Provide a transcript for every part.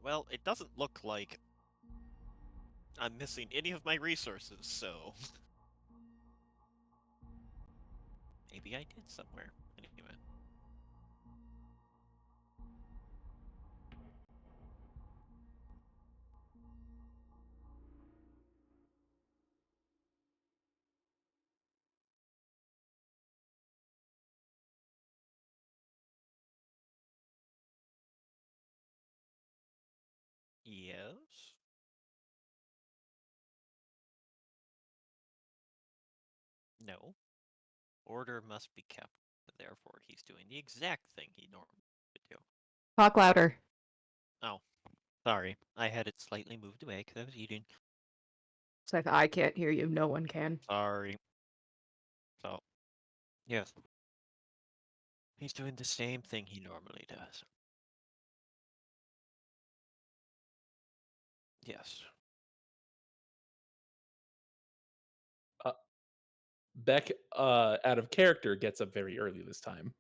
Well, it doesn't look like I'm missing any of my resources, so maybe I did somewhere. Anyway. Yes. No. Order must be kept. Therefore, he's doing the exact thing he normally would do. Talk louder. Oh, sorry. I had it slightly moved away because I was eating. It's like, I can't hear you. No one can. Sorry. So, yes. He's doing the same thing he normally does. Yes. Beck, out of character, gets up very early this time.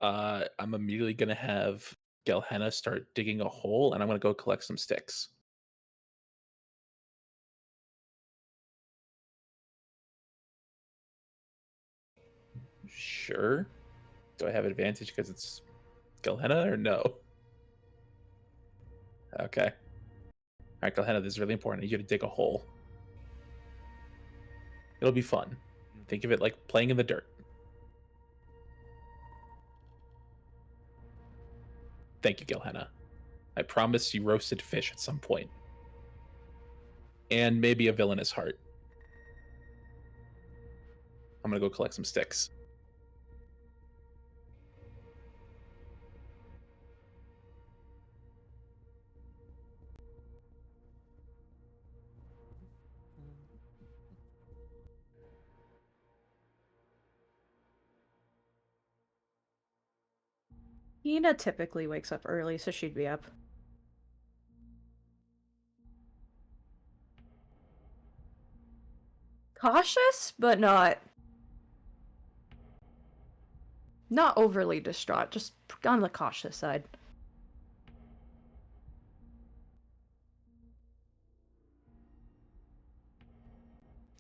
I'm immediately gonna have Gelhenna start digging a hole, and I'm gonna go collect some sticks. Sure. Do I have advantage because it's Gelhenna or no? Okay. All right, Gelhenna, this is really important. I need you to dig a hole. It'll be fun. Think of it like playing in the dirt. Thank you, Gelhenna. I promise you roasted fish at some point. And maybe a villainous heart. I'm gonna go collect some sticks. Hina typically wakes up early, so she'd be up. Cautious, but not overly distraught. Just on the cautious side.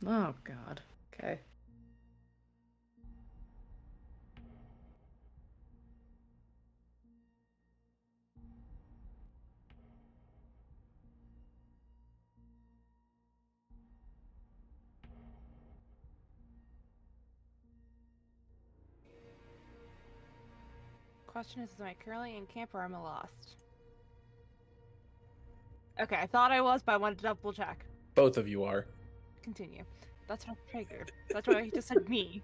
Oh god. Okay. Question is, am I currently in camp or am I lost? Okay, I thought I was, but I wanted to double check. Both of you are. Continue. That's what I figured. That's why he just said me.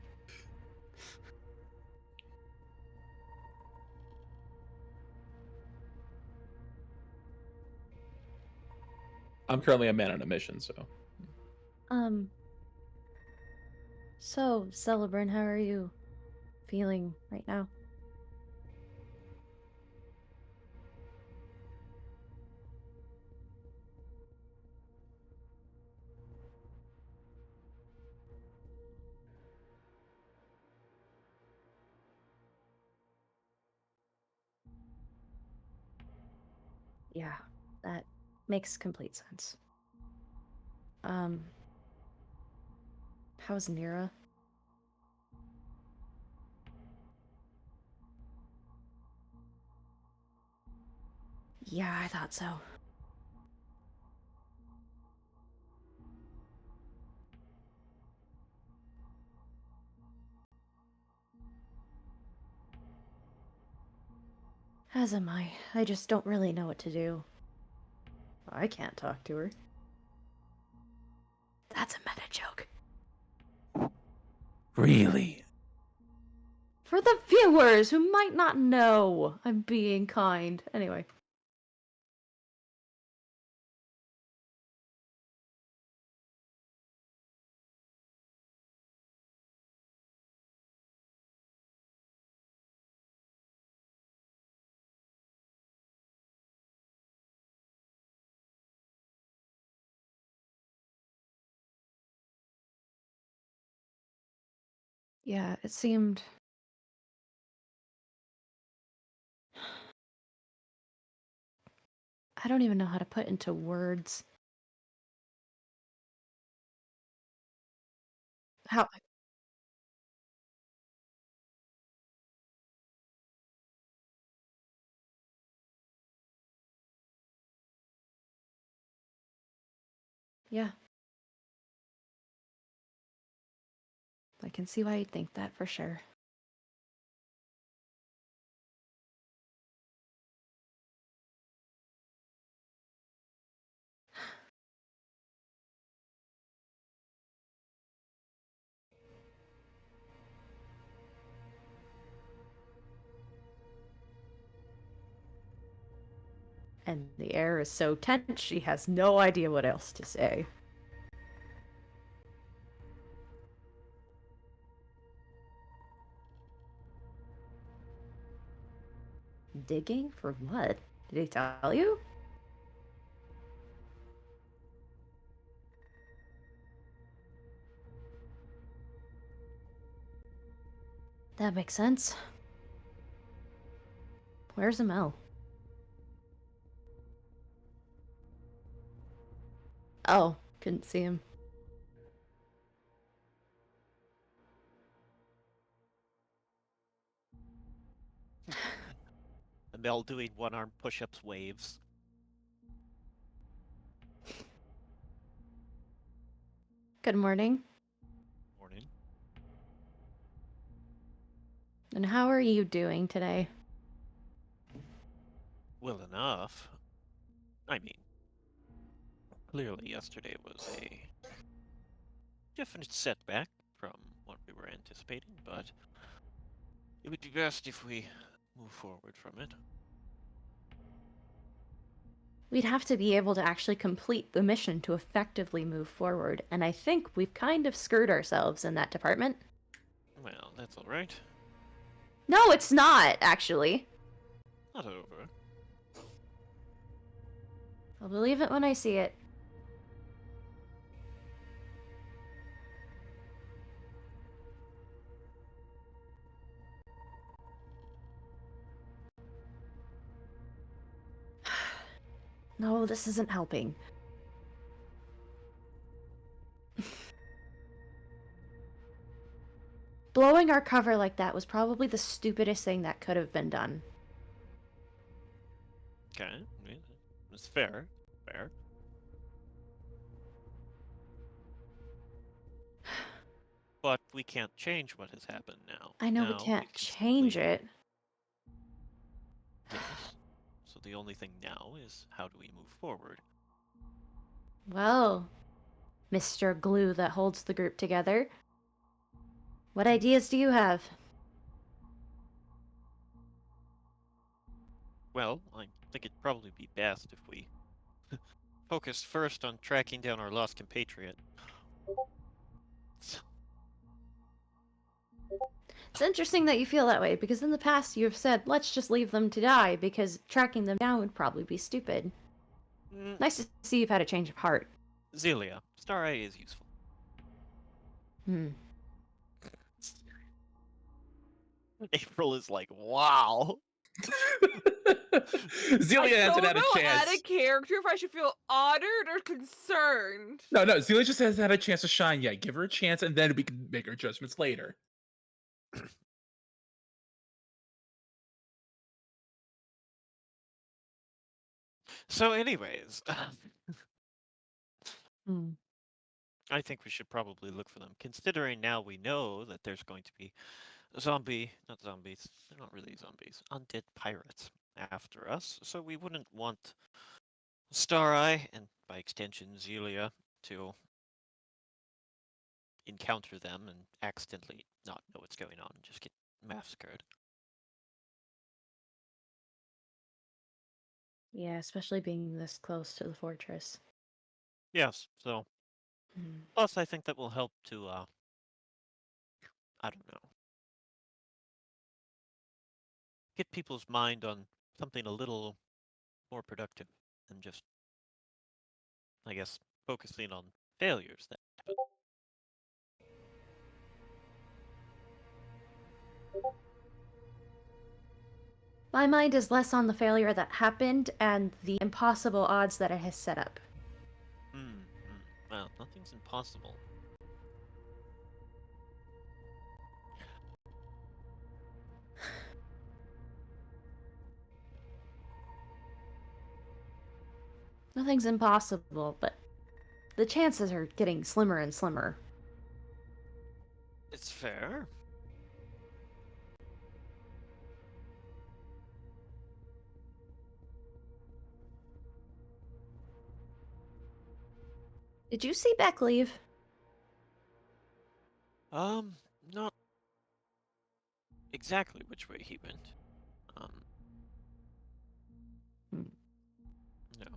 I'm currently a man on a mission, so. So, Celebrin, how are you feeling right now? Yeah, that makes complete sense. How's Nira? Yeah, I thought so. As am I. I just don't really know what to do. I can't talk to her. That's a meta joke. Really? For the viewers who might not know, I'm being kind. Anyway. Yeah, it seemed. I don't even know how to put into words. How. Yeah. I can see why you'd think that for sure. And the air is so tense, she has no idea what else to say. Digging? For what? Did he tell you? That makes sense. Where's Amel? Oh, couldn't see him. Amel doing one-arm push-ups waves. Good morning. Morning. And how are you doing today? Well enough. I mean, clearly yesterday was a definite setback from what we were anticipating, but it would be best if we move forward from it. We'd have to be able to actually complete the mission to effectively move forward, and I think we've kind of screwed ourselves in that department. Well, that's all right. No, it's not, actually. Not over. I'll believe it when I see it. No, this isn't helping. Blowing our cover like that was probably the stupidest thing that could have been done. Okay, yeah, it's fair. Fair. But we can't change what has happened now. I know we Now can't we've change completed. it. Yes. So the only thing now is how do we move forward? Well, Mr. Glue that holds the group together, what ideas do you have? Well, I think it'd probably be best if we focused first on tracking down our lost compatriot. It's interesting that you feel that way, because in the past you've said, let's just leave them to die, because tracking them down would probably be stupid. Mm, Nice to see you've had a change of heart. Zelia, Star Eye is useful. Hmm. April is like, wow. Zelia I hasn't don't had a know out chance. of character if I should feel honored or concerned. No, Zelia just hasn't had a chance to shine yet. Give her a chance, and then we can make our judgments later. So, anyways, Hmm. I think we should probably look for them, considering now we know that there's going to be not zombies, they're not really zombies, undead pirates after us, so we wouldn't want Star Eye, and by extension Zelia, to encounter them and accidentally not know what's going on and just get massacred. Yeah, especially being this close to the fortress. Yes, so, Hmm. plus I think that will help to, I don't know, get people's mind on something a little more productive than just, I guess, focusing on failures that happen. My mind is less on the failure that happened and the impossible odds that it has set up. Well, nothing's impossible. Nothing's impossible, but the chances are getting slimmer and slimmer. It's fair. Did you see Beck leave? Not exactly which way he went. Hmm. No.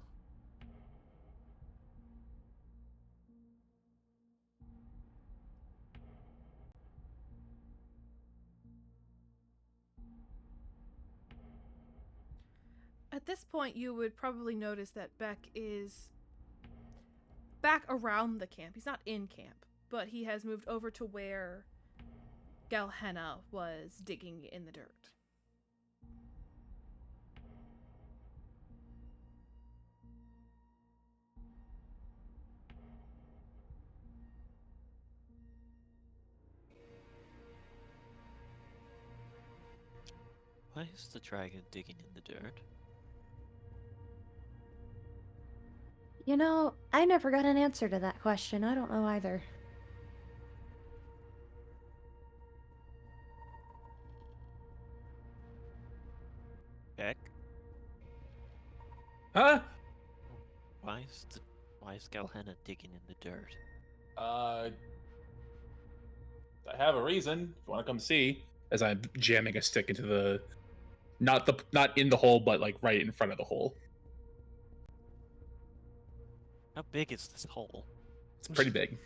At this point, you would probably notice that Beck is back around the camp. He's not in camp, but he has moved over to where Galhenna was digging in the dirt. Why is the dragon digging in the dirt? You know, I never got an answer to that question. I don't know either. Beck? Huh? Why is Galhenna digging in the dirt? I have a reason. If you want to come see, as I'm jamming a stick into the not in the hole, but like right in front of the hole. How big is this hole? It's pretty big.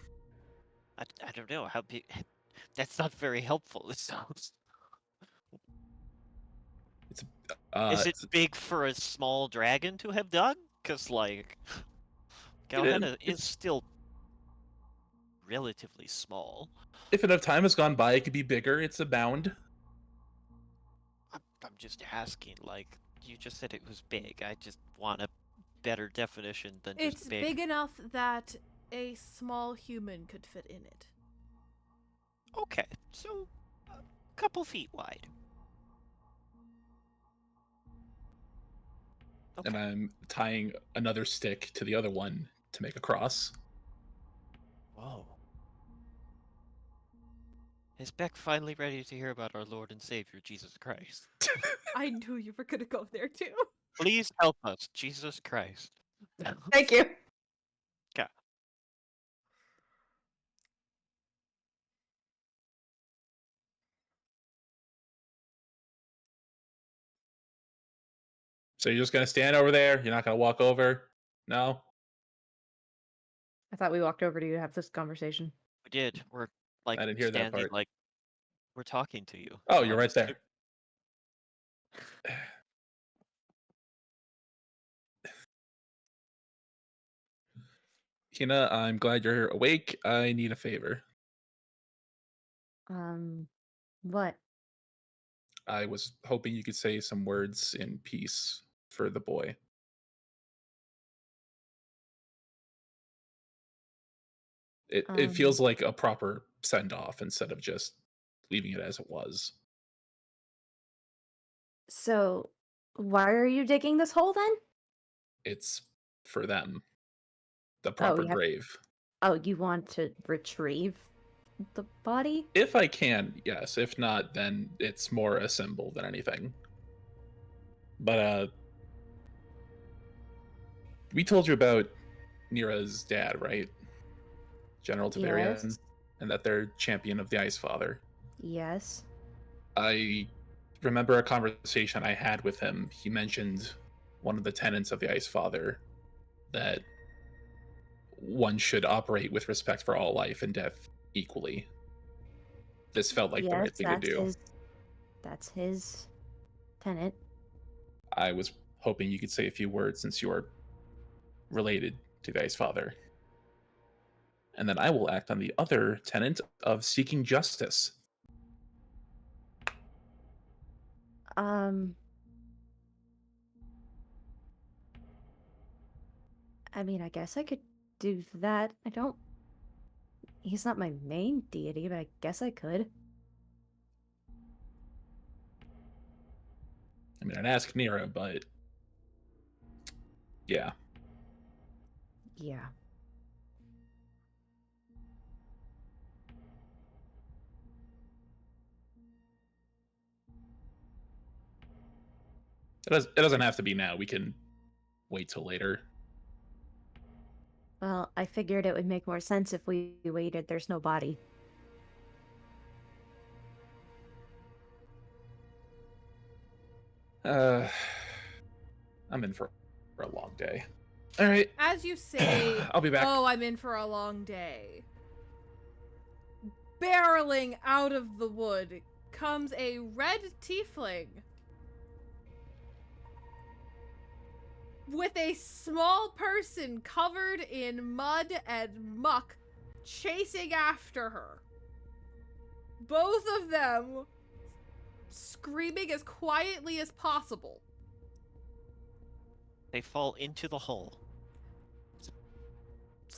I don't know how big. That's not very helpful. It sounds. It's Is it big for a small dragon to have dug? Cause like, Galhenna is still relatively small. if enough time has gone by, it could be bigger. It's a mound. I'm just asking. Like, you just said it was big. I just want a better definition than just It's big. big enough that a small human could fit in it. Okay, so a couple feet wide. And Okay. I'm tying another stick to the other one to make a cross. Whoa. Is Beck finally ready to hear about our Lord and Savior, Jesus Christ? I knew you were gonna go there too. Please help us, Jesus Christ. Thank you. Okay. So you're just gonna stand over there? You're not gonna walk over? No? I thought we walked over to you to have this conversation. We did. We're like I didn't hear that standing, part. like we're talking to you. Oh, you're right there. Hina, I'm glad you're awake. I need a favor. What? I was hoping you could say some words in peace for the boy. It feels like a proper send off instead of just leaving it as it was. So, why are you digging this hole then? It's for them. The Oh, proper you have. grave. Oh, you want to retrieve the body? If I can, yes. If not, then it's more a symbol than anything. But we told you about Nira's dad, right? General Tavarian, Yes. and that they're champion of the Ice Father. Yes. I remember a conversation I had with him. He mentioned one of the tenets of the Ice Father, that one should operate with respect for all life and death equally. This felt like the Yes, right thing to do. That's his tenet. I was hoping you could say a few words since you are related to the Ice Father. And then I will act on the other tenet of seeking justice. I mean, I guess I could do that. I don't. He's not my main deity, but I guess I could. I mean, I'd ask Nira, but yeah. Yeah. It doesn't have to be now. We can wait till later. Well, I figured it would make more sense if we waited. There's no body. I'm in for a long day. All right. As you say, I'll be back. "Oh, I'm in for a long day." Barreling out of the wood comes a red tiefling with a small person covered in mud and muck chasing after her. Both of them screaming as quietly as possible. They fall into the hole.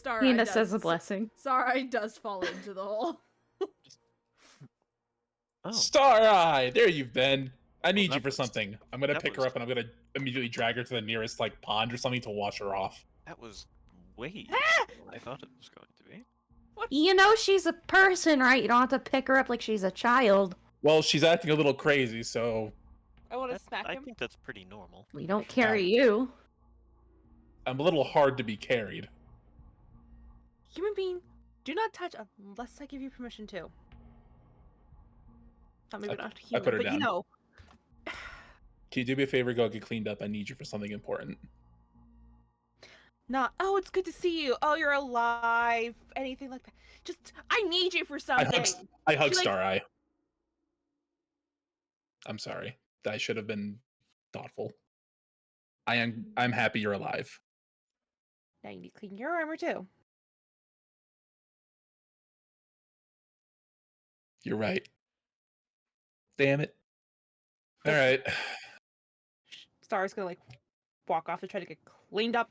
Hina says a blessing. Sarai does fall into the hole. Oh, Star Eye, there you've been. I need that you for was- something. I'm gonna that pick her was- up and I'm gonna immediately drag her to the nearest like pond or something to wash her off. that was way easier than I thought it was going to be. You know she's a person, right? You don't have to pick her up like she's a child. Well, she's acting a little crazy, so I want to smack I him. think that's pretty normal. We don't carry you. I'm a little hard to be carried. Human being, do not touch unless I give you permission to. Not maybe not human, put her but down. you know. Can you do me a favor? Go get cleaned up. I need you for something important. Not, oh, it's good to see you. Oh, you're alive. Anything like that. Just, I need you for I something. hug She, like- Star Eye. I'm sorry. I should have been thoughtful. I'm happy you're alive. Now you need to clean your armor too. You're right. Damn it. All right. Star's gonna like walk off to try to get cleaned up.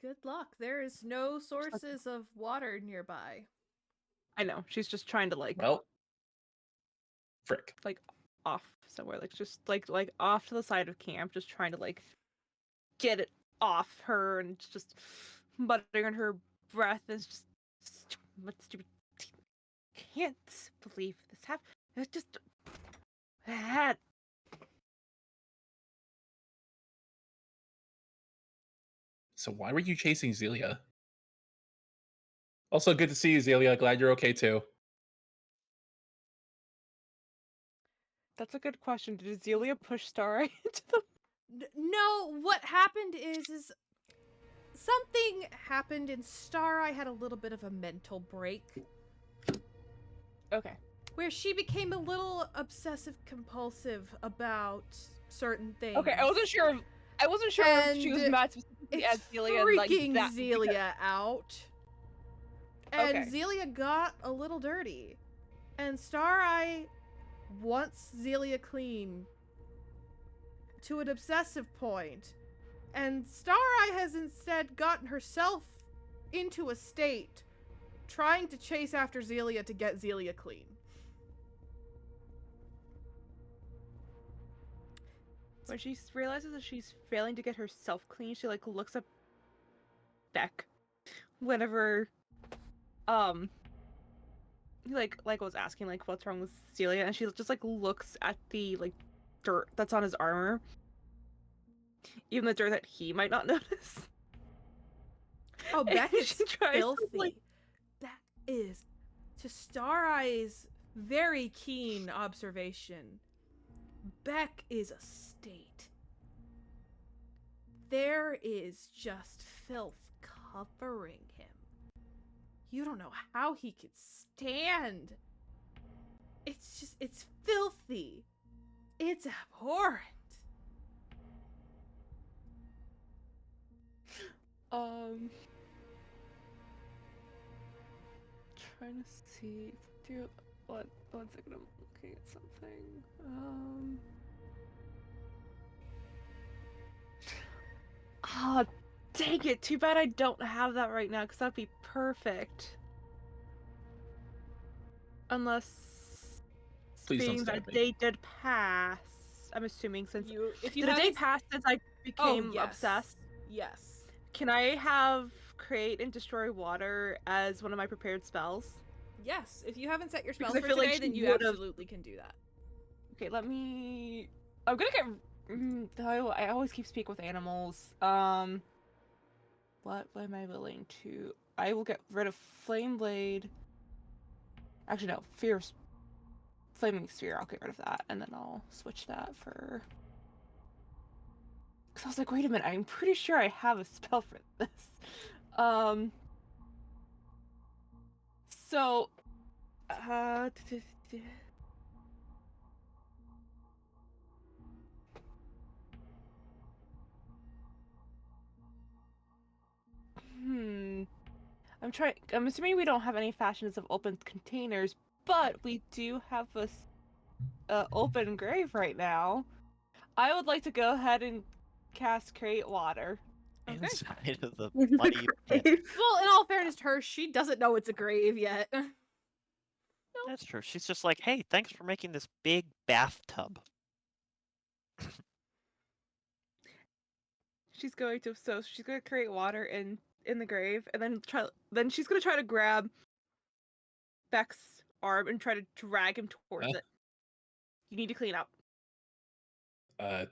Good luck. There is no sources of water nearby. I know, she's just trying to like Well, frick. off somewhere, like just like off to the side of camp, just trying to like get it off her and just muttering on her breath and just what stupid can't believe this happened. It's just had So why were you chasing Zelia? Also, good to see you, Zelia. Glad you're okay too. That's a good question. Did Zelia push Star into the No, what happened is something happened and Star Eye had a little bit of a mental break Okay. where she became a little obsessive compulsive about certain things. Okay, I wasn't sure if she was And mad specifically at It's Zelia and like freaking that Zelia out. And Okay. Zelia got a little dirty. And Star Eye wants Zelia clean to an obsessive point. And Star Eye has instead gotten herself into a state trying to chase after Zelia to get Zelia clean. When she realizes that she's failing to get herself clean, she like looks up Beck whenever he like was asking like what's wrong with Celia, and she just like looks at the like dirt that's on his armor. Even the dirt that he might not notice. Oh, And Beck is she tries to, filthy. like- That is, to Star Eye's very keen observation, Beck is a state. There is just filth covering him. You don't know how he could stand. It's filthy. It's abhorrent. Trying to see. One second, I'm looking at something. Oh, dang it. Too bad I don't have that right now, because that'd be perfect. Unless, Please don't being that stab me. day did pass, I'm assuming, since... If you Did a day haven't- pass since I became yes. obsessed? Yes. Can I have create and destroy water as one of my prepared spells? Yes. If you haven't set your Because spells I for feel like today, then she you would've- absolutely can do that. Okay, let me... I'm gonna get... I always keep speak with animals. What am I willing to... I will get rid of Flame Blade. Actually, no. Flaming Sphere, I'll get rid of that. And then I'll switch that for... Because I was like, wait a minute, I'm pretty sure I have a spell for this. So... I'm assuming we don't have any fashions of open containers, but we do have a open grave right now. I would like to go ahead and cast Create Water. Okay. Inside of the In the bloody pit. grave. Well, in all fairness to her, she doesn't know it's a grave yet. That's true. She's just like, hey, thanks for making this big bathtub. She's going to create water in the grave, and then she's gonna try to grab Beck's arm and try to drag him towards it. You need to clean up. You need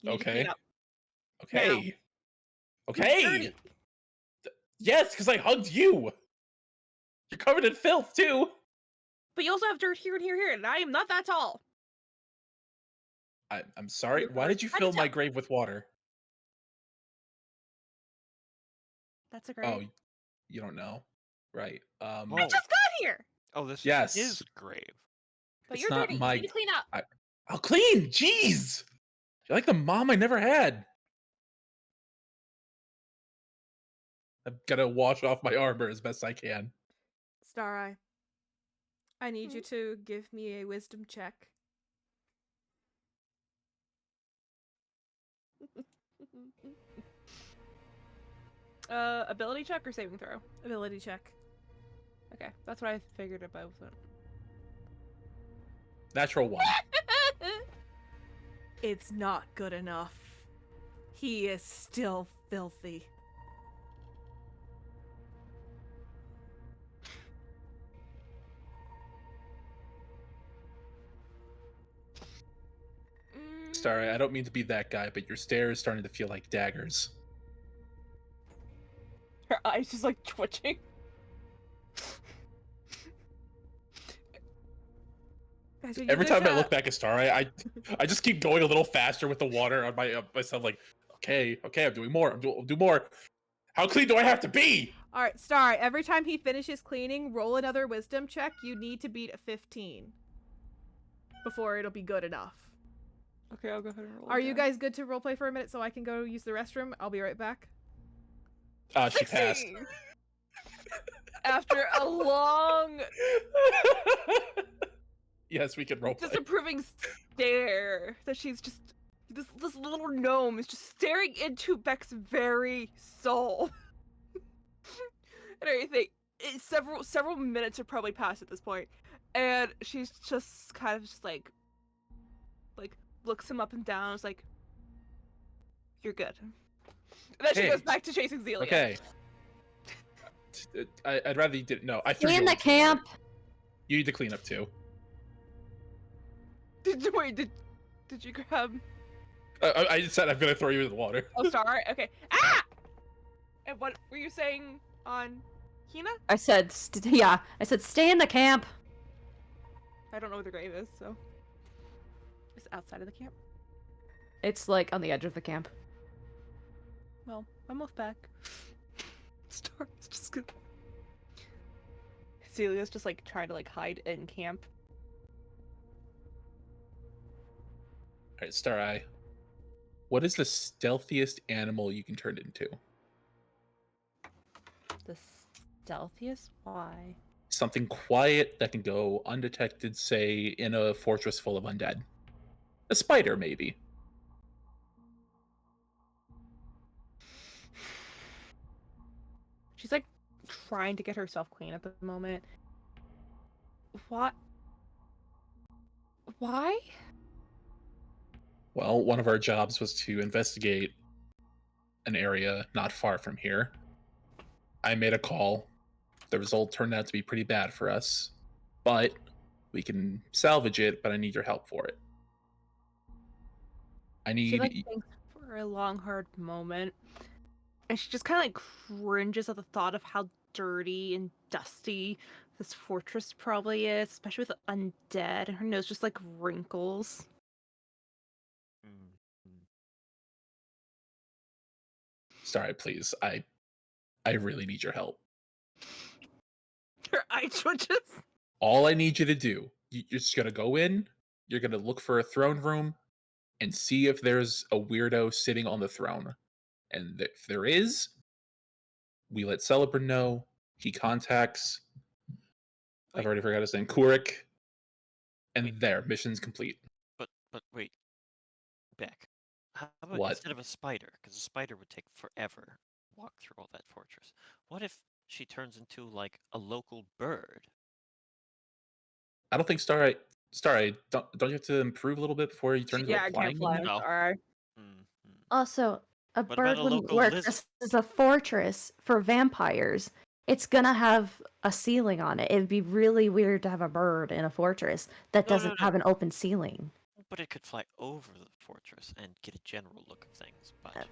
to Okay. clean up. Okay. You're Okay. dirty. Yes, because I hugged you. You're covered in filth too. But you also have dirt here and here and here, and I am not that tall. I'm sorry. You're Why did you I can fill my tell. grave with water? That's a grave. Oh, you don't know, right? I just got here. Oh, this Yes. is his grave. But It's you're not dirty. my- You need to clean up. I'll clean. Jeez, you're like the mom I never had. I've got to wash off my armor as best I can. Star Eye, I need you to give me a wisdom check. Ability check or saving throw? Ability check. Okay, that's what I figured about it. Natural 1. It's not good enough. He is still filthy. Sorry, I don't mean to be that guy, but your stare is starting to feel like daggers. Her eyes just like twitching. Guys, are you Every good time I to- look back at Starry, I just keep going a little faster with the water on myself. Like, okay, I'm doing more. I'll do more. How clean do I have to be? All right, Star Eye, every time he finishes cleaning, roll another wisdom check. You need to beat a 15 before it'll be good enough. Okay, I'll go ahead and roll. Are you guys good to roleplay for a minute so I can go use the restroom? I'll be right back. She passed. 16! After a long, Yes, we can roleplay. disapproving stare that she's just this little gnome is just staring into Beck's very soul. And everything. Several minutes have probably passed at this point, and she's just kind of just like looks him up and down. Is like, "You're good." And then she Hey. goes back to chasing Zelia. Okay. I'd rather you didn't. No, I threw Stay you in the into camp. water. You need to clean up too. Did you grab? I just said I'm gonna throw you in the water. Oh, Star. Okay. Ah! And what were you saying on Hina? I said, I said stay in the camp. I don't know where the grave is, so it's outside of the camp. It's like on the edge of the camp. Well, I'm off back. Star is just good. Celia's just like trying to like hide in camp. All right, Star Eye. What is the stealthiest animal you can turn into? The stealthiest? Why? Something quiet that can go undetected, say, in a fortress full of undead. A spider, maybe. She's like trying to get herself clean at the moment. What? Why? Well, one of our jobs was to investigate an area not far from here. I made a call. The result turned out to be pretty bad for us, but we can salvage it, but I need your help for it. I She like need. thinks for a long, hard moment, and she just kind of like cringes at the thought of how dirty and dusty this fortress probably is, especially with undead, and her nose just like wrinkles. Starry, please. I really need your help. Her eye twitches. All I need you to do, you're just gonna go in, you're gonna look for a throne room, and see if there's a weirdo sitting on the throne. And if there is, we let Celebrant know. He contacts. I've Wait. already forgot his name. Kurik. And Wait. there, mission's complete. But wait, Beck. How about What? instead of a spider? Because a spider would take forever to walk through all that fortress. What if she turns into like a local bird? I don't think Starry, don't you have to improve a little bit before you turn into a I can't flying fly. one? I'm No. sorry. Also, a What bird about a wouldn't local work. lizard? This is a fortress for vampires. It's gonna have a ceiling on it. It'd be really weird to have a bird in a fortress that No, doesn't no. have an open ceiling. But it could fly over the fortress and get a general look of things. But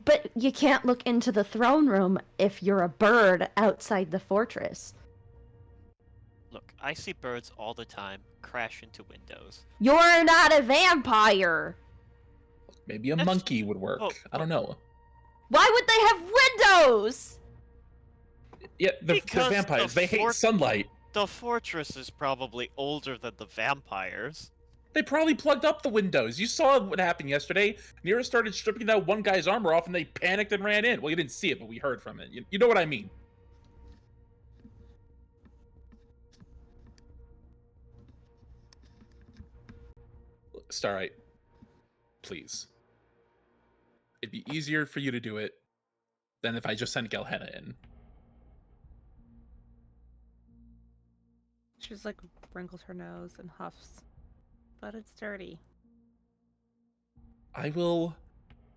But you can't look into the throne room if you're a bird outside the fortress. look, I see birds all the time crash into windows. You're not a vampire! Maybe a That's- monkey would work. oh, I don't know. Why would they have windows? Yeah, the Because the vampires, they hate sunlight. The fortress is probably older than the vampires. They probably plugged up the windows. You saw what happened yesterday. Nira started stripping that one guy's armor off and they panicked and ran in. Well, you didn't see it, but we heard from it. You know what I mean. Starlight, please. It'd be easier for you to do it than if I just sent Galhenna in. She just like wrinkles her nose and huffs. But it's dirty. I will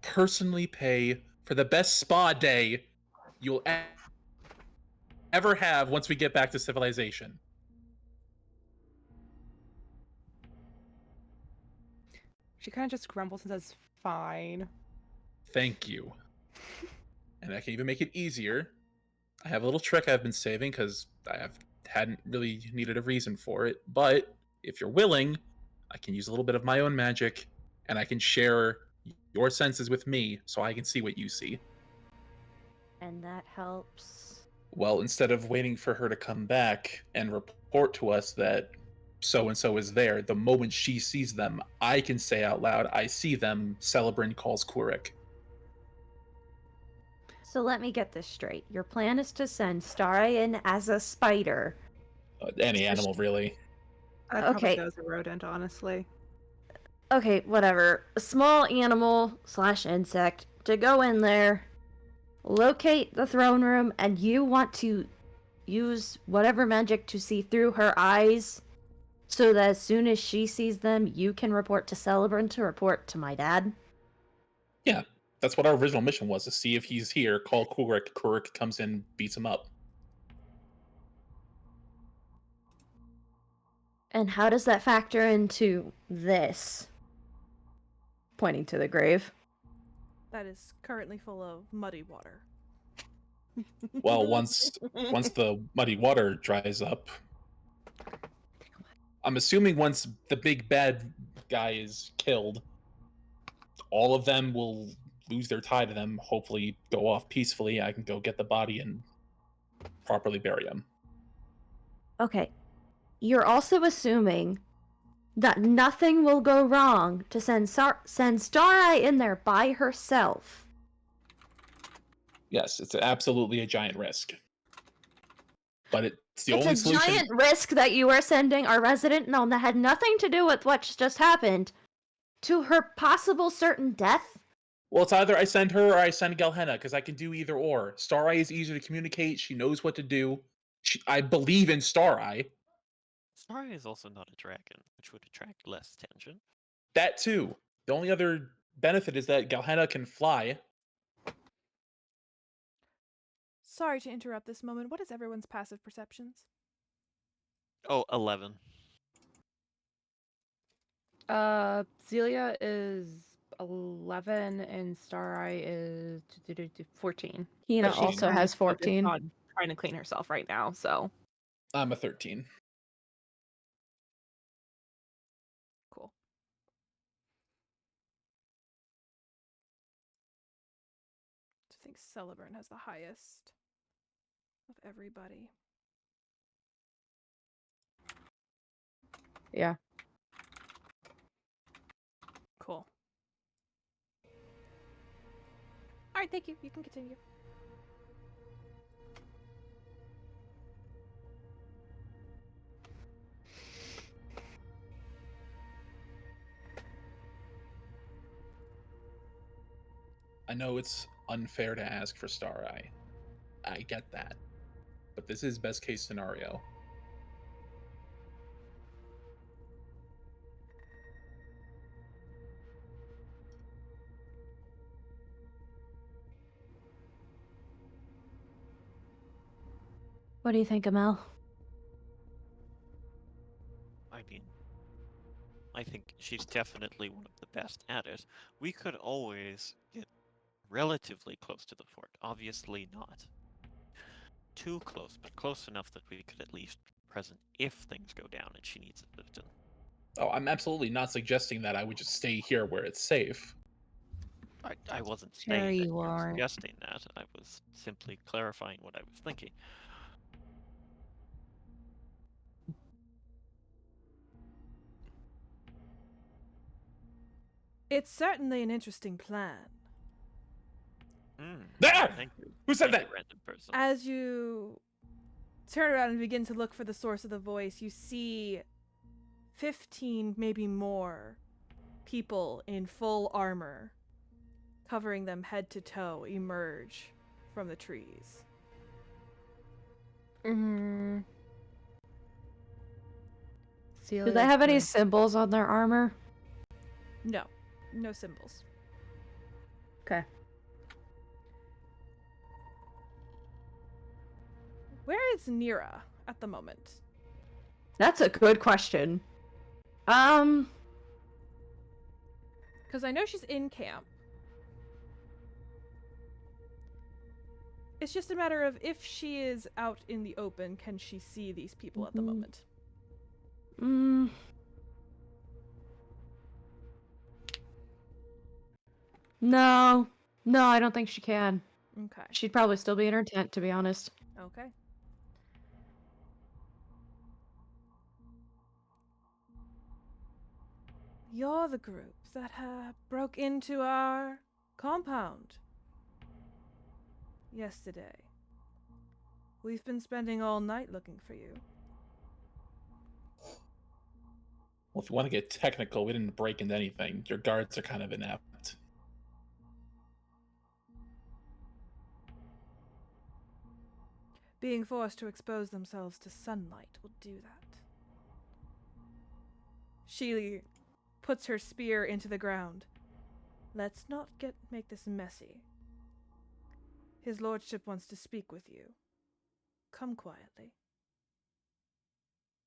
personally pay for the best spa day you'll ever have once we get back to civilization. She kind of just grumbles and says, "Fine." Thank you. And I can even make it easier. I have a little trick I've been saving because hadn't really needed a reason for it. But if you're willing, I can use a little bit of my own magic, and I can share your senses with me so I can see what you see. And that helps. Well, instead of waiting for her to come back and report to us that so and so is there, the moment she sees them, I can say out loud, "I see them." Celebrant calls Kurik. So let me get this straight. Your plan is to send Starry in as a spider. Any animal, really. I'd probably Okay. go as a rodent, honestly. Okay, whatever. A small animal / insect to go in there, locate the throne room, and you want to use whatever magic to see through her eyes so that as soon as she sees them, you can report to Celebrant to report to my dad. Yeah, that's what our original mission was, to see if he's here, call Kurik, Kurik comes in, beats him up. And how does that factor into this? Pointing to the grave. That is currently full of muddy water. Well, once the muddy water dries up, I'm assuming once the big bad guy is killed, all of them will lose their tie to them, hopefully go off peacefully. I can go get the body and properly bury him. Okay. You're also assuming that nothing will go wrong to send Stareye in there by herself. Yes, it's absolutely a giant risk. But it's the It's only a solution. giant risk that you are sending our resident gnome that had nothing to do with what just happened to her possible certain death Well, it's either I send her or I send Galhenna, because I can do either or. Star Eye is easier to communicate. She knows what to do. I believe in Star Eye. Starry is also not a dragon, which would attract less attention. That too. The only other benefit is that Galhenna can fly. Sorry to interrupt this moment. What is everyone's passive perceptions? Oh, 11. Zelia is 11 and Star Eye is 14. Hina But she's also trying to has focus 14. on trying to clean herself right now, so. I'm a 13. Cool. I think Celeburn has the highest of everybody. Yeah. Cool. All right, thank you. You can continue. I know it's unfair to ask for Star Eye. I get that. But this is best case scenario. What do you think, Amel? I mean, I think she's definitely one of the best at it. We could always get relatively close to the fort. Obviously not too close, but close enough that we could at least be present if things go down and she needs assistance. Oh, I'm absolutely not suggesting that I would just stay here where it's safe. I wasn't Sure saying that you you were aren't. suggesting that. I was simply clarifying what I was thinking. It's certainly an interesting plan. Ah! Thank you. Who said Thank you, that? random person. As you turn around and begin to look for the source of the voice, you see 15, maybe more, people in full armor, covering them head to toe, emerge from the trees. Mm. Do they have any symbols on their armor? No, no symbols. Okay. Where is Nira at the moment? That's a good question. Because I know she's in camp. It's just a matter of if she is out in the open, can she see these people at the moment? No. No, I don't think she can. Okay. She'd probably still be in her tent, to be honest. Okay. You're the group that broke into our compound yesterday. We've been spending all night looking for you. Well, if you want to get technical, we didn't break into anything. Your guards are kind of inept. Being forced to expose themselves to sunlight will do that. She puts her spear into the ground. Let's not make this messy. His lordship wants to speak with you. Come quietly.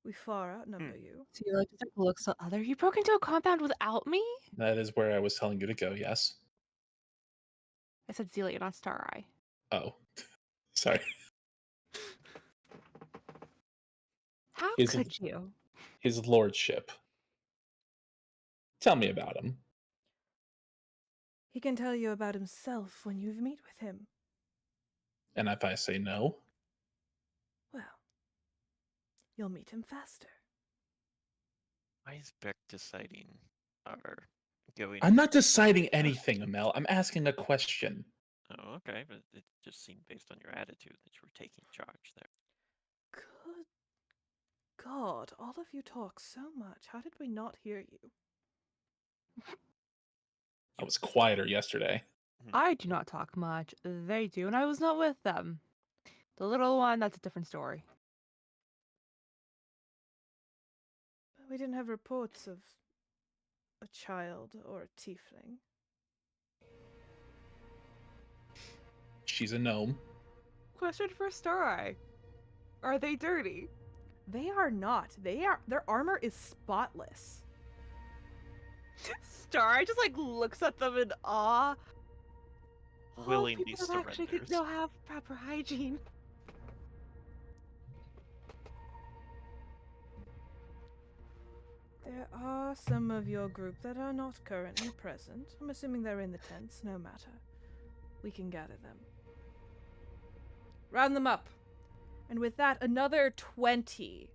We far outnumber you. Zelia doesn't look so other. You broke into a compound without me? That is where I was telling you to go, yes? I said Zelia, not Star Eye. Oh. Sorry. How His- could you? His lordship. Tell me about him. He can tell you about himself when you meet with him. And if I say no? Well, you'll meet him faster. Why is Beck deciding or going? I'm not deciding anything, Amel. I'm asking a question. Oh, okay, but it just seemed based on your attitude that you were taking charge there. Good God, all of you talk so much. How did we not hear you? I was quieter yesterday. I do not talk much. They do, and I was not with them. The little one, that's a different story. We didn't have reports of a child or a tiefling. She's a gnome. Question for Starai. Are they dirty? They are not. Their armor is spotless. Starai just like looks at them in awe. Willingly People that actually surrenders. don't have proper hygiene. There are some of your group that are not currently present. I'm assuming they're in the tents, no matter. We can gather them. Round them up. And with that, another 20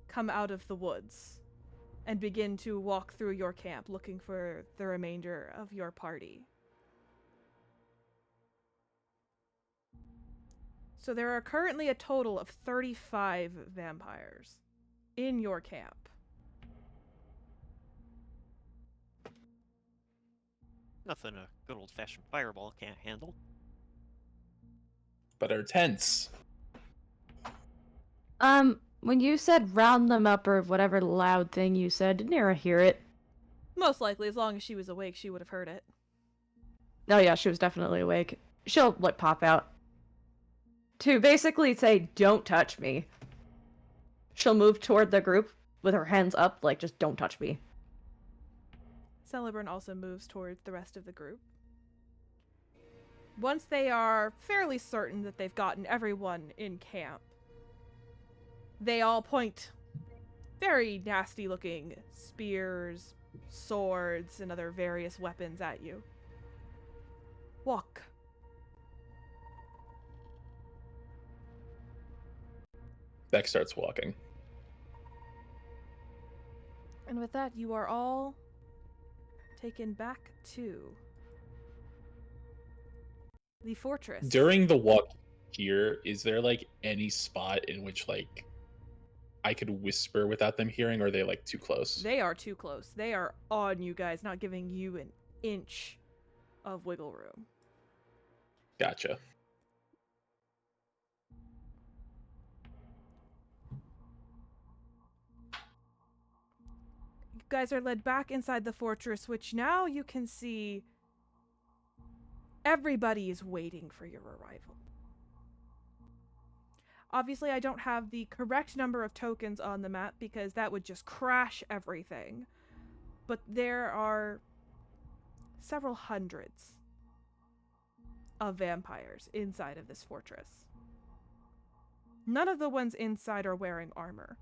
come out of the woods and begin to walk through your camp looking for the remainder of your party. So there are currently a total of 35 vampires in your camp. Nothing a good old-fashioned fireball can't handle. But our tents. When you said round them up or whatever loud thing you said, did Nira hear it? Most likely, as long as she was awake, she would have heard it. Oh yeah, she was definitely awake. She'll, like, pop out. To basically say, don't touch me. She'll move toward the group with her hands up, like, just don't touch me. Celebrant also moves towards the rest of the group. Once they are fairly certain that they've gotten everyone in camp, they all point very nasty looking spears, swords, and other various weapons at you. Walk. Beck starts walking. And with that, you are all taken back to the fortress. During the walk here, is there like any spot in which like I could whisper without them hearing, or are they like too close? They are too close. They are on you guys, not giving you an inch of wiggle room. Gotcha. You guys are led back inside the fortress, which now you can see everybody is waiting for your arrival. Obviously, I don't have the correct number of tokens on the map because that would just crash everything. But there are several hundreds of vampires inside of this fortress. None of the ones inside are wearing armor.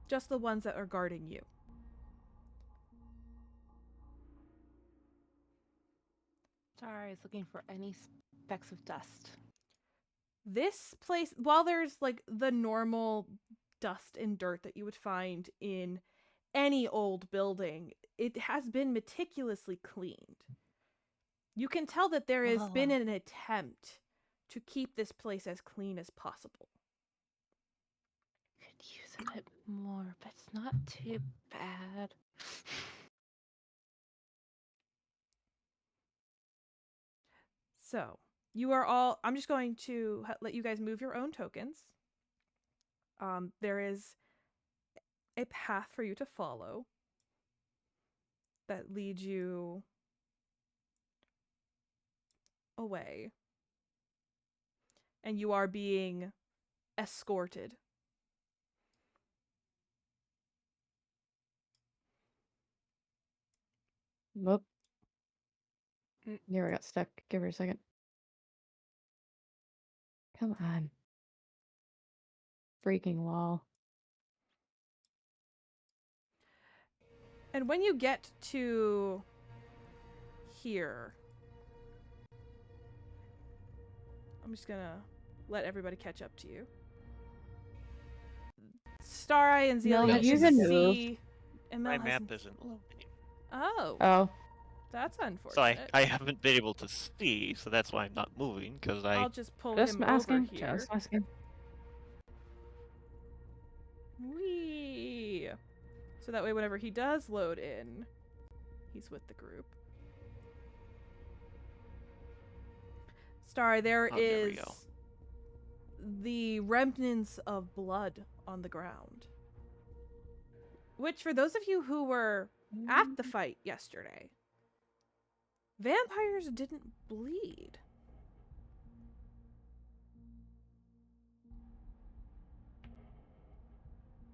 Just the ones that are guarding you. Starai is looking for any specks of dust. This place, while there's like the normal dust and dirt that you would find in any old building, it has been meticulously cleaned. You can tell that there has been an attempt to keep this place as clean as possible. Could use a bit more, but it's not too bad. So, you are all, I'm just going to let you guys move your own tokens. There is a path for you to follow that leads you away. And you are being escorted. Whoop. Nira got stuck. Give her a second. Come on. Freaking wall. And when you get to here, I'm just gonna let everybody catch up to you. Stareye and Mel, Zelia have you can been see. And My Mel map hasn't- isn't loading. Oh, Oh. that's So unfortunate. I haven't been able to see, so that's why I'm not moving, because I'll just pull Just him asking. over here. Just asking. Whee! So that way, whenever he does load in, he's with the group. Star, there Oh, there we is go. the remnants of blood on the ground. Which, for those of you who were at the fight yesterday, vampires didn't bleed.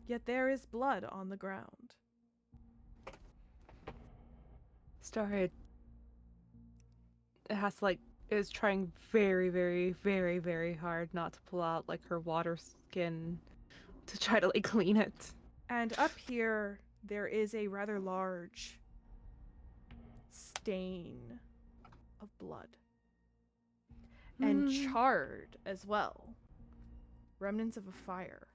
Yet there is blood on the ground. Star, it has to, like, is trying very, very, very, very hard not to pull out, like, her water skin to try to, like, clean it. And up here, there is a rather large stain of blood. And charred as well. Remnants of a fire.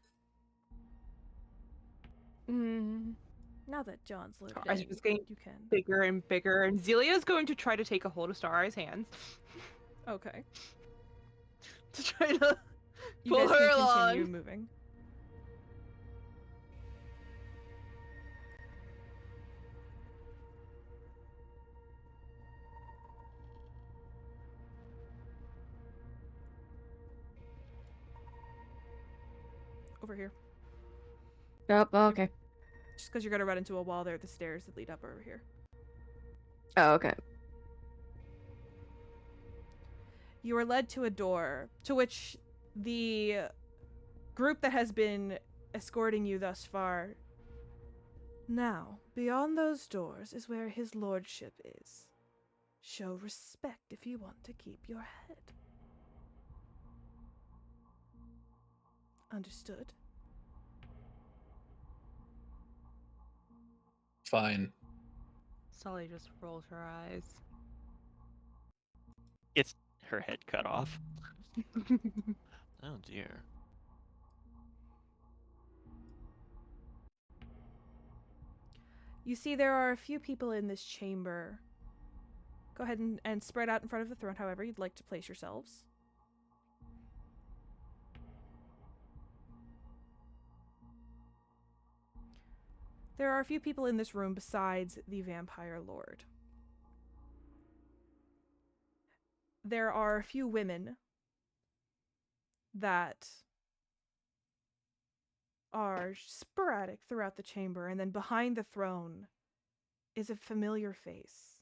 Now that John's loaded As in, it's getting you can. bigger and bigger, and Zelia's going to try to take a hold of Star's hands Okay. to try to You pull guys her can along. continue moving. Over here. Oh, okay. Just because you're going to run into a wall there at the stairs that lead up over here. Oh, okay. You are led to a door to which the group that has been escorting you thus far. Now, beyond those doors is where his lordship is. Show respect if you want to keep your head. Understood? Fine. Sully just rolls her eyes. Gets her head cut off. Oh dear. You see there are a few people in this chamber. Go ahead and spread out in front of the throne however you'd like to place yourselves. There are a few people in this room besides the vampire lord. There are a few women that are sporadic throughout the chamber, and then behind the throne is a familiar face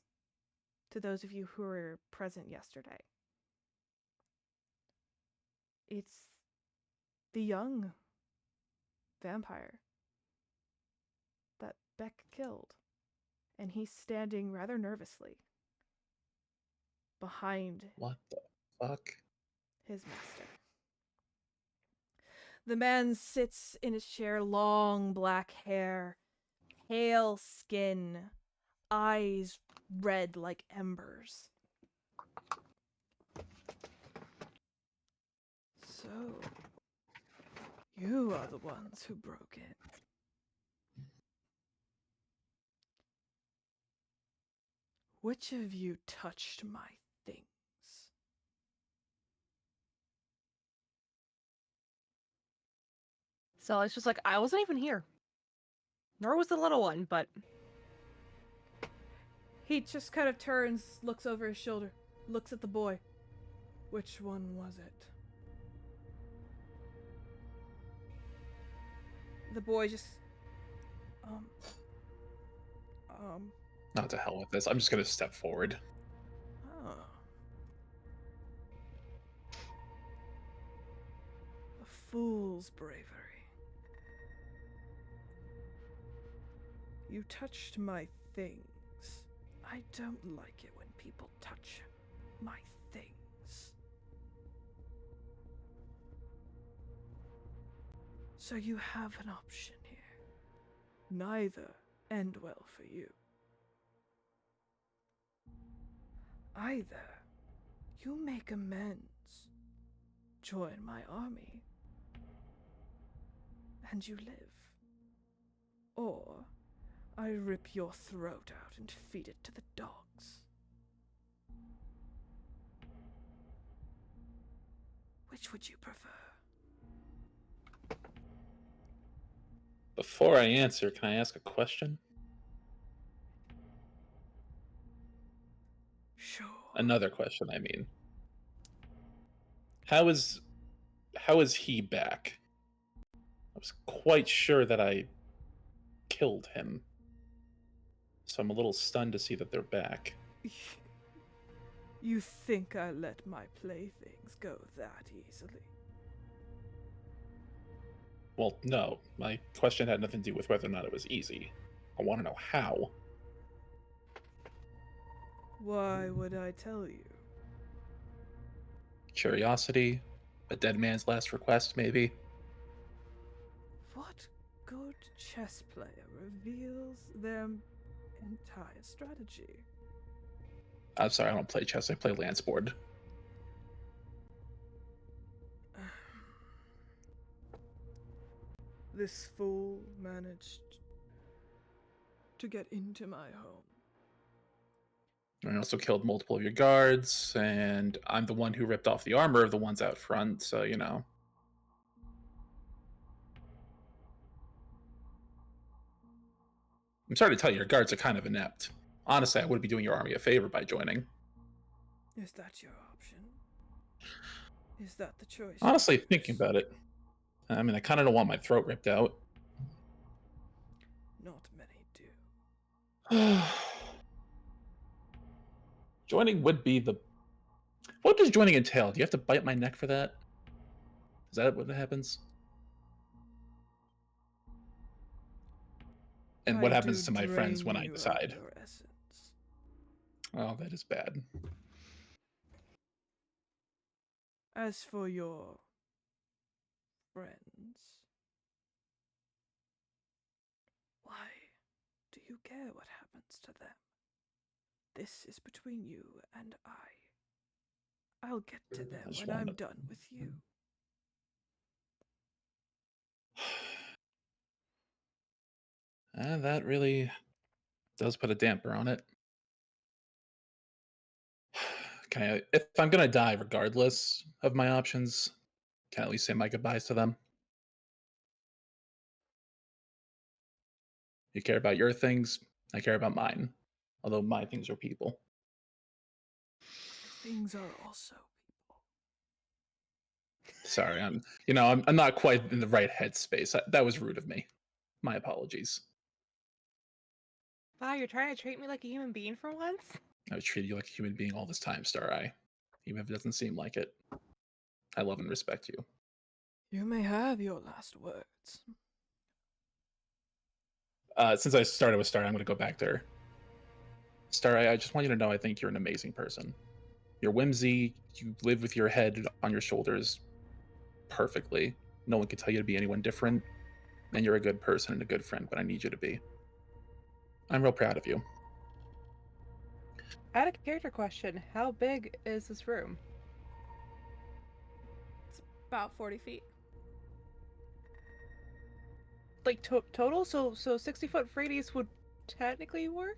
to those of you who were present yesterday. It's the young vampire that Beck killed, and he's standing rather nervously behind What the fuck? his master. The man sits in his chair, long black hair, pale skin, eyes red like embers. So, you are the ones who broke in. Which of you touched my things? So it's just like, I wasn't even here. Nor was the little one, but He just kind of turns, looks over his shoulder, looks at the boy. Which one was it? The boy just, Not to hell with this. I'm just gonna step forward. oh. A fool's bravery. You touched my things. I don't like it when people touch my things. So you have an option here. Neither end well for you. Either you make amends, join my army, and you live. Or I rip your throat out and feed it to the dogs. Which would you prefer? Before I answer, can I ask a question? Sure. Another question, I mean. How is he back? I was quite sure that I killed him. So I'm a little stunned to see that they're back. You think I let my playthings go that easily? Well, no. My question had nothing to do with whether or not it was easy. I want to know how. Why would I tell you? Curiosity? A dead man's last request, maybe? What good chess player reveals their entire strategy? I'm sorry, I don't play chess, I play lance board. This fool managed to get into my home. I also killed multiple of your guards, and I'm the one who ripped off the armor of the ones out front, so, you know. I'm sorry to tell you, your guards are kind of inept. Honestly, I would be doing your army a favor by joining. Is that your option? Is that the choice? Honestly, thinking about it, I mean, I kind of don't want my throat ripped out. Not many do. Joining would be the... What does joining entail? Do you have to bite my neck for that? Is that what happens? And what happens to my friends when I decide? Your essence. Oh, that is bad. As for your friends, why do you care what happens to them? This is between you and I. I'll get to them when I'm done with you. That really does put a damper on it. Can I, if I'm gonna die regardless of my options, can I at least say my goodbyes to them? You care about your things, I care about mine. Although my things are people. Things are also people. Sorry, I'm not quite in the right headspace. That was rude of me. My apologies. Wow, you're trying to treat me like a human being for once? I would treat you like a human being all this time, Star Eye. Even if it doesn't seem like it. I love and respect you. You may have your last words. Since I started with Star Eye, I'm going to go back there. Star Eye, I just want you to know I think you're an amazing person. You're whimsy, you live with your head on your shoulders perfectly. No one can tell you to be anyone different. And you're a good person and a good friend, but I need you to be. I'm real proud of you. I had a character question. How big is this room? It's about 40 feet. Like total? So 60-foot radius would technically work?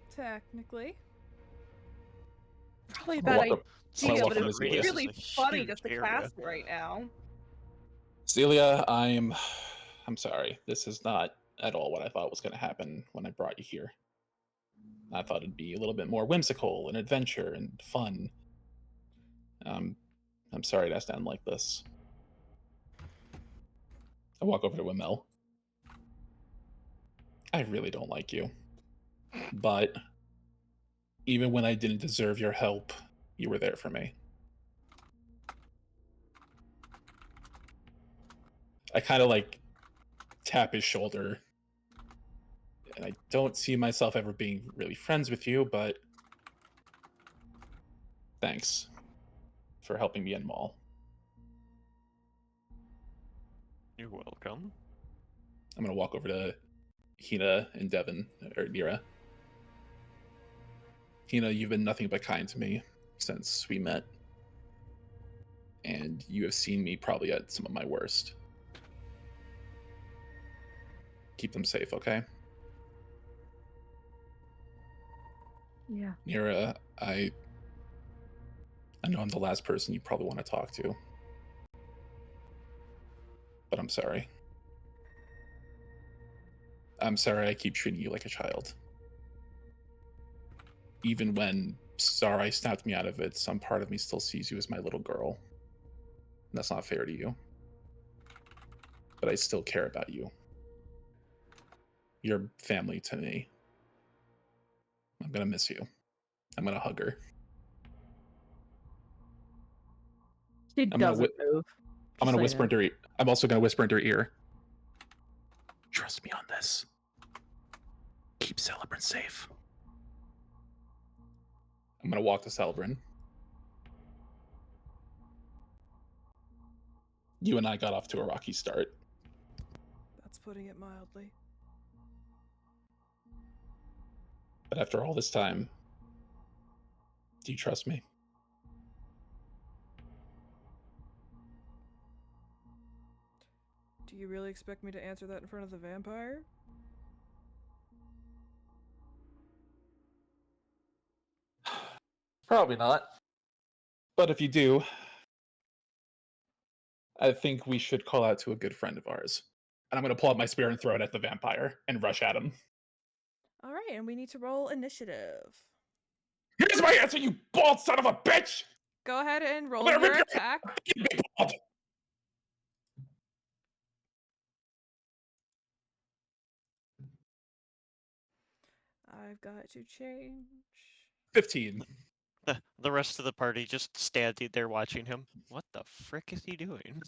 Technically. Probably a I'm bad gonna walk up, I'm gonna idea, walk but over it's to Celia. really is a funny huge just to area. cast it right now. Celia, I'm sorry. This is not at all what I thought was going to happen when I brought you here. I thought it'd be a little bit more whimsical and adventure and fun. I'm sorry it has to end like this. I walk over to Wimel. I really don't like you. But even when I didn't deserve your help, you were there for me. I kind of like tap his shoulder. And I don't see myself ever being really friends with you, but thanks for helping me in Maul. You're welcome. I'm gonna walk over to Hina and Devin, or Nira. Hina, you've been nothing but kind to me since we met. And you have seen me probably at some of my worst. Keep them safe, okay? Yeah. Nira, I know I'm the last person you probably want to talk to. But I'm sorry. I'm sorry I keep treating you like a child. Even when Sarai snapped me out of it, some part of me still sees you as my little girl. And that's not fair to you. But I still care about you. You're family to me. I'm gonna miss you. I'm gonna hug her. She I'm gonna doesn't move. I'm Just gonna so you whisper know. into her. I'm also gonna whisper into her ear. Trust me on this. Keep Celebrin safe. I'm gonna walk to Celebrin. You and I got off to a rocky start. That's putting it mildly. But after all this time, do you trust me? Do you really expect me to answer that in front of the vampire? Probably not. But if you do, I think we should call out to a good friend of ours. And I'm going to pull out my spear and throw it at the vampire and rush at him. Alright, and we need to roll initiative. Here's my answer, you bald son of a bitch! Go ahead and roll gonna your rip your- attack. You be bald! I've got to change. 15. The rest of the party just standing there watching him. What the frick is he doing?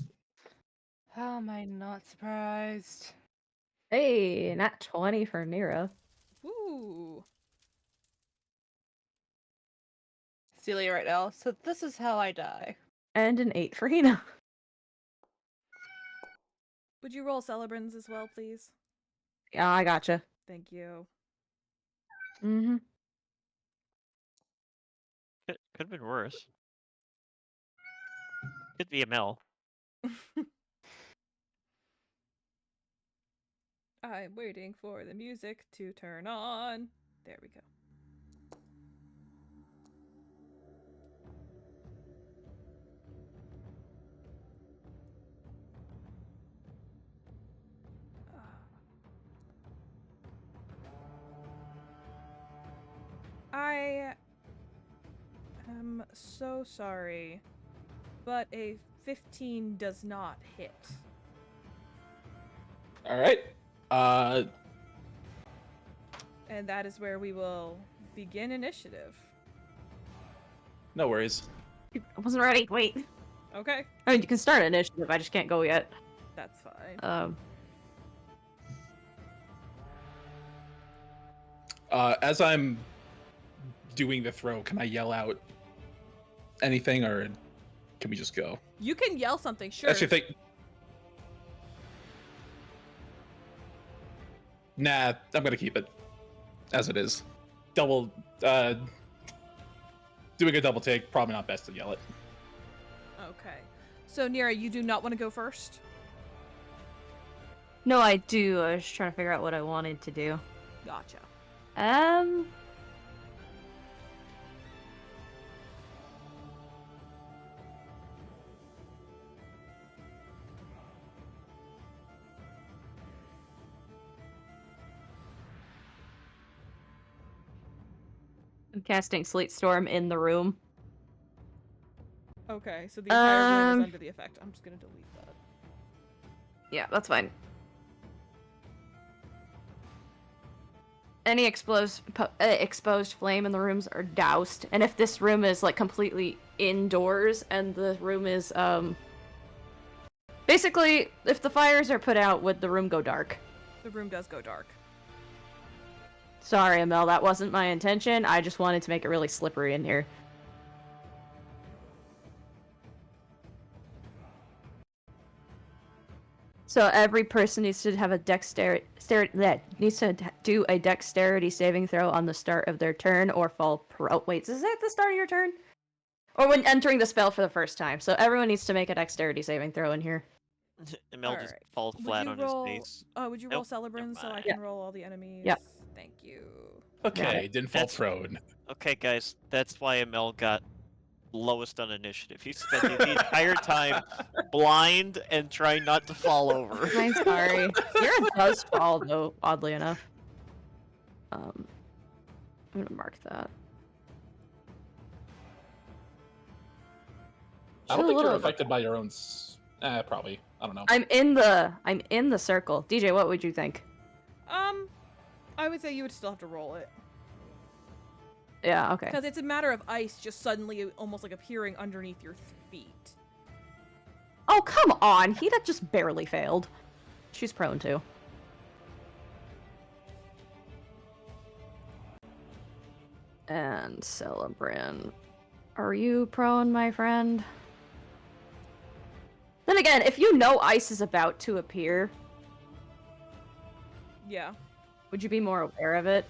How am I not surprised? Hey, not 20 for Nero. Ooh. Celia right now. So this is how I die. And an 8 for Hina. Would you roll Celebrins as well, please? Yeah, I gotcha. Thank you. Mm-hmm. Could have been worse. Could be a Mel. I'm waiting for the music to turn on. There we go. I am so sorry, but a 15 does not hit. All right. And that is where we will begin initiative. No worries. I wasn't ready. Wait. Okay, I mean, you can start initiative. I just can't go yet. that's fine. As I'm doing the throw, can I yell out anything, or can we just go? You can yell something, sure. Actually, think. Nah, I'm gonna keep it as it is. Doing a double take, probably not best to yell it. Okay. So, Nira, you do not want to go first? No, I do. I was just trying to figure out what I wanted to do. Gotcha. I'm casting Sleet Storm in the room. Okay, so the entire room is under the effect. I'm just gonna delete that. Yeah, that's fine. Any exposed flame in the rooms are doused, and if this room is like completely indoors and the room is basically if the fires are put out, would the room go dark? The room does go dark. Sorry, Amel, that wasn't my intention. I just wanted to make it really slippery in here. So every person needs to have a dexterity do a dexterity saving throw on the start of their turn or fall wait, is that the start of your turn? Or when entering the spell for the first time. So everyone needs to make a dexterity saving throw in here. Mel just Alright. falls Would flat you on roll- his face. Would you roll Nope, never Celebrins so I mind. can roll all the enemies? Yep. Thank you. Okay, didn't fall That's- prone. Okay, guys, that's why Mel got lowest on initiative. He's spending the entire time blind and trying not to fall over. I'm sorry. Yours does fall, though, oddly enough. I'm gonna mark that. I don't Just a think you're little- affected by your own. Probably. I don't know. I'm in the circle. DJ, what would you think? I would say you would still have to roll it. Yeah, okay. Because it's a matter of ice just suddenly almost like appearing underneath your feet. Oh, come on! Hina just barely failed. She's prone to. And Celebrin. Are you prone, my friend? Then again, if you know ice is about to appear, Yeah. would you be more aware of it?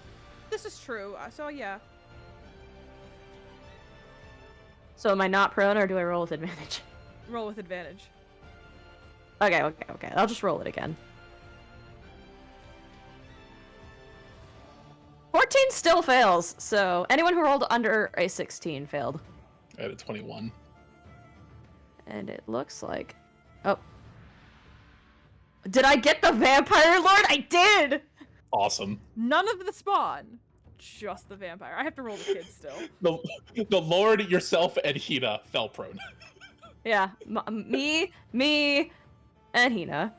This is true. So yeah. So am I not prone, or do I roll with advantage? Roll with advantage. Okay. I'll just roll it again. 14 still fails, so anyone who rolled under a 16 failed. I had a 21. And it looks like... Oh. Did I get the Vampire Lord? I did! Awesome. None of the spawn. Just the vampire. I have to roll the kid still. The Lord, yourself, and Hina fell prone. Yeah, me, and Hina.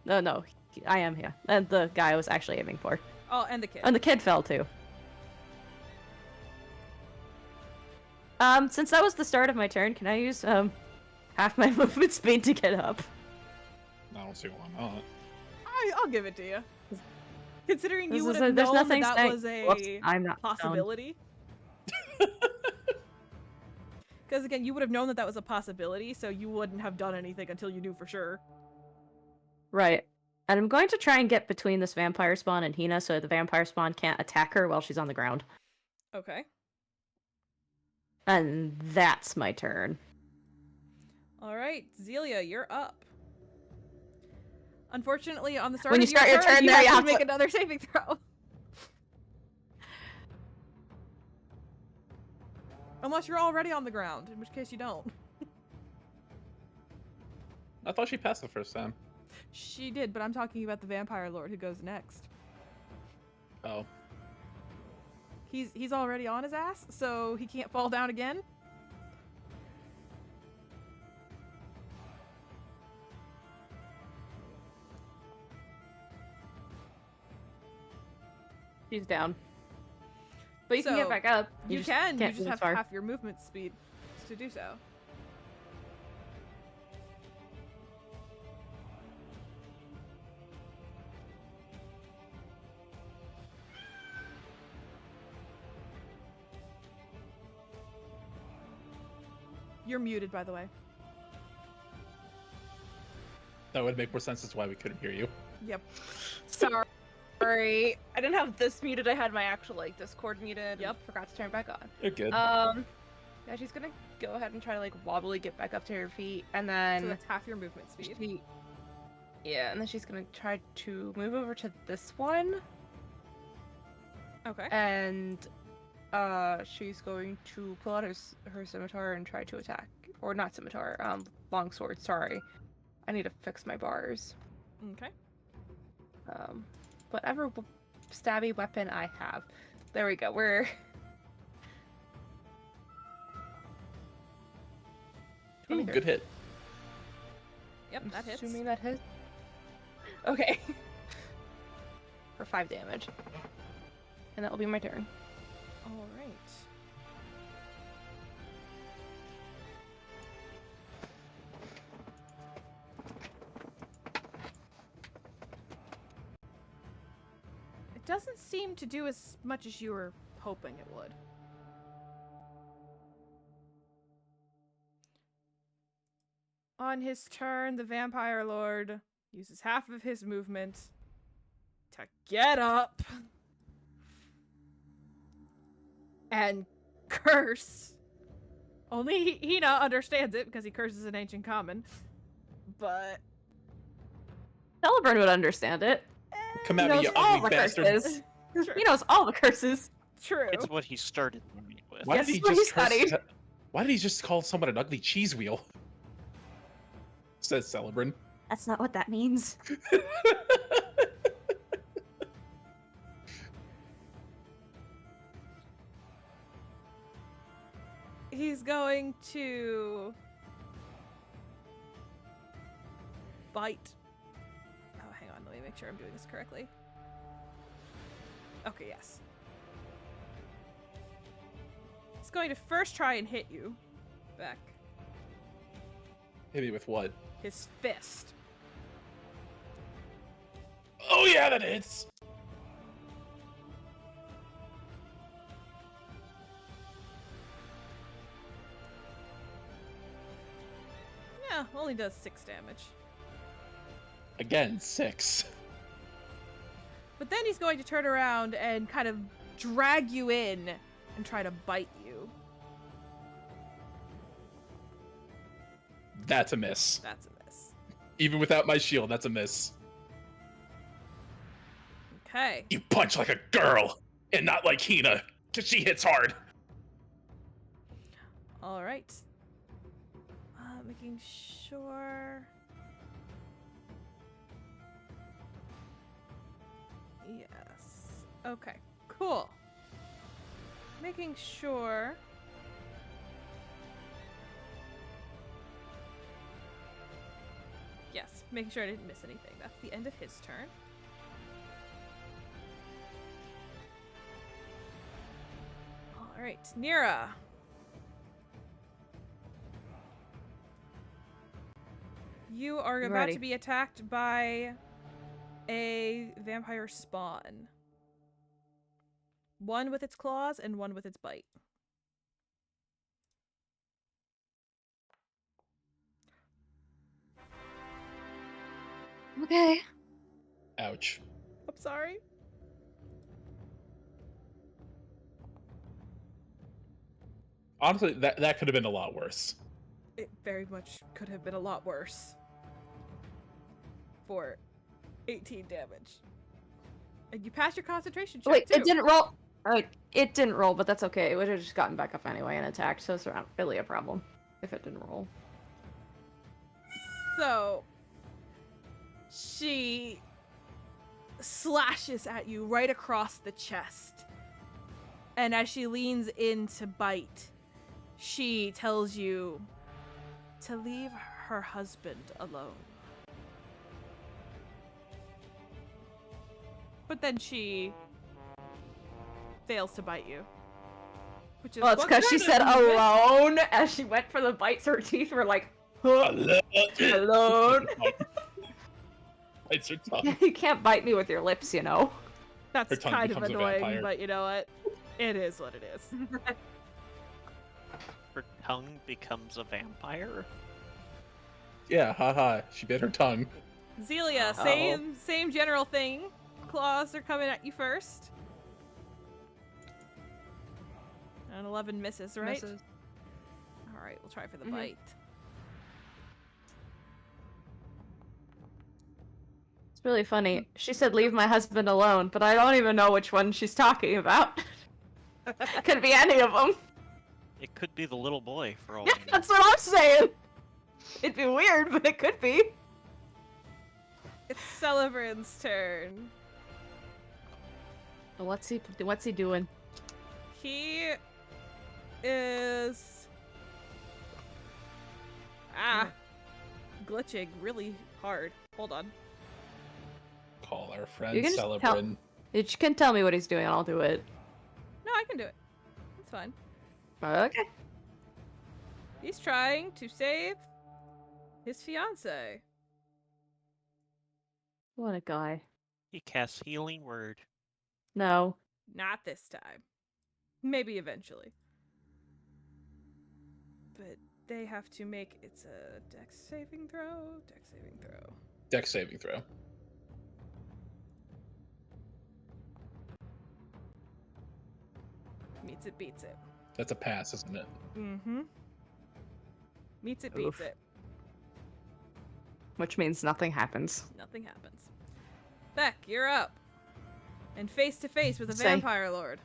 No, I am here. And the guy I was actually aiming for. Oh, and the kid. And the kid fell too. Since that was the start of my turn, can I use, half my movement speed to get up? I don't see why not. I'll give it to you. Considering you This would is have there's known nothing that saying- was a Whoops, I'm not stoned. possibility. Because again, you would have known that that was a possibility, so you wouldn't have done anything until you knew for sure. Right. And I'm going to try and get between this vampire spawn and Hina so the vampire spawn can't attack her while she's on the ground. Okay. And that's my turn. All right, Zelia, you're up. Unfortunately, on the start When of you start your turn you there, you have have to make to- another saving throw. Unless you're already on the ground, in which case you don't. I thought she passed the first time. She did, but I'm talking about the vampire lord who goes next. Oh. He's already on his ass, so he can't fall down again. She's down. But you can get So, back up. You just can. You can't just move have far. half your movement speed to do so. You're muted, by the way. That would make more sense as to why we couldn't hear you. Yep. Sorry. I didn't have this muted. I had my actual like Discord muted. Yep. And forgot to turn it back on. You're good. Yeah, she's gonna go ahead and try to like wobbly get back up to her feet, and So then that's half your movement speed. yeah, and then she's gonna try to move over to this one, Okay. and she's going to pull out her scimitar and try to attack, or not scimitar, longsword. Sorry, I need to fix my bars. Okay. Whatever stabby weapon I have. There we go. We're Ooh, 23. good hit. Yep, I'm that hits. assuming that hits. Okay. For 5 damage. And that will be my turn. All right. It doesn't seem to do as much as you were hoping it would. On his turn, the Vampire Lord uses half of his movement to get up and curse. Only Hina understands it because he curses in Ancient Common. But Celebrin would understand it. Come He at me, knows you all ugly the bastard. curses. True. He knows all the curses. True. It's what he started with. Why Yes, did he what he just curse? studied. Why did he just call someone an ugly cheese wheel? Says Celebrin. That's not what that means. He's going to bite. Oh, hang on. Let me make sure I'm doing this correctly. Okay, yes. He's going to first try and hit you, Beck. Hit me with what? His fist. Oh yeah, that hits! Yeah, only does 6 damage. Again, 6. But then he's going to turn around and kind of drag you in and try to bite you. That's a miss. That's a miss. Even without my shield, that's a miss. Okay. You punch like a girl, and not like Hina, because she hits hard. All right. Making sure. Yes. Okay. Cool. Making sure. Yes. Making sure I didn't miss anything. That's the end of his turn. All right, Nira. You are about ready. to be attacked by a vampire spawn. One with its claws and one with its bite. Okay. Ouch. I'm sorry. Honestly, that could have been a lot worse. It very much could have been a lot worse. For 18 damage. And you passed your concentration check, Wait, too. it didn't roll. It didn't roll, but that's okay. It would have just gotten back up anyway and attacked, so it's not really a problem if it didn't roll. So, she slashes at you right across the chest. And as she leans in to bite, she tells you to leave her husband alone. But then she fails to bite you. Which is Well, it's because she said alone as she went for the bites. Her teeth were like, alone. Bites her tongue. You can't bite me with your lips, you know. Her That's tongue kind of becomes a annoying, vampire. but you know what? It is what it is. Her tongue becomes a vampire? Yeah, haha. She bit her tongue. Zelia, Oh. same general thing. Claws are coming at you first. And 11 misses, right? Misses. Alright, we'll try for the Mhm. bite. It's really funny. She said, leave my husband alone, but I don't even know which one she's talking about. Could be any of them. It could be the little boy for all Yeah, we know. that's what I'm saying. It'd be weird, but it could be. It's Celebrin's turn. What's he doing? He is glitching really hard. Hold on. Call our friend You can just Celebrin. You can tell me what he's doing, and I'll do it. No, I can do it. It's fine. Okay. He's trying to save his fiance. What a guy. He casts Healing Word. No. Not this time. Maybe eventually. But they have to make it's a dex saving throw. Dex saving throw. Dex saving throw. Meets it, beats it. That's a pass, isn't it? Mm-hmm. Meets it, beats Oof. it. Which means nothing happens. Nothing happens. Beck, you're up. And face to face with a Say. vampire lord.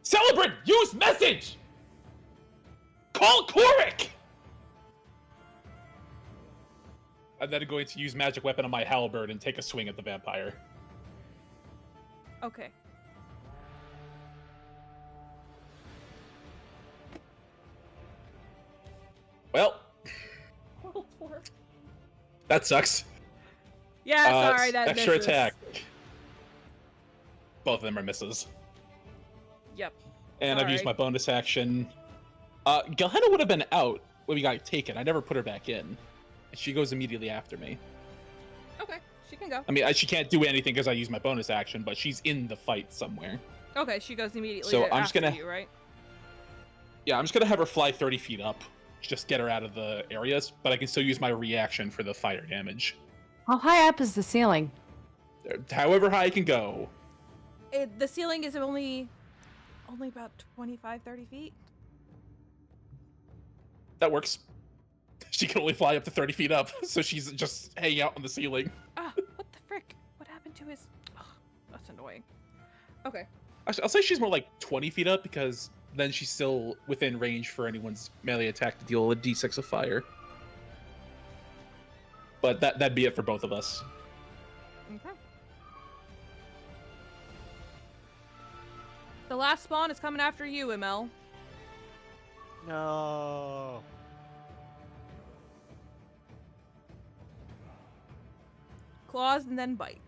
Celebrin, use message! Call Korik! I'm then going to use magic weapon on my halberd and take a swing at the vampire. Okay. Well, that sucks. Yeah, sorry, that extra misses. attack. Both of them are misses. Yep. And I've used Sorry. my bonus action. Gehenna would have been out when we got taken. I never put her back in. She goes immediately after me. Okay, she can go. I mean, she can't do anything because I used my bonus action, but she's in the fight somewhere. Okay, she goes immediately So I'm just after gonna- you, right? Yeah, I'm just gonna have her fly 30 feet up. Just get her out of the areas, but I can still use my reaction for the fire damage. How high up is the ceiling? However high I can go. The ceiling is only about 25, 30 feet. That works. She can only fly up to 30 feet up, so she's just hanging out on the ceiling. Ah, what the frick? What happened to his... Ugh, that's annoying. Okay. Actually, I'll say she's more like 20 feet up because then she's still within range for anyone's melee attack to deal a d6 of fire. But that'd be it for both of us. Okay. The last spawn is coming after you, ML. No. Claws and then bite.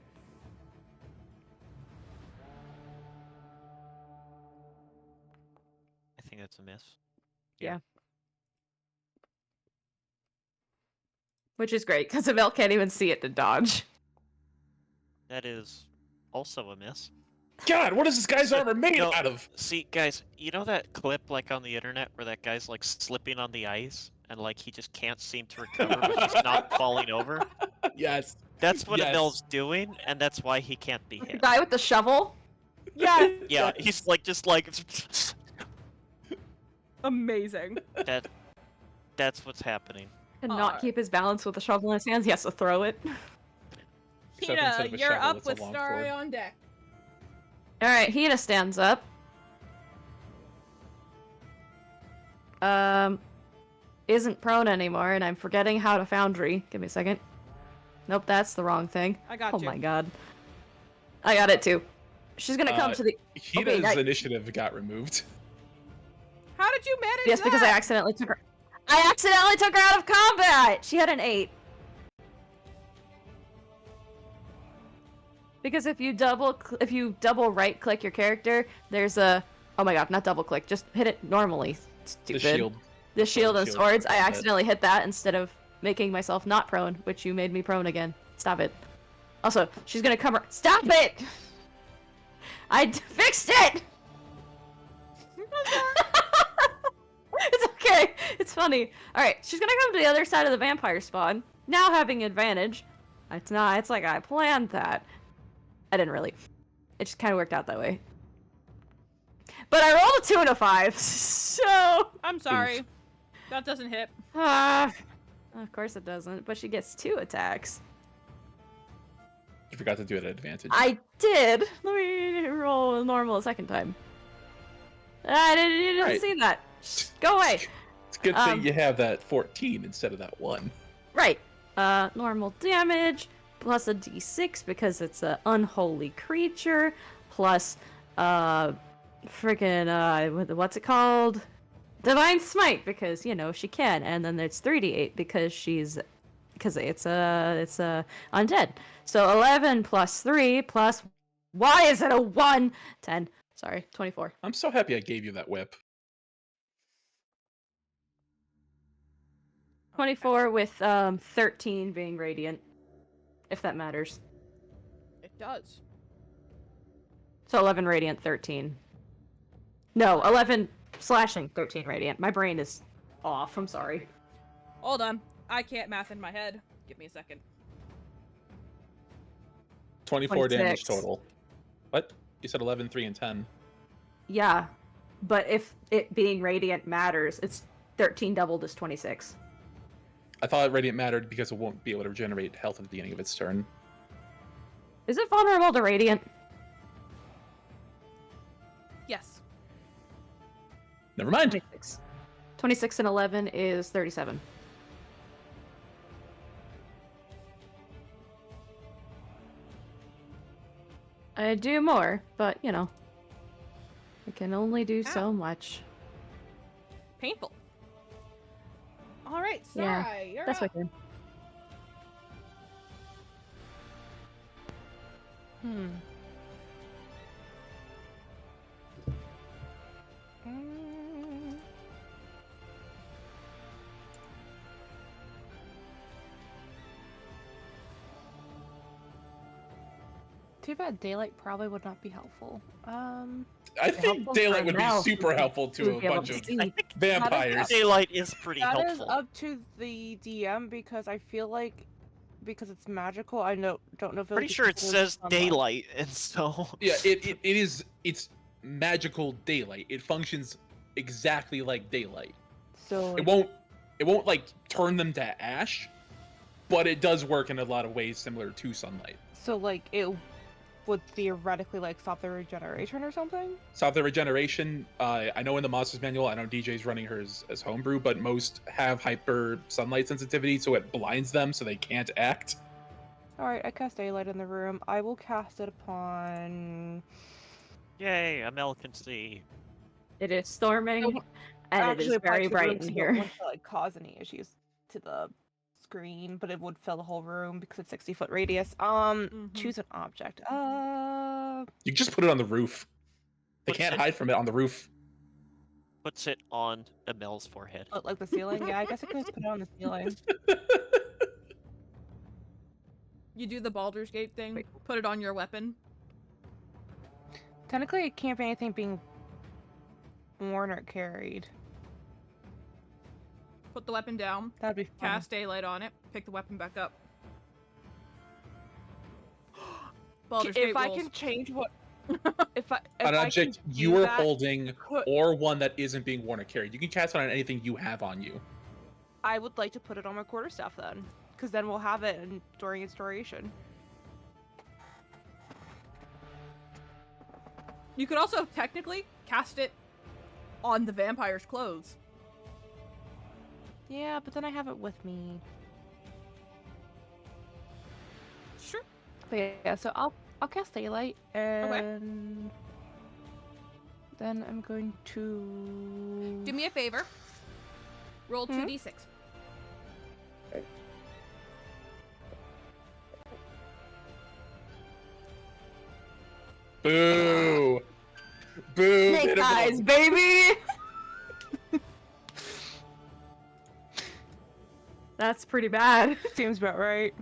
I think that's a miss. Which is great, because Emil can't even see it to dodge. That is also a miss. God, what is this guy's armor made No. out of? See, guys, you know that clip like on the internet where that guy's like slipping on the ice and like he just can't seem to recover, but he's not falling over? Yes. That's what Yes. Emil's doing, and that's why he can't be The hit. guy with the shovel? Yeah. Yeah, he's like just like Amazing. that's what's happening. Cannot Alright. keep his balance with the shovel in his hands. He has to throw it. Except instead of a you're shovel, up it's a with long Starry sword. on deck. Alright, Hina stands up. Isn't prone anymore, and I'm forgetting how to foundry. Give me a second. Nope, that's the wrong thing. I got Oh you. my god. I got it too. She's gonna come to the. Hina's Okay, initiative got removed. How did you manage Yes, that? because I accidentally took her. I accidentally took her out of combat! She had an 8. Because if you double right click your character, there's a oh my god, not double click, just hit it normally. Stupid. The shield. The shield and shield swords. I combat. accidentally hit that instead of making myself not prone, which you made me prone again. Stop it. Also, she's gonna come. Stop it! Fixed it. It's okay. It's funny. All right, she's gonna come to the other side of the vampire spawn. Now having advantage. It's not. It's like I planned that. I didn't really. It just kind of worked out that way. But I rolled a 2 and a 5, so. I'm sorry. That doesn't hit. Of course it doesn't. But she gets 2 attacks. You forgot to do it at advantage. I did. Let me roll normal a second time. I didn't Right. see that. Go away. It's a good Um, thing you have that 14 instead of that 1. Right. Normal damage plus a d6 because it's an unholy creature plus freaking what's it called? Divine Smite because you know she can, and then there's 3d8 because it's a undead. So 11 plus 3 plus why is it a 1? 10. Sorry, 24. I'm so happy I gave you that whip. 24 with 13 being radiant, if that matters. It does. So 11 radiant, 13. No, 11 slashing, 13 radiant. My brain is off. I'm sorry. Hold on. I can't math in my head. Give me a second. 24 damage 26. total. What? You said 11, 3, and 10. Yeah, but if it being radiant matters, it's 13 doubled is 26. I thought Radiant mattered because it won't be able to regenerate health at the beginning of its turn. Is it vulnerable to radiant? Yes. Never mind. 26. 26 and 11 is 37. I do more, but you know, I can only do so Ow. much. Painful. All right, Yeah, Sarai, you're That's up. okay. Mm. Too bad daylight probably would not be helpful. I think Helpful daylight for would be now. super helpful You to would a be able bunch to of see. vampires. Daylight is pretty that is helpful. up to the DM because I feel like because it's magical, I don't know if it would Pretty be sure it considered says sunlight. daylight, and so Yeah, it's magical daylight. It functions exactly like daylight. So It like, won't like turn them to ash, but it does work in a lot of ways similar to sunlight. it would theoretically like stop their regeneration or something. Stop the regeneration. I know in the Monsters Manual, I know DJ's running hers as homebrew, but most have hyper sunlight sensitivity, so it blinds them so they can't act. All right, I cast daylight in the room. I will cast it upon. yay, Amel can see. It is storming, Don't and it actually is apply very to the bright room, in so it here. wouldn't like cause any issues to the screen, but it would fill the whole room because it's 60-foot radius. Choose an object. You can just put it on the roof. They Puts can't it- hide from it on the roof. Puts it on Amel's forehead. Like the ceiling. Yeah, I guess I could just put it on the ceiling. You do the Baldur's Gate thing. Put it on your weapon. Technically, it can't be anything being worn or carried. Put the weapon down. That'd be fun. Cast daylight on it. Pick the weapon back up. Baldur's Gate If I rules. can change what, if An I object can you do are that, holding, could- or one that isn't being worn or carried. You can cast it on anything you have on you. I would like to put it on my quarterstaff then, because then we'll have it during its duration. You could also technically cast it on the vampire's clothes. Yeah, but then I have it with me. Sure. But yeah, so I'll cast daylight and then I'm going to Do me a favor. Roll 2d6. Boo! Boo! Snake hit him with a- eyes, baby! That's pretty bad. Seems about right.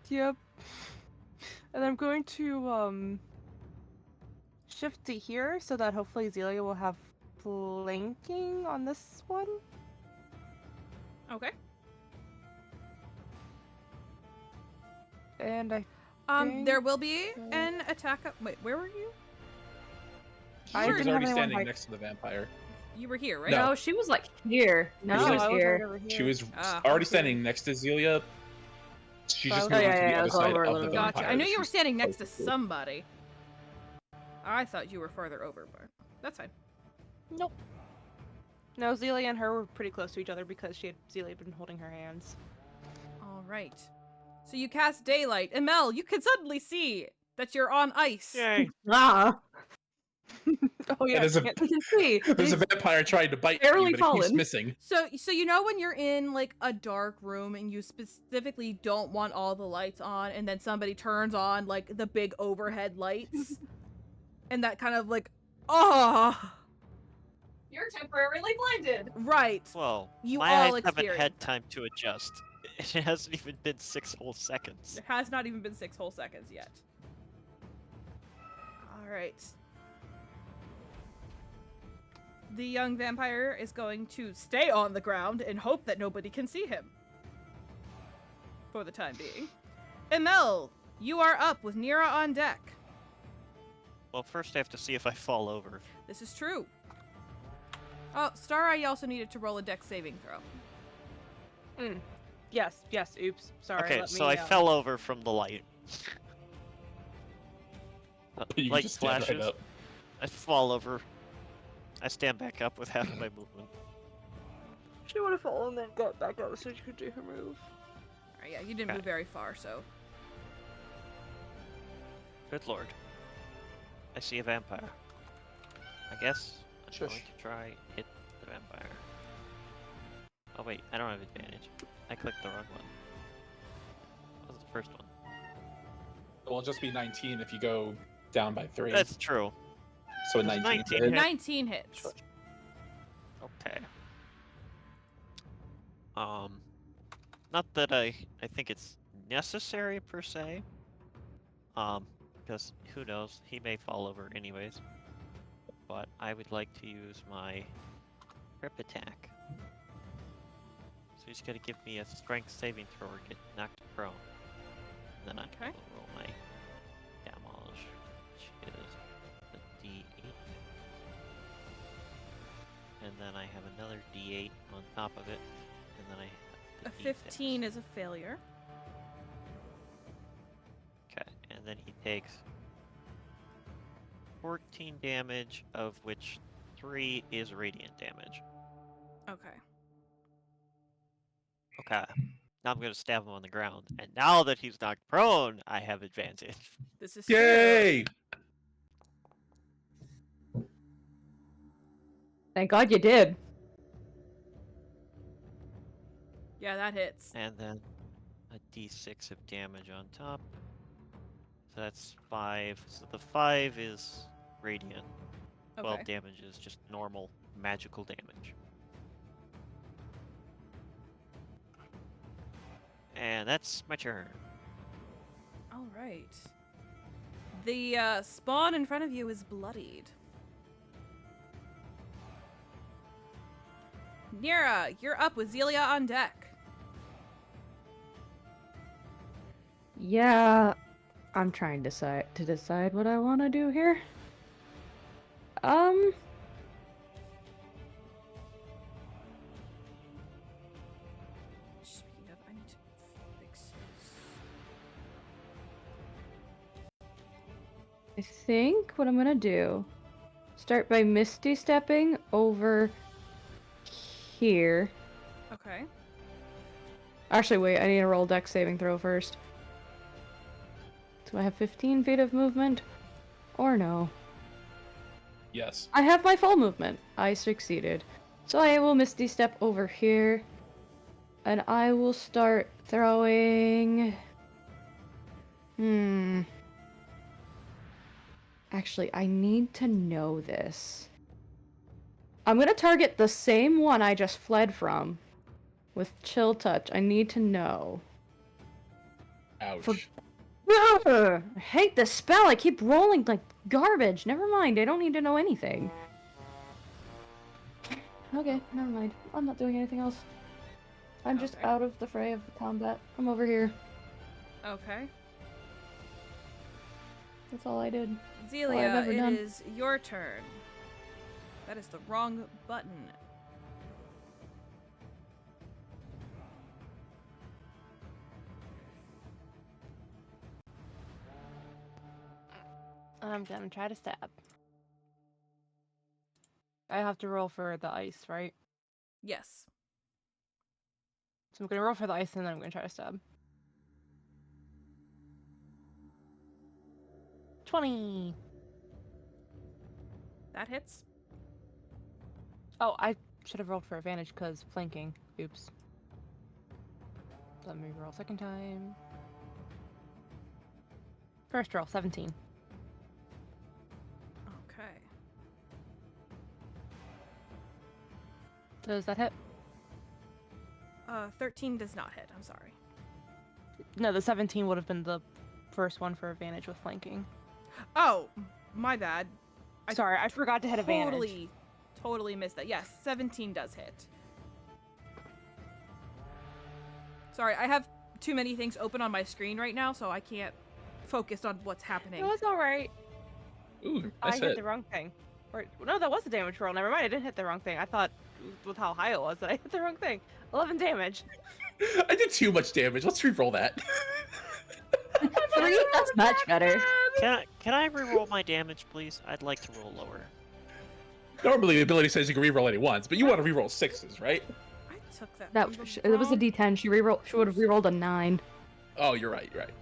Yep. And I'm going to shift to here so that hopefully Zelia will have flanking on this one. Okay. And I There will be so- an attack. Wait, where were you? I She was didn't already have anyone standing like- next to the vampire. You were here, right? No. No, she was like here. No, was she like- was I was right here. over here. She was Ah, already okay. standing next to Zelia. She's just Oh, moving yeah, to the yeah, other it's side over a of the little bit. vampire. Gotcha. I knew you were She's standing next to close to. somebody. I thought you were farther over, but that's fine. Nope. No, Zelia and her were pretty close to each other because Zelia had been holding her hands. All right. So you cast daylight, and Mel, you can suddenly see that you're on ice. Yay. Ah, Oh Yeah, there's a you can see. there's a He's vampire trying to bite you, barely but it keeps fallen. missing. So you know when you're in like a dark room and you specifically don't want all the lights on, and then somebody turns on like the big overhead lights, and that kind of like, oh, You're temporarily blinded. right. Well, You my all eyes haven't had experienced time to adjust. It hasn't even been 6 whole seconds. It has not even been 6 whole seconds yet. All right. The young vampire is going to stay on the ground and hope that nobody can see him. For the time being. Emil, you are up with Nira on deck. Well, first I have to see if I fall over. This is true. Oh, Stareye also needed to roll a dex saving throw. Yes, oops. Sorry. Okay, let so me, I fell over from the light. You Light just stand right flashes. up. I fall over. I stand back up with half of my movement. She would have fallen and then got back up so she could do her move. Alright, yeah, you didn't Okay. move very far, so. Good lord. I see a vampire. I guess I'm Shush. going to try hit the vampire. Oh wait, I don't have advantage. I clicked the wrong one. What was the first one? It will just be 19 if you go down by 3. That's true. So a Does 19. 19 hit. hit? 19 hits. Okay. Not that I think it's necessary per se. Because who knows, he may fall over anyways. But I would like to use my grip attack. So he's got to give me a strength saving throw or get knocked prone. And then I Okay. will roll my damage, which is a D8. And then I have another D8 on top of it. And then I A have the 15 D6. is a failure. Okay, and then he takes 14 damage, of which 3 is radiant damage. Okay. Okay. Now I'm going to stab him on the ground. And now that he's knocked prone, I have advantage. This is true. Yay! Thank God you did. Yeah, that hits. And then a d6 of damage on top. So that's 5. So the 5 is radiant. 12 Okay. damage is just normal magical damage. And that's my turn. All right. The spawn in front of you is bloodied. Nira, you're up with Zelia on deck. Yeah, I'm trying to decide what I want to do here. Speaking of, I need to fix this. I think what I'm gonna do, start by Misty stepping over here. Okay. Actually, wait, I need to roll dex saving throw first. Do I have 15 feet of movement? Or no? Yes. I have my full movement. I succeeded. So I will Misty step over here. And I will start throwing... Actually, I need to know this. I'm gonna target the same one I just fled from. With Chill Touch. I need to know. Ouch. For- Ugh, I hate this spell. I keep rolling like garbage. Never mind. I don't need to know anything. Okay, never mind. I'm not doing anything else. I'm just Okay. out of the fray of the combat. I'm over here. Okay. That's all I did. Zelia, ever it done. is your turn. That is the wrong button. I'm gonna try to stab. I have to roll for the ice, right? Yes. So I'm gonna roll for the ice and then I'm gonna try to stab. 20. That hits. Oh, I should have rolled for advantage because flanking. Oops. Let me roll second time. First roll, 17. Okay. Does that hit? 13 does not hit. I'm sorry. No, the 17 would have been the first one for advantage with flanking. Oh, my bad. I Sorry, I forgot to hit advantage. Totally missed that. Yes, 17 does hit. Sorry, I have too many things open on my screen right now, so I can't focus on what's happening. It was alright. Ooh, I nice hit hit. the wrong thing. Or, no, that was a damage roll. Never mind, I didn't hit the wrong thing. I thought, with how high it was, that I hit the wrong thing. 11 damage. I did too much damage. Let's re-roll that. 3? That's much better. Can I reroll my damage, please? I'd like to roll lower. Normally, the ability says you can reroll any once, but you want to reroll 6s, right? I took that. That from the it was a wrong- D10. She would have rerolled a 9. Oh, you're right. You're right.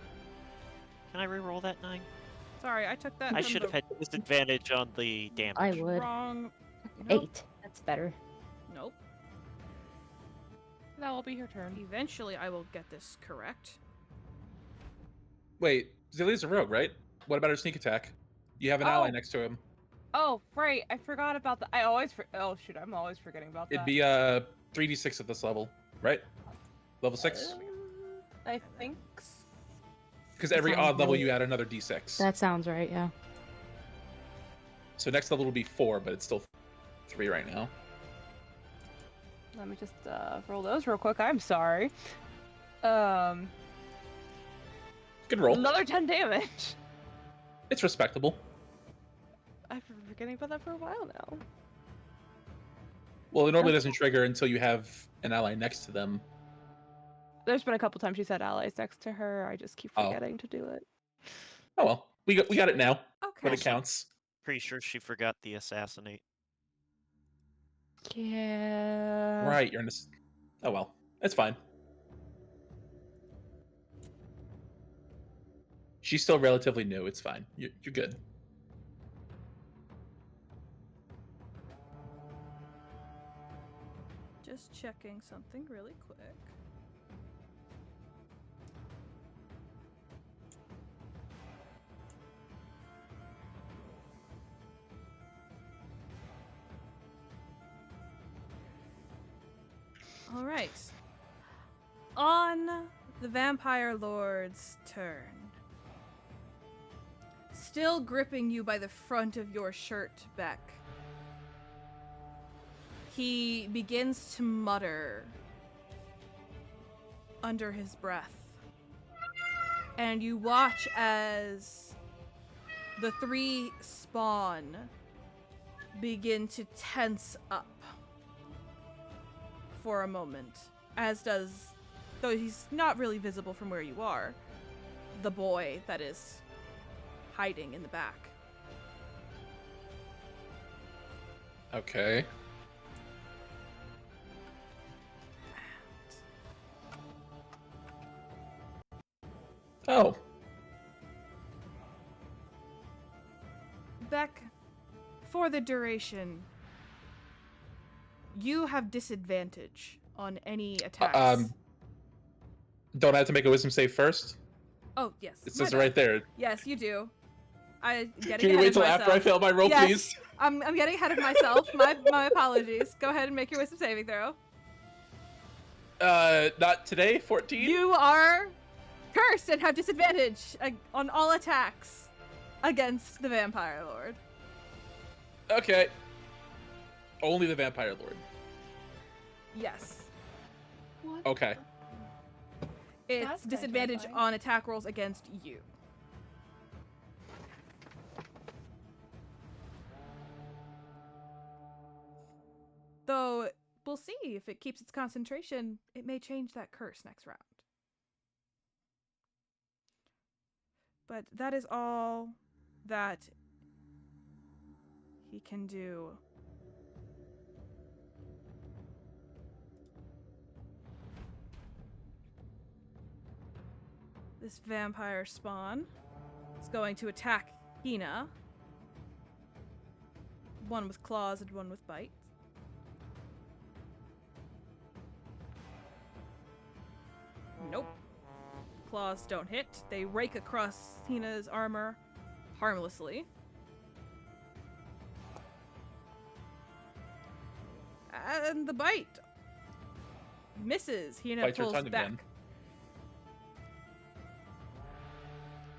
Can I reroll that 9? Sorry, I took that. I from should have the had disadvantage on the damage. I would. wrong. Nope. 8. That's better. Nope. That will be her turn. Eventually, I will get this correct. Wait, Zillia's a rogue, right? What about her sneak attack? You have an ally Oh. next to him. Oh, right. I forgot about that. Oh shoot, I'm always forgetting about that. It'd be 3d6 at this level, right? Level 6? I think. Because every sounds odd level right. you add another d6. That sounds right, yeah. So next level will be 4, but it's still 3 right now. Let me just roll those real quick. I'm sorry. Good roll. Another 10 damage. It's respectable. I've been forgetting about that for a while now. Well, it normally doesn't trigger until you have an ally next to them. There's been a couple times she said allies next to her. I just keep Oh. forgetting to do it. Oh well, we got it now, Okay. but it counts. Pretty sure she forgot the assassinate. Yeah. Right, you're in this. Oh well, it's fine. She's still relatively new. It's fine. You're good. Just checking something really quick. All right. On the Vampire Lord's turn. Still gripping you by the front of your shirt, Beck. He begins to mutter under his breath. And you watch as the 3 spawn begin to tense up for a moment, as does, though he's not really visible from where you are, the boy that is hiding in the back. Okay. Oh, Beck, for the duration, you have disadvantage on any attacks. don't I have to make a wisdom save first? Oh, yes. It my says it bad. right there. Yes, you do. I'm getting Can you ahead wait of till myself. after I fail my roll, Yes. please? I'm getting ahead of myself. My apologies. Go ahead and make your wisdom saving throw. Not today. 14. You are cursed and have disadvantage on all attacks against the Vampire Lord. Okay. Only the Vampire Lord. Yes. What? Okay. It's That's kinda disadvantage terrifying. on attack rolls against you. Though, we'll see if it keeps its concentration. It may change that curse next round. But that is all that he can do. This vampire spawn is going to attack Hina. One with claws and one with bites. Nope. Claws don't hit. They rake across Hina's armor harmlessly. And the bite misses. Hina Bites her pulls tongue back. again.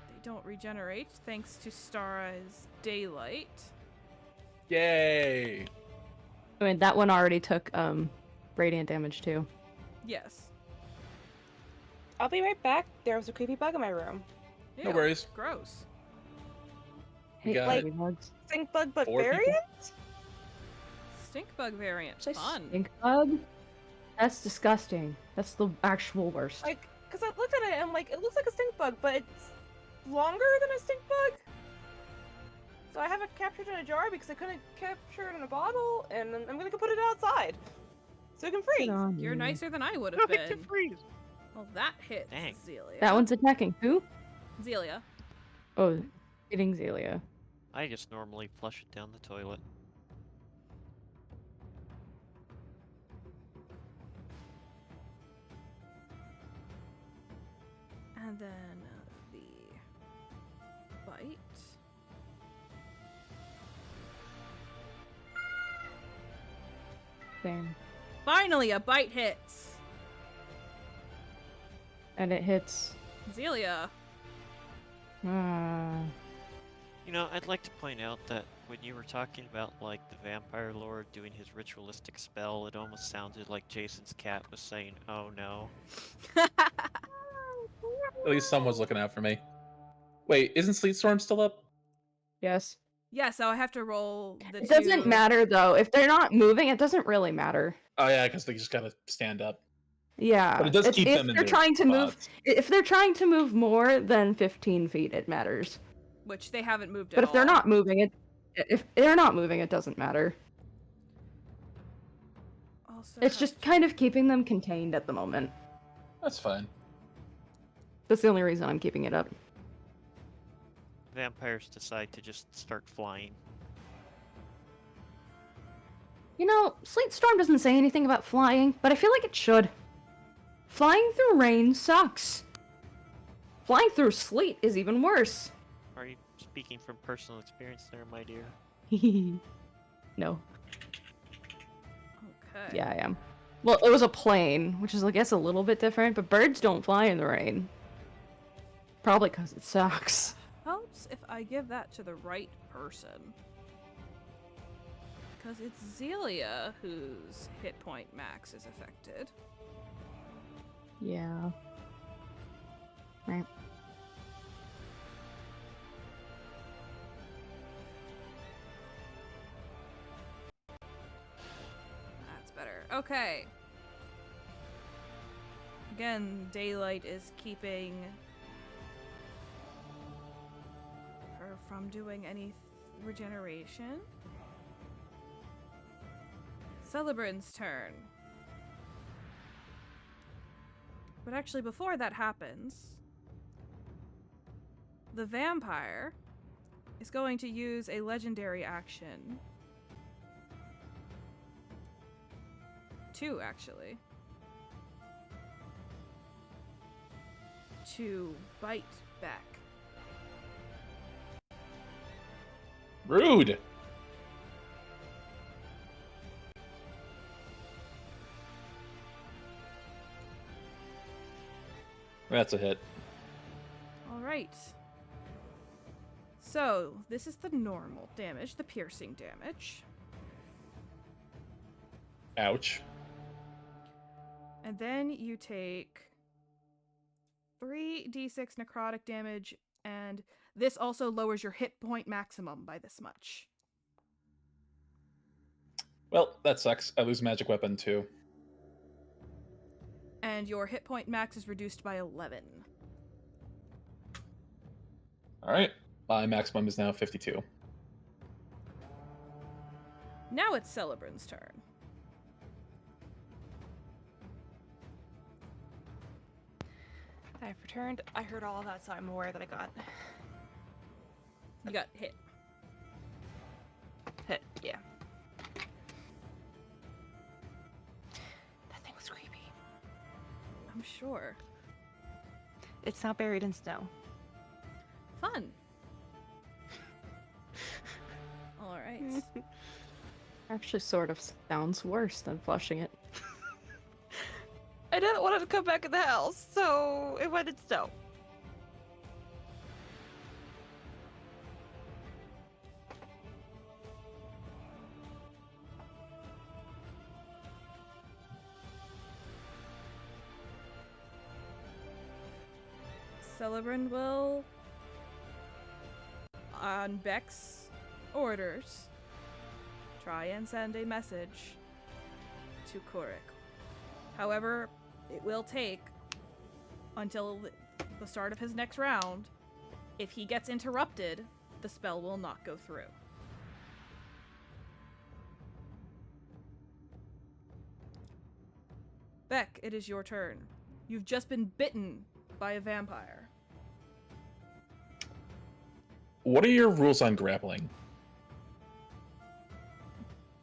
They don't regenerate thanks to Stara's daylight. Yay. I mean, that one already took radiant damage too. Yes. I'll be right back. There was a creepy bug in my room. No Ew, worries. Gross. We Hate got- lady bugs. Stink bug, but 4 people? variant? Stink bug variant. Say Fun. stink bug? That's disgusting. That's the actual worst. Like, because I looked at it and I'm like, it looks like a stink bug, but it's longer than a stink bug. So I have it captured in a jar because I couldn't capture it in a bottle, and I'm gonna go put it outside. So it can freeze. Good on You're you. nicer than I would have Going to been. freeze. Well, that hits Dang. Zelia. That one's attacking who? Zelia. Oh, hitting Zelia. I just normally flush it down the toilet. And then the bite. Same. Finally, a bite hits. And it hits. Zelia. Ah. You know, I'd like to point out that when you were talking about, like, the vampire lord doing his ritualistic spell, it almost sounded like Jason's cat was saying, oh no. At least someone's looking out for me. Wait, isn't Sleet Storm still up? Yes. Yeah, so I have to roll the It two. doesn't matter though. If they're not moving, it doesn't really matter. Oh yeah, because they just gotta stand up. Yeah. But it does keep if them in they're their trying to move spots. if they're trying to move more than 15 feet, it matters. Which they haven't moved But at if they're all. not moving, it doesn't matter. Also It's have just to- kind of keeping them contained at the moment. That's fine. That's the only reason I'm keeping it up. Vampires decide to just start flying. You know, Sleet Storm doesn't say anything about flying, but I feel like it should. Flying through rain sucks. Flying through sleet is even worse. Are you speaking from personal experience there, my dear? No. Okay. Yeah, I am. Well, it was a plane, which is, I guess, a little bit different, but birds don't fly in the rain. Probably because it sucks. Helps if I give that to the right person. Because it's Zelia whose hit point max is affected. Yeah. Right. That's better. Okay. Again, daylight is keeping her from doing any regeneration. Celebrin's turn. But actually, before that happens, the vampire is going to use a legendary action. Two, actually. To bite back. Rude. That's a hit. Alright. So, this is the normal damage, the piercing damage. Ouch. And then you take 3d6 necrotic damage, and this also lowers your hit point maximum by this much. Well, that sucks. I lose magic weapon too. And your hit point max is reduced by 11. All right. My maximum is now 52. Now it's Celebrin's turn. I've returned. I heard all of that, so I'm aware that I got You got hit. hit. Yeah. That thing was creepy. I'm sure. It's now buried in snow. Fun. Alright. Actually, sort of sounds worse than flushing it. I didn't want it to come back in the house, so it went in snow. Celebrin will, on Beck's orders, try and send a message to Korik. However, it will take until the start of his next round. If he gets interrupted, the spell will not go through. Beck, it is your turn. You've just been bitten by a vampire. What are your rules on grappling?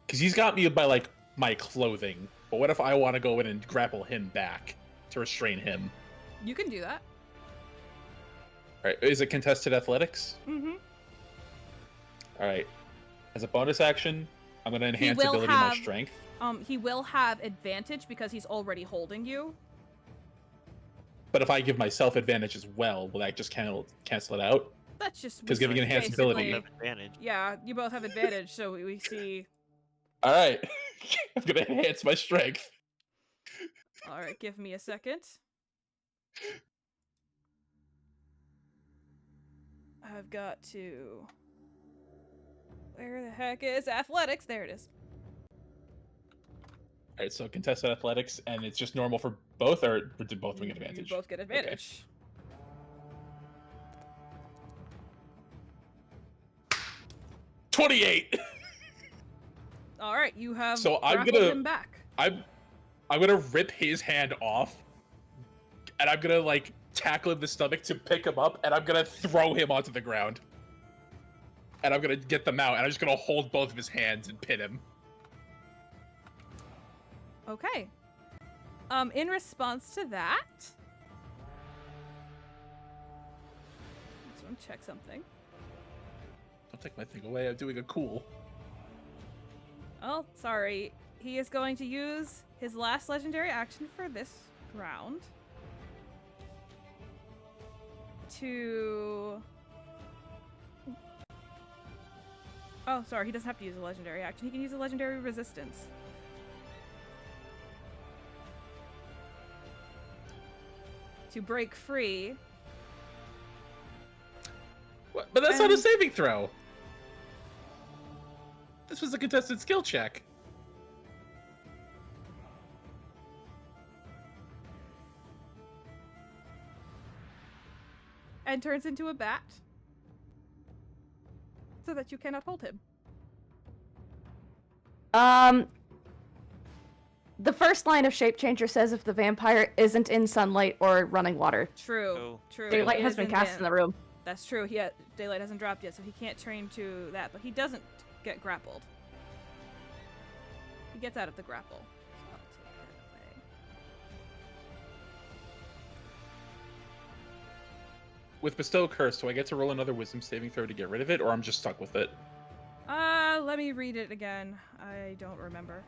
Because he's got me by, like, my clothing. But what if I want to go in and grapple him back to restrain him? You can do that. All right, is it contested athletics? Mm-hmm. All right. As a bonus action, I'm going to enhance ability my strength. He will have advantage because he's already holding you. But if I give myself advantage as well, will that just cancel it out? That's just Because giving enhanced basically- ability. Have advantage. Yeah, you both have advantage, so we see. All right. I'm going to enhance my strength. All right, give me a second. I've got to. Where the heck is athletics? There it is. All right, so contested athletics, and it's just normal for both, or did both get advantage? You both get advantage. 28. All right, you have So I'm grappled gonna- him back. I'm gonna rip his hand off, and I'm gonna like tackle him in the stomach to pick him up, and I'm gonna throw him onto the ground. And I'm gonna get them out, and I'm just gonna hold both of his hands and pin him. Okay. In response to that, let's go and check something. Don't take my thing away. I'm doing a cool. Oh, sorry. He is going to use his last legendary action for this round to... Oh, sorry. He doesn't have to use a legendary action. He can use a legendary resistance. To break free. What? But that's not a And- saving throw. This was a contested skill check. And turns into a bat. So that you cannot hold him. The first line of Shape Changer says if the vampire isn't in sunlight or running water. True. Oh. True. Daylight He has is been in cast van- in the room. That's true. Daylight hasn't dropped yet, so he can't train to that. But he doesn't get grappled. He gets out of the grapple. So I'll take that away. With Bestow Curse, do I get to roll another Wisdom saving throw to get rid of it, or I'm just stuck with it? Let me read it again. I don't remember.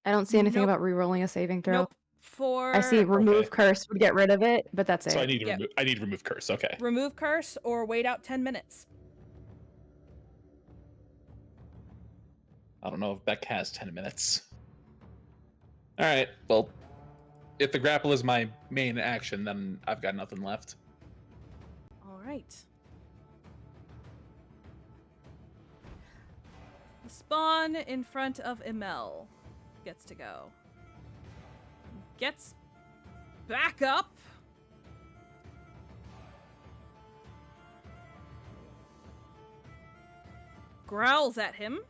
I don't see anything Nope. about re-rolling a saving throw. Nope. For I see remove Okay. curse would get rid of it, but that's it. So I need to Yep. remove Curse. Okay. remove curse or wait out 10 minutes. I don't know if Beck has 10 minutes. All right. Well, if the grapple is my main action, then I've got nothing left. All right. The spawn in front of Emel gets to go. Gets back up. Growls at him.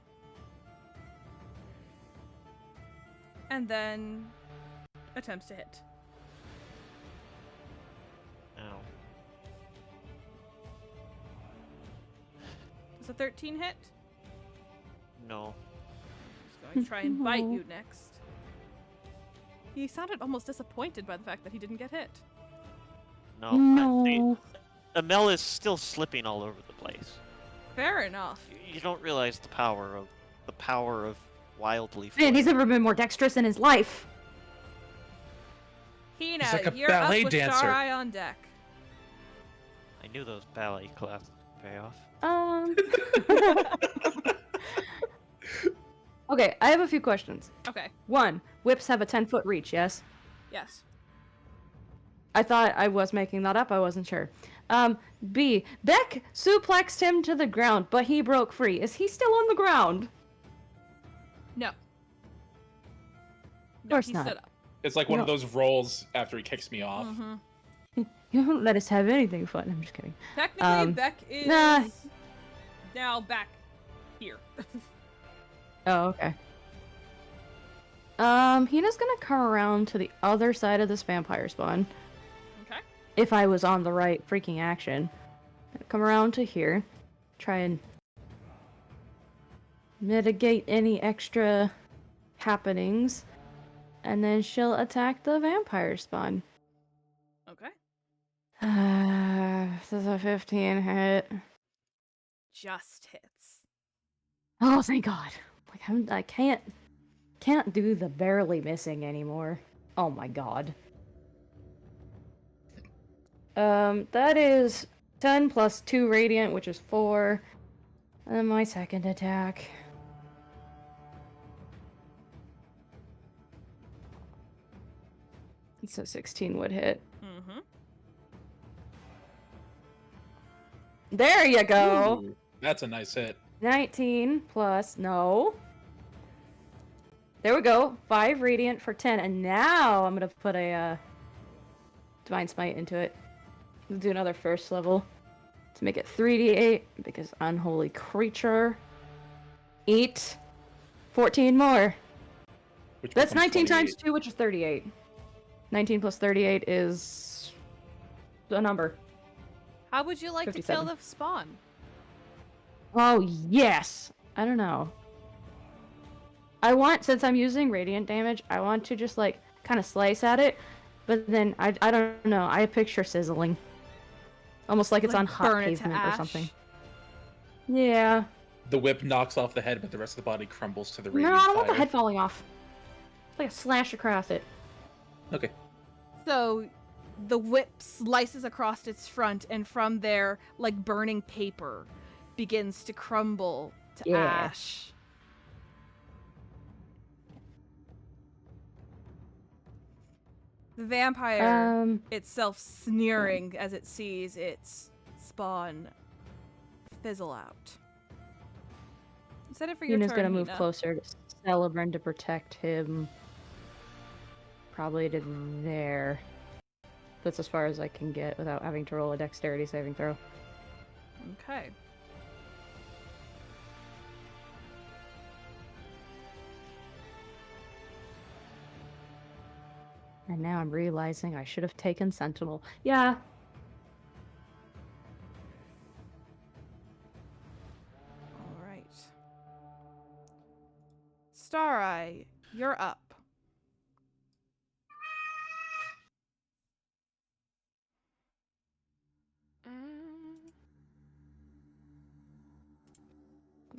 And then attempts to hit. Ow. Does a 13 hit? No. He's going to try and bite you next. He sounded almost disappointed by the fact that he didn't get hit. No. No. Amel is still slipping all over the place. Fair enough. You don't realize the power of wildly. Man, he's flaming. never been more dexterous in his life. Hina, like a you're up ballet with dancer. Starai on deck. I knew those ballet classes would pay off. Okay, I have a few questions. Okay. One, whips have a 10-foot reach, yes? Yes. I thought I was making that up, I wasn't sure. B. Beck suplexed him to the ground, but he broke free. Is he still on the ground? No. Of course he not. stood up. It's like one of No. those rolls after he kicks me off. Mm-hmm. You don't let us have anything fun. I'm just kidding. Technically, Beck is nah. now back here. Oh, okay. Hina's gonna come around to the other side of this vampire spawn. Okay. If I was on the right freaking action. Come around to here. Try and mitigate any extra happenings. And then she'll attack the vampire spawn. Okay. This is a 15 hit. Just hits. Oh, thank God. Like I can't do the barely missing anymore. Oh my God. That is 10 plus 2 radiant, which is 4. And then my second attack. So 16 would hit. Mm-hmm. There you go. Ooh, that's a nice hit. 19 plus no. There we go. 5 radiant for 10, and now I'm gonna put a divine smite into it. Let's do another first level to make it 3d8 because unholy creature. Eat 14 more. Which That's becomes 19 times 28. 2, which is 38. 19 plus 38 is a number. How would you like 57. to kill the spawn? Oh, yes! I don't know. I want, since I'm using radiant damage, I want to just, like, kind of slice at it, but then, I don't know, I picture sizzling. Almost like it's Like on hot burn it to pavement or ash? something. Yeah. The whip knocks off the head, but the rest of the body crumbles to the No, radiant I don't want the fire. head falling off. It's like a slash across it. Okay. So, the whip slices across its front, and from there, like burning paper, begins to crumble to Yeah. ash. The vampire itself sneering as it sees its spawn fizzle out. Is that it for your Yuna's turn, gonna move Hina? closer to Celebrin to protect him. Probably to there. That's as far as I can get without having to roll a dexterity saving throw. Okay. And now I'm realizing I should have taken Sentinel. Yeah. All right. Stareye, you're up.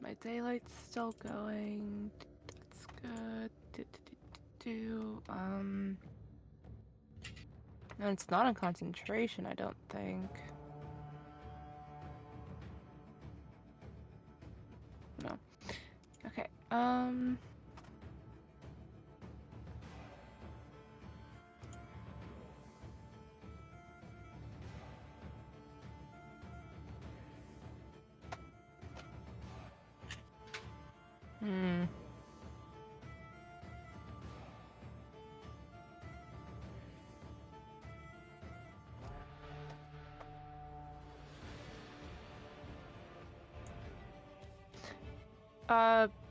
My daylight's still going. That's good. And it's not in concentration, I don't think. No. Okay.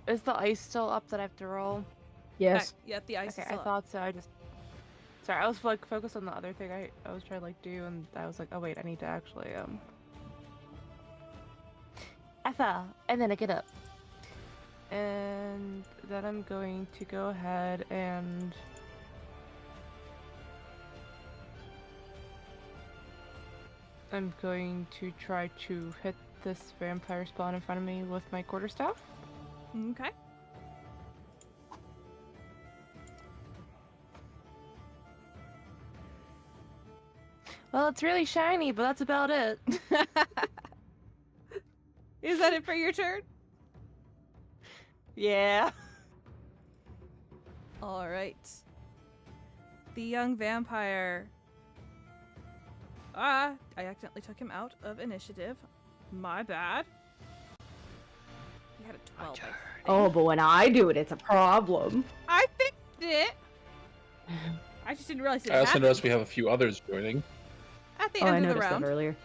Is the ice still up that I have to roll? Yes. Yeah, the ice Okay, is I still up. thought so. Sorry, I was like focused on the other thing I was trying to like do, and I was like, oh wait, I need to actually I fell, and then I get up, and then I'm going to go ahead and I'm going to try to hit this vampire spawn in front of me with my quarterstaff. Okay. Well, it's really shiny, but that's about it. Is that it for your turn? Yeah. All right. The young vampire I accidentally took him out of initiative. My bad. He had a 12. I think. Oh, but when I do it, it's a problem. I fixed it. I just didn't realize it I also happened noticed we have a few others joining. at the Oh, I end of the noticed round. that earlier.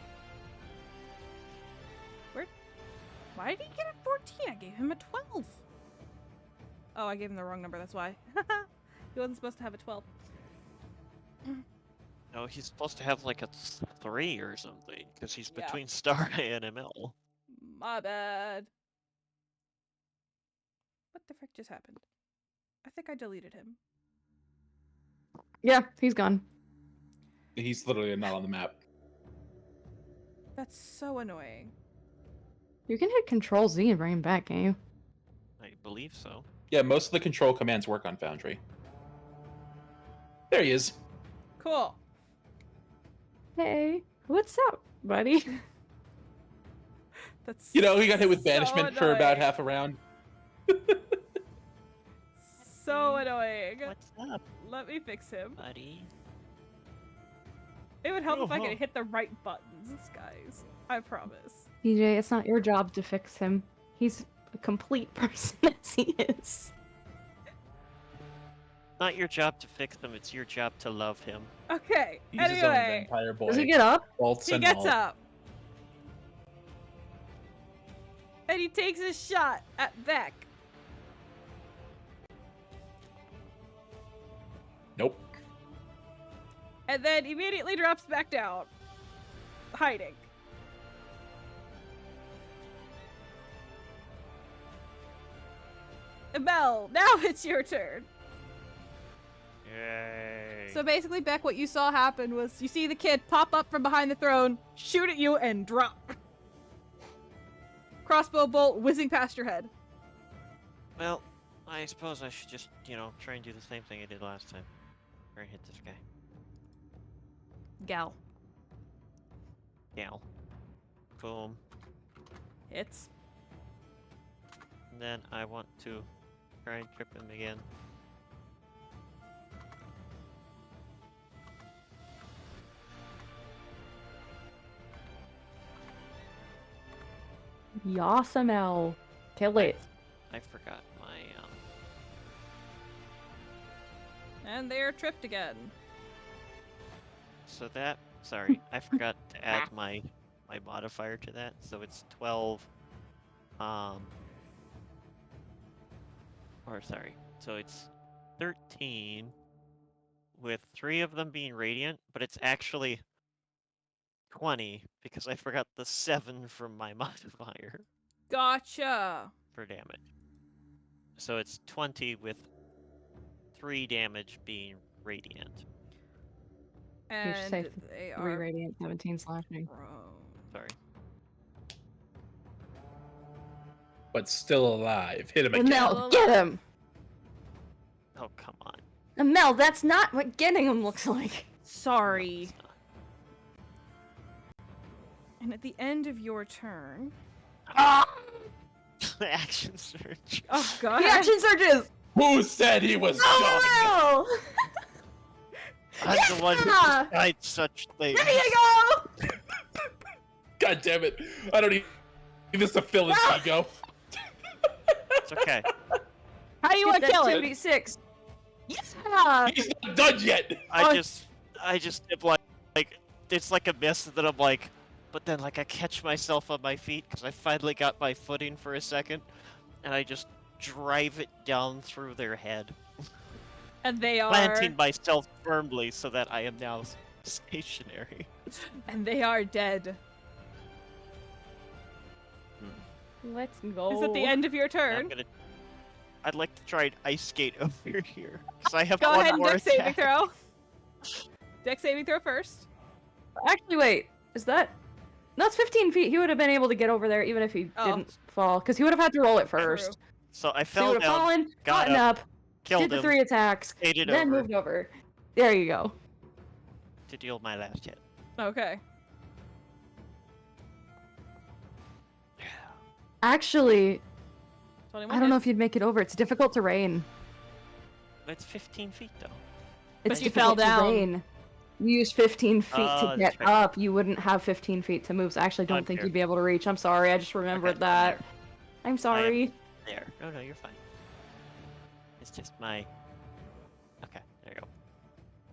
Why did he get a 14? I gave him a 12. Oh, I gave him the wrong number. That's why. He wasn't supposed to have a 12. No, he's supposed to have like a 3 or something, because he's Yeah. between Star and ML. My bad. What the frick just happened? I think I deleted him. Yeah, he's gone. He's literally not on the map. That's so annoying. You can hit Control Z and bring him back, can you? I believe so. Yeah, most of the control commands work on Foundry. There he is. Cool. Hey, what's up, buddy? That's You know, he got hit with so banishment for about annoying. half a round. So annoying. What's up, Let me fix him. buddy? It would help if I Oh, could huh. hit the right buttons, guys. I promise. DJ, it's not your job to fix him. He's a complete person as he is. Not your job to fix him, it's your job to love him. Okay. He's his own Anyway, vampire boy. Does he get up? Bolts he and gets all. up. And he takes a shot at Beck. Nope. And then immediately drops back down. Hiding. Mel, now it's your turn. Yay. So basically, Beck, what you saw happen was you see the kid pop up from behind the throne, shoot at you, and drop. Crossbow bolt whizzing past your head. Well, I suppose I should just, try and do the same thing I did last time. Try and hit this guy. Gal. Gal. Boom. Hits. And then I want to try and trip him again. Yosamel. Kill it. I forgot my, And they're tripped again. So that, sorry, I forgot to add my modifier to that. So it's 12, or sorry, so it's 13 with 3 of them being radiant, but it's actually 20 because I forgot the 7 from my modifier Gotcha. for damage. So it's 20 with 3 damage being radiant. You should And say they 3 are radiant, 17 slashing. prone. Sorry. But still alive. Hit him again. Mel, get him! Oh, come on. Mel, that's not what getting him looks like. Sorry. It's not. And at the end of your turn. Action surge. Oh, God. The action surges! Who said he was done? Oh, I'm the one who Yeah! decides such things. There you go! God damn it. I don't need this to fill his ego. It's okay. How do you want to kill him? 2d6. Yeah! He's not done yet. I just did like it's like a miss that I'm like, but then like I catch myself on my feet because I finally got my footing for a second, and I just drive it down through their head, And they are. planting myself firmly so that I am now stationary. And they are dead. Let's go. Is it the end of your I'm turn? gonna. I'd like to try and ice skate over here because I have Go one ahead and more dex saving attack. throw. Dex saving throw first. Actually, wait. Is that... That's 15 feet. He would have been able to get over there even if he Oh. didn't fall. Because he would have had to roll it first. So I So he fell would have down, fallen, got gotten up, killed did the him, 3 attacks, skated then over moved over. There you go. to deal my last hit. Okay. Actually, 21 I don't know hits. if you'd make it over. It's difficult terrain. It's 15 feet though. It's you fell difficult down. terrain. You used 15 feet Oh, to that's get right. up. You wouldn't have 15 feet to move. So I actually don't I'm think here. you'd be able to reach. I'm sorry. I just remembered Okay, I'm that. I'm sorry. there. No, you're fine. It's just my... Okay, there you go.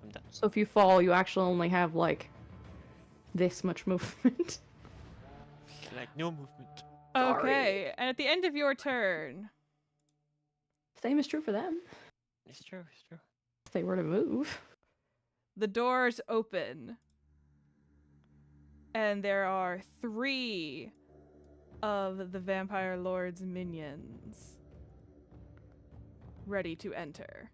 I'm done. So if you fall, you actually only have, like, this much movement. Like, no movement. Sorry. Okay, and at the end of your turn, Same is true for them. It's true, it's true. If they were to move. the doors open. And there are 3 of the Vampire Lord's minions ready to enter.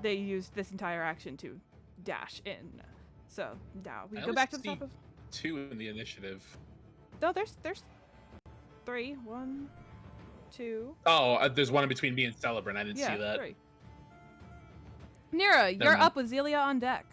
They used this entire action to dash in. So now we I go only back to the see top of. 2 in the initiative. No, there's 3. 1, 2. Oh, there's one in between me and Celebrant. I didn't Yeah, see that. 3. Nira, Never you're mind. up with Zelia on deck.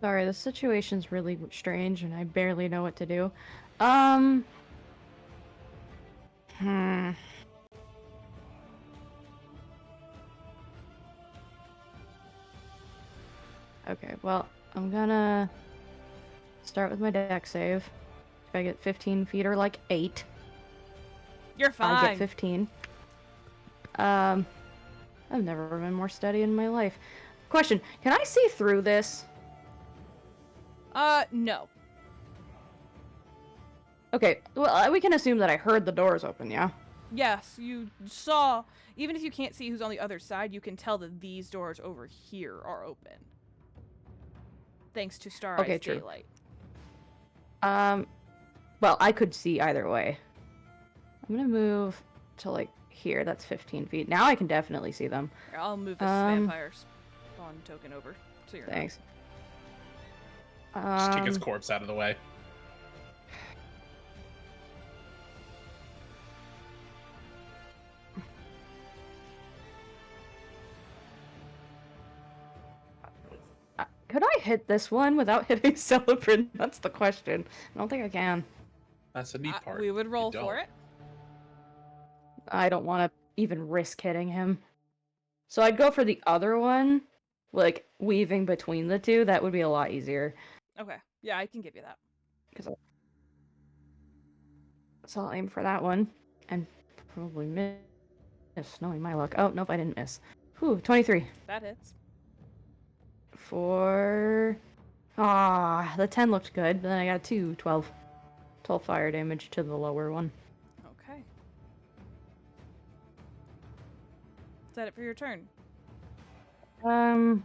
Sorry, this situation's really strange and I barely know what to do. Hmm. Okay, well, I'm gonna start with my deck save. If I get 15 feet or like 8, You're fine. I get 15. I've never been more steady in my life. Question, can I see through this? No. Okay, well, we can assume that I heard the doors open, yeah? Yes, you saw. Even if you can't see who's on the other side, you can tell that these doors over here are open. Thanks to Star Okay, Eyes true. daylight. Well, I could see either way. I'm gonna move to, like, here. That's 15 feet. Now I can definitely see them. Here, I'll move this vampire spawn token over so you're. Thanks. Just kick his corpse out of the way. Could I hit this one without hitting Celebrant? That's the question. I don't think I can. That's the neat part. We would You roll don't. for it. I don't want to even risk hitting him. So I'd go for the other one, like, weaving between the two. That would be a lot easier. Okay. Yeah, I can give you that. So I'll aim for that one. And probably miss, knowing my luck. Oh, nope, I didn't miss. Whew, 23. That hits. For... the 10 looked good, but then I got 12 fire damage to the lower one. Okay. Is that it for your turn? Trying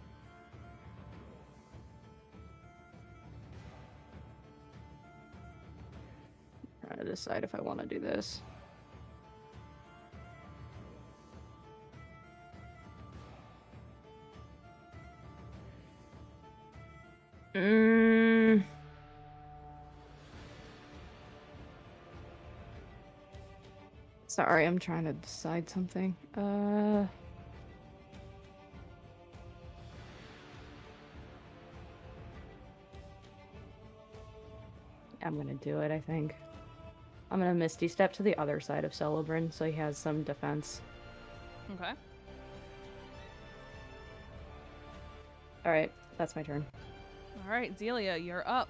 to decide if I want to do this. Sorry, I'm trying to decide something. I'm gonna do it, I think. I'm gonna Misty Step to the other side of Celebrin so he has some defense. Okay. Alright, that's my turn. All right, Zelia, you're up.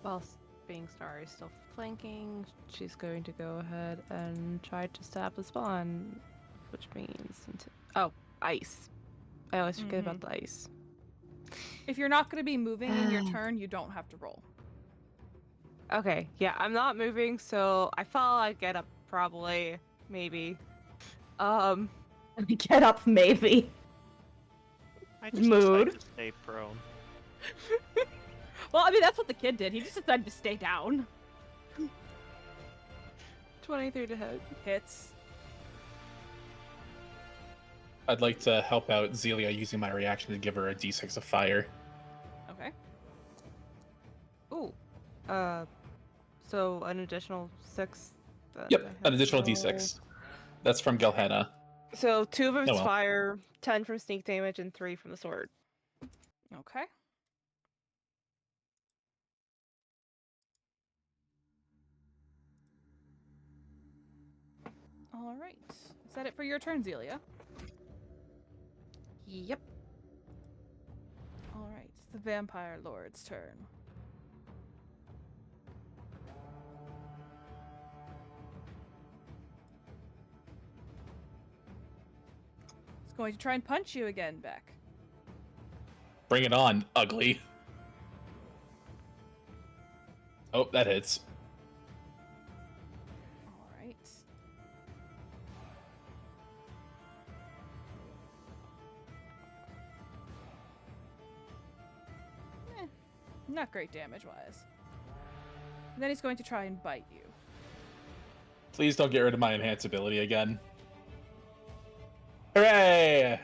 Whilst being Star is still flanking, she's going to go ahead and try to stab the spawn, which means ice. I always forget about the ice. If you're not going to be moving in your turn, you don't have to roll. Okay, yeah, I'm not moving, so I thought I'd get up probably, maybe. Get up, maybe. I just Mood. decide to stay prone. Well, I mean, that's what the kid did. He just decided to stay down. 23 to hit. Hits. I'd like to help out Zelia using my reaction to give her a d6 of fire. Okay. So an additional 6. That I Yep, have an additional to roll. d6. That's from Gelhenna. So 2 of it's Oh well. fire, 10 from sneak damage, and 3 from the sword. Okay. All right. Is that it for your turn, Zelia? Yep. All right. It's the Vampire Lord's turn. It's going to try and punch you again, Beck. Bring it on, ugly. Oh, that hits. All right. Not great damage-wise. Then he's going to try and bite you. Please don't get rid of my enhance ability again. Hooray!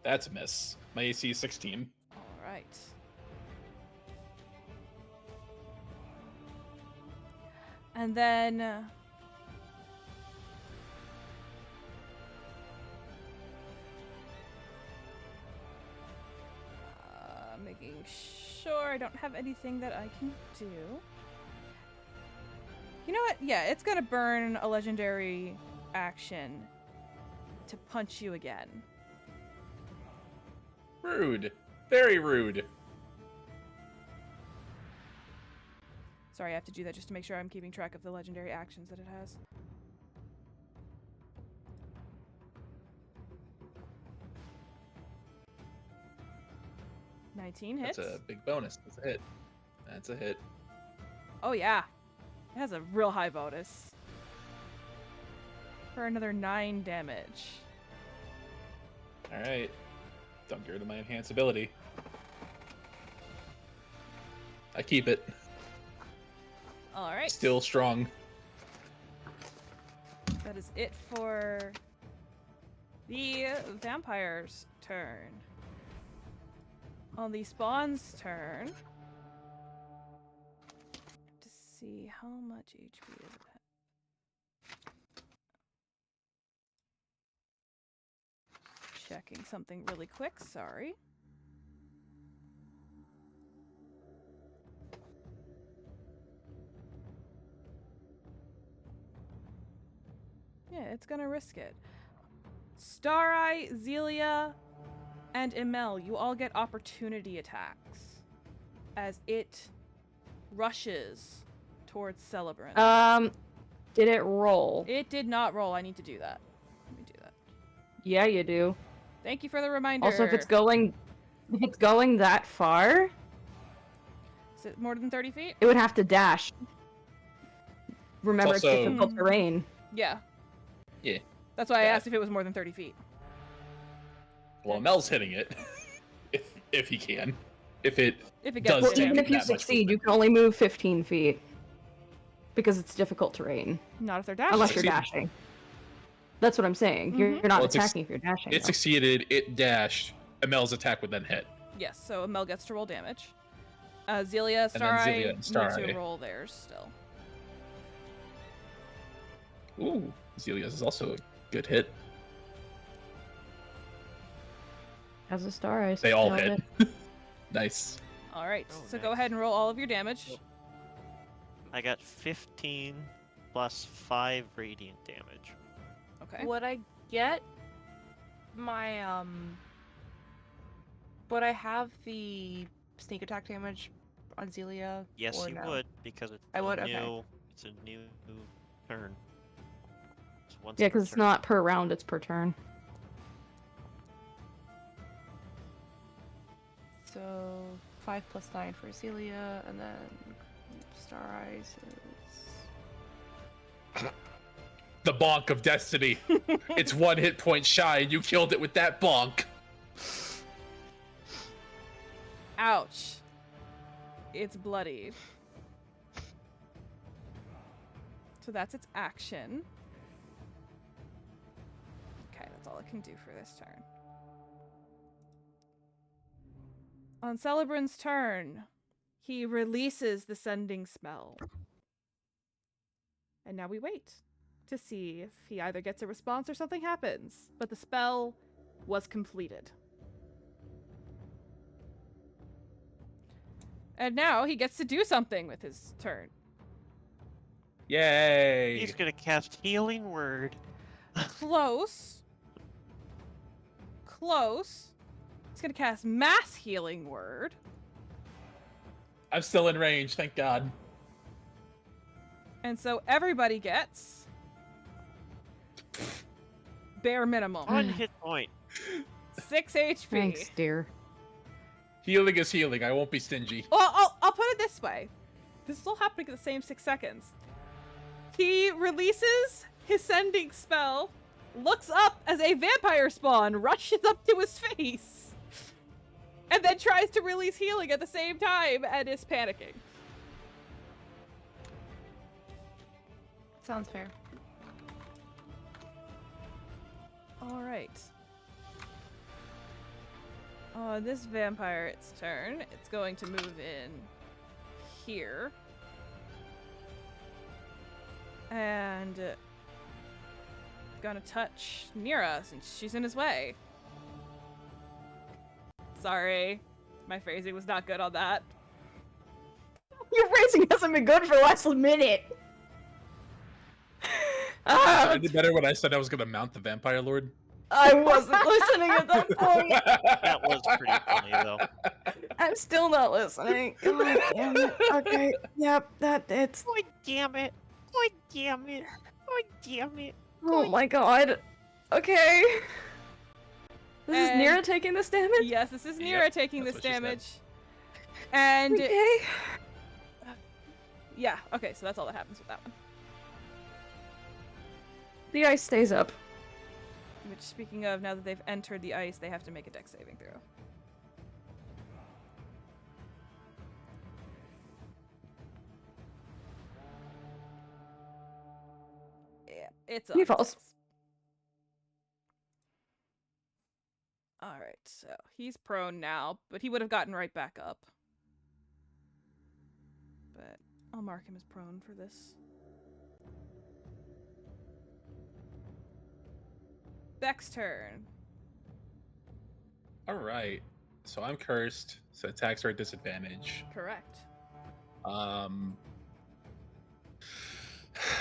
That's a miss. My AC is 16. All right. And then making sure I don't have anything that I can do. You know what? Yeah, it's gonna burn a legendary action to punch you again. Rude. Very rude. Sorry, I have to do that just to make sure I'm keeping track of the legendary actions that it has. $19 hits. That's a big bonus. That's a hit. That's a hit. Oh yeah, it has a real high bonus. For another 9 damage. Alright. Don't get rid of my enhance ability. I keep it. Alright. Still strong. That is it for the vampire's turn. On the spawn's turn, to see how much HP is it at. Checking something really quick, sorry. Yeah, it's gonna risk it. Stareye, Zelia, and Emel, you all get opportunity attacks as it rushes towards Celebrant. Did it roll? It did not roll. I need to do that. Let me do that. Yeah, you do. Thank you for the reminder. Also, if it's going that far, Is it more than 30 feet? it would have to dash. Remember, it's also- difficult terrain. Yeah. Yeah. That's why I Yeah. asked if it was more than 30 feet. Well, Mel's hitting it. if he can. If it If it does gets Well, hit. even if you that much succeed, you movement. can only move 15 feet. Because it's difficult terrain. Not if they're dashing. Unless you're Succeeded. dashing. That's what I'm saying. You're not Well, it's attacking if you're dashing. It though. succeeded, it dashed, Mel's attack would then hit. Yes, so Emel gets to roll damage. Zelia, And then Zelia Stareye and need to Stareye. roll theirs still. Ooh, Zelia's is also a good hit. As a star, I They all still hit. Nice. All right, Oh, so nice. go ahead and roll all of your damage. I got 15 plus 5 radiant damage. Okay. Would I get my would I have the sneak attack damage on Zelia? Yes, or you no? would, because it's I would? a Okay. new, it's a new turn. It's once Yeah, per because it's turn. not per round, it's per turn. So 5 plus 9 for Zelia, and then Star Eyes is The bonk of destiny. It's 1 hit point shy, and you killed it with that bonk. Ouch. It's bloodied. So that's its action. Okay, that's all it can do for this turn. On Celebrant's turn, He releases the sending spell. And now we wait to see if he either gets a response or something happens. But the spell was completed. And now he gets to do something with his turn. Yay! He's gonna cast Healing Word. Close. Close. He's gonna cast Mass Healing Word. I'm still in range, thank God. And so everybody gets bare minimum 1 hit point. 6 HP. Thanks, dear. Healing is healing. I won't be stingy. Well, I'll put it this way. This is all happening in the same 6 seconds. He releases his sending spell, looks up as a vampire spawn rushes up to his face, and then tries to release healing at the same time and is panicking. Sounds fair. All right. This vampire, its turn. It's going to move in here. And gonna touch Nira since she's in his way. Sorry. My phrasing was not good on that. Your phrasing hasn't been good for the last minute. I did better when I said I was gonna mount the Vampire Lord. I wasn't listening at that point. That was pretty funny, though. I'm still not listening. God damn it. Okay. Yep. It's. God damn it. God damn it. God damn it. Oh my god. Okay. This is And- Nira taking this damage. Yes, this is Nira Yep, taking that's this what she said. damage. And Okay. yeah, okay, so that's all that happens with that one. The ice stays up. Which, speaking of, now that they've entered the ice, they have to make a dex saving throw. Yeah, it's up. He falls. Alright, so he's prone now, but he would have gotten right back up. But I'll mark him as prone for this. Beck's turn. Alright. So I'm cursed, so attacks are at disadvantage. Correct.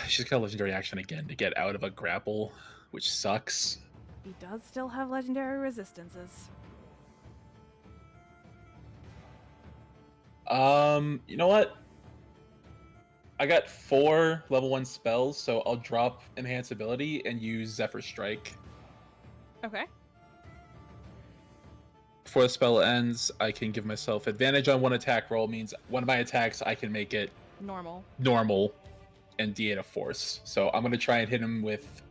She's got a legendary action again to get out of a grapple, which sucks. He does still have legendary resistances. You know what? I got 4 level 1 spells, so I'll drop Enhance Ability and use Zephyr Strike. Okay. Before the spell ends, I can give myself advantage on one attack roll, means one of my attacks I can make it Normal. normal and D8 of force. So I'm gonna try and hit him with...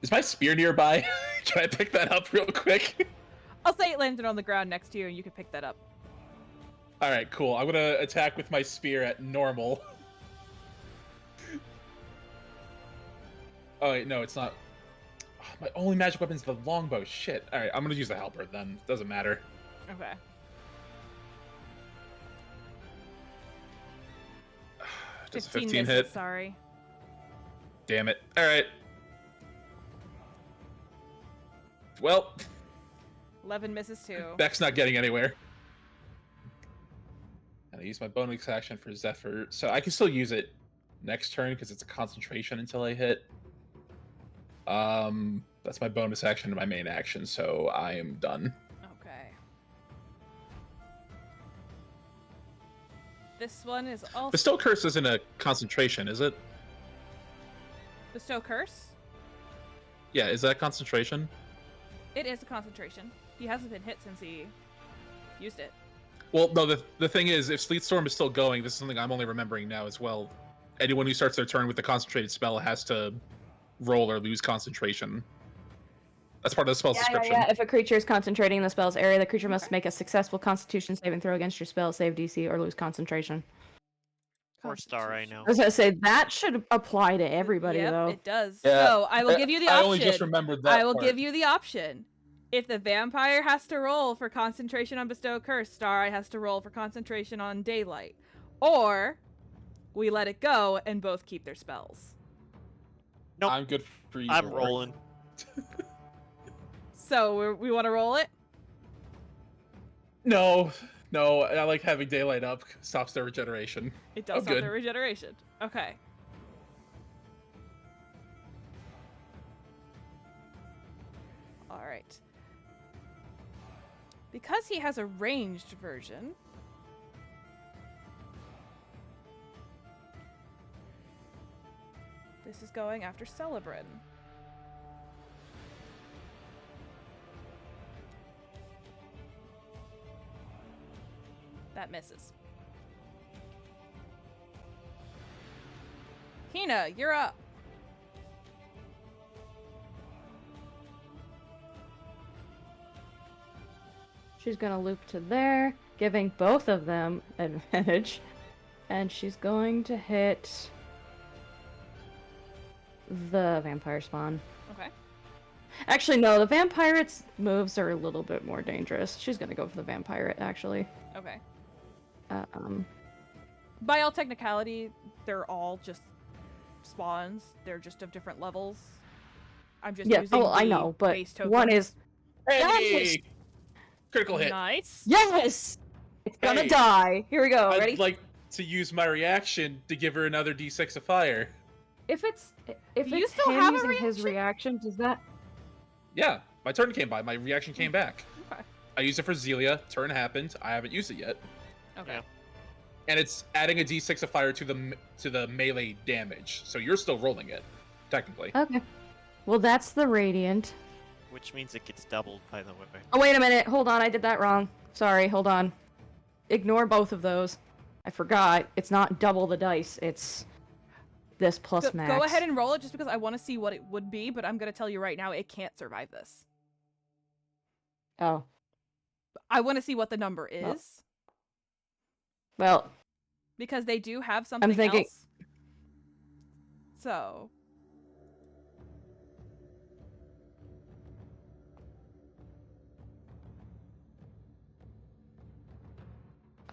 Is my spear nearby? Can I pick that up real quick? I'll say it landed on the ground next to you and you can pick that up. Alright, cool. I'm gonna attack with my spear at normal. Oh wait, no, it's not. My only magic weapon's the longbow. Shit. Alright, I'm gonna use the halberd then. Doesn't matter. Okay. Does a 15 misses, hit? sorry. Damn it. Alright. Well, 11 misses too. Beck's not getting anywhere. And I use my bonus action for Zephyr, so I can still use it next turn because it's a concentration until I hit. That's my bonus action and my main action, so I am done. Okay. This one is also Bestow Curse isn't a concentration, is it? Bestow Curse. Yeah, is that concentration? It is a concentration. He hasn't been hit since he used it. Well, no, the thing is, if Sleet Storm is still going, this is something I'm only remembering now as well. Anyone who starts their turn with the concentrated spell has to roll or lose concentration. That's part of the spell's description. Yeah. If a creature is concentrating in the spell's area, the creature must make a successful Constitution saving throw against your spell save DC or lose concentration. 4-star right now. I was gonna say that should apply to everybody Yep, though. it does. Yeah, So I will give you the option. I only just remembered that I will part. give you the option. If the vampire has to roll for concentration on Bestow Curse, Stareye has to roll for concentration on Daylight. Or we let it go and both keep their spells. Nope. I'm good for either. I'm or. rolling. So we want to roll it? No, I like having daylight up. Stops their regeneration. It does stop their regeneration. Okay. Alright. Because he has a ranged version, this is going after Celebrin. That misses. Hina, you're up. She's gonna loop to there, giving both of them advantage. And she's going to hit the vampire spawn. Okay. Actually, no, the vampire's moves are a little bit more dangerous. She's gonna go for the vampire, actually. Okay. Um, By all technicality, they're all just spawns. They're just of different levels. I'm just yeah, using I the know, but base token. one is... Hey! Critical hit. Nice. Yes! It's gonna Hey. die. Here we go, ready? I'd like to use my reaction to give her another d6 of fire. If it's Do you it's still him have a using his reaction, does that... Yeah, my turn came by. My reaction came back. Okay. I used it for Zelia. Turn happened. I haven't used it yet. Okay. Yeah. And it's adding a d6 of fire to the melee damage. So you're still rolling it, technically. Okay. Well, that's the radiant. Which means it gets doubled, by the way. Oh, wait a minute. Hold on, I did that wrong. Sorry, hold on. Ignore both of those. I forgot. It's not double the dice. It's this plus max. Go ahead and roll it just because I want to see what it would be, but I'm going to tell you right now it can't survive this. Oh. I want to see what the number is. Well. Well, Because they do have something thinking- else. So.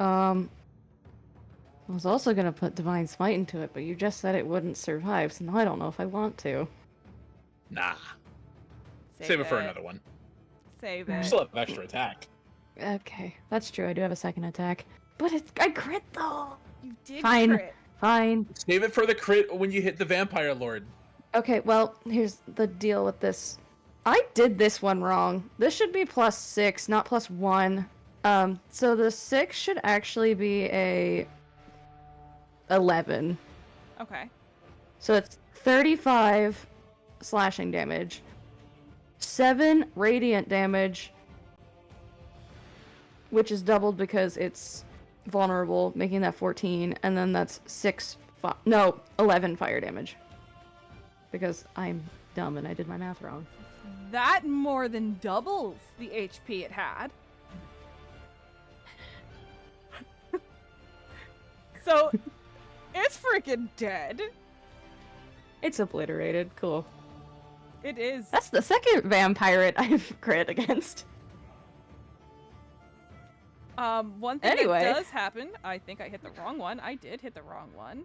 I was also gonna put Divine Smite into it, but you just said it wouldn't survive, so now I don't know if I want to. Nah. Save it for another one. Save You it. still have extra attack. Okay, that's true. I do have a second attack. But I crit though! You did Fine. crit. Fine. Save it for the crit when you hit the vampire lord. Okay, well, here's the deal with this. I did this one wrong. This should be +6, not +1. So the 6 should actually be a 11. Okay. So it's 35 slashing damage, 7 radiant damage, which is doubled because it's vulnerable, making that 14, and then that's 11 fire damage. Because I'm dumb and I did my math wrong. That more than doubles the HP it had. So, it's freaking dead. It's obliterated. Cool. It is. That's the second vampire I've crit against. One thing Anyway. that does happen, I think I hit the wrong one. I did hit the wrong one.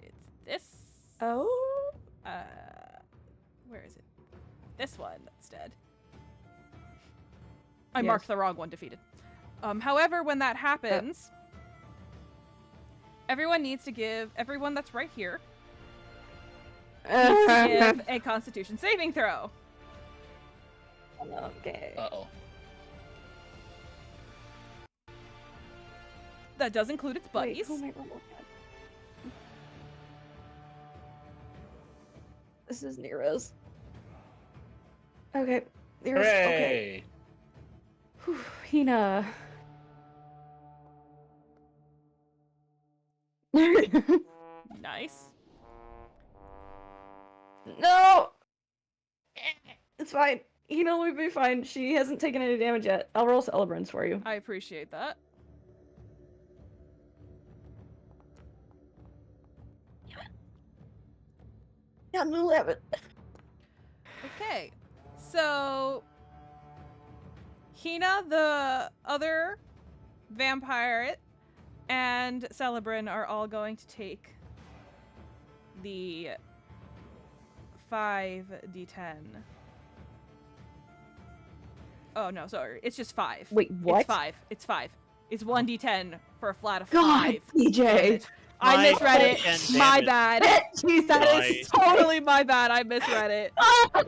It's this. Oh? Where is it? This one that's dead. I Yes. marked the wrong one defeated. However, when that happens, everyone needs to give, everyone that's right here, needs to give a Constitution saving throw. Okay. Uh-oh. That does include its Wait, buddies. who am I rolling at? This is Nero's. Okay. Nero's. Okay. Hooray! Whew, Hina. Nice. No! It's fine. Hina will be fine. She hasn't taken any damage yet. I'll roll Celebrants for you. I appreciate that. Got an 11. Okay. So, Hina, the other vampire, and Celebrin are all going to take the 5d10. Oh, no, sorry. It's just 5. Wait, what? It's 5. It's 5. It's 1d10 for a flat of God, 5. DJ. damage. I My misread it. 10 My damage. bad. Jeez, That My- is totally my bad. I misread it. Ah,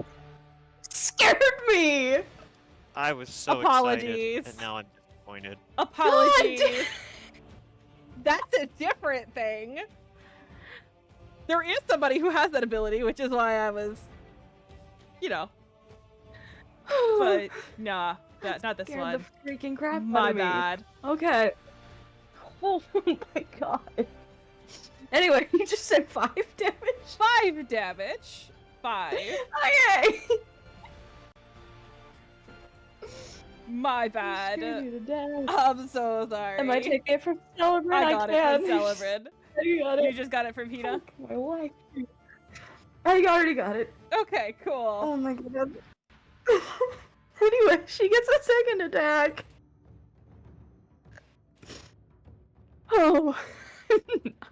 scared me. I was so Apologies. excited, and now I'm disappointed. Apologies. That's a different thing. There is somebody who has that ability, which is why I was, you know. But nah, not this Scared one. the freaking crap My out of me. bad. Okay. Oh my god. Anyway, you just said 5 damage? 5 damage. 5. Okay. My bad. Scared you to death. I'm so sorry. Am I taking it from Celebrin? I got it can. from Celebrin. I got You it. just got it from Hina? Fuck my life. I already got it. Okay, cool. Oh my god. Anyway, she gets a second attack. Oh.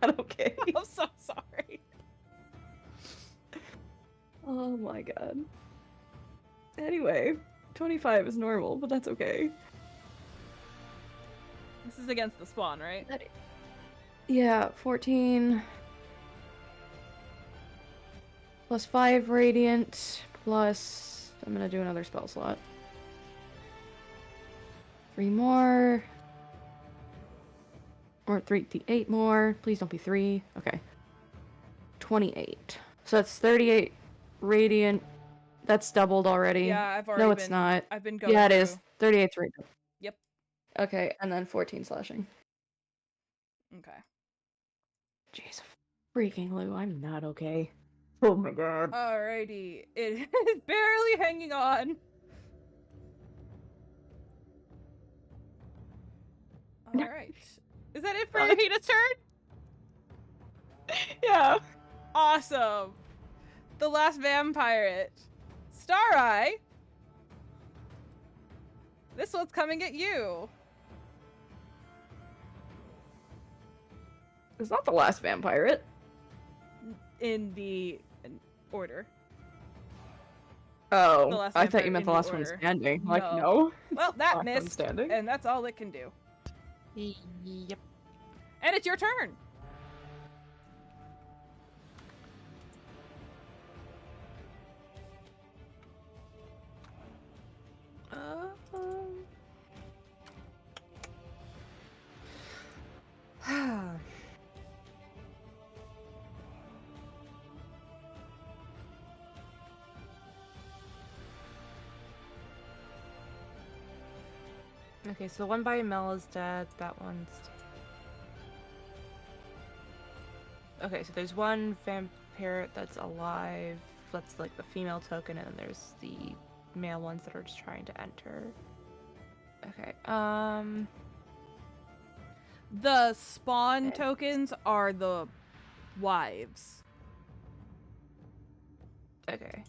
Not okay. I'm so sorry. Oh my god. Anyway, 25 is normal, but that's okay. This is against the spawn, right? Yeah, 14 plus 5 radiant plus I'm gonna do another spell slot. 3 more. Or 8 more. Please don't be 3. Okay. 28. So that's 38 radiant. That's doubled already. Yeah, I've already No, been. it's not. I've been going. Yeah, it is. through. 38 radiant. Yep. Okay, and then 14 slashing. Okay. Jeez, freaking Lou, I'm not okay. Oh my god. Alrighty. It is barely hanging on. Alright. Is that it for Hina's turn? Yeah. Awesome. The last vampire. Star Eye. This one's coming at you. It's not the last vampire. In the order. Oh, The last I thought vampire you meant in the the last one order. standing. No. Like, no. Well, Last that one missed. standing. And that's all it can do. Yep. And it's your turn. Okay, so the one by Mel is dead. That one's. Okay, so there's one vampire that's alive. That's like the female token, and then there's the male ones that are just trying to enter. Okay. The spawn tokens are the wives. Okay.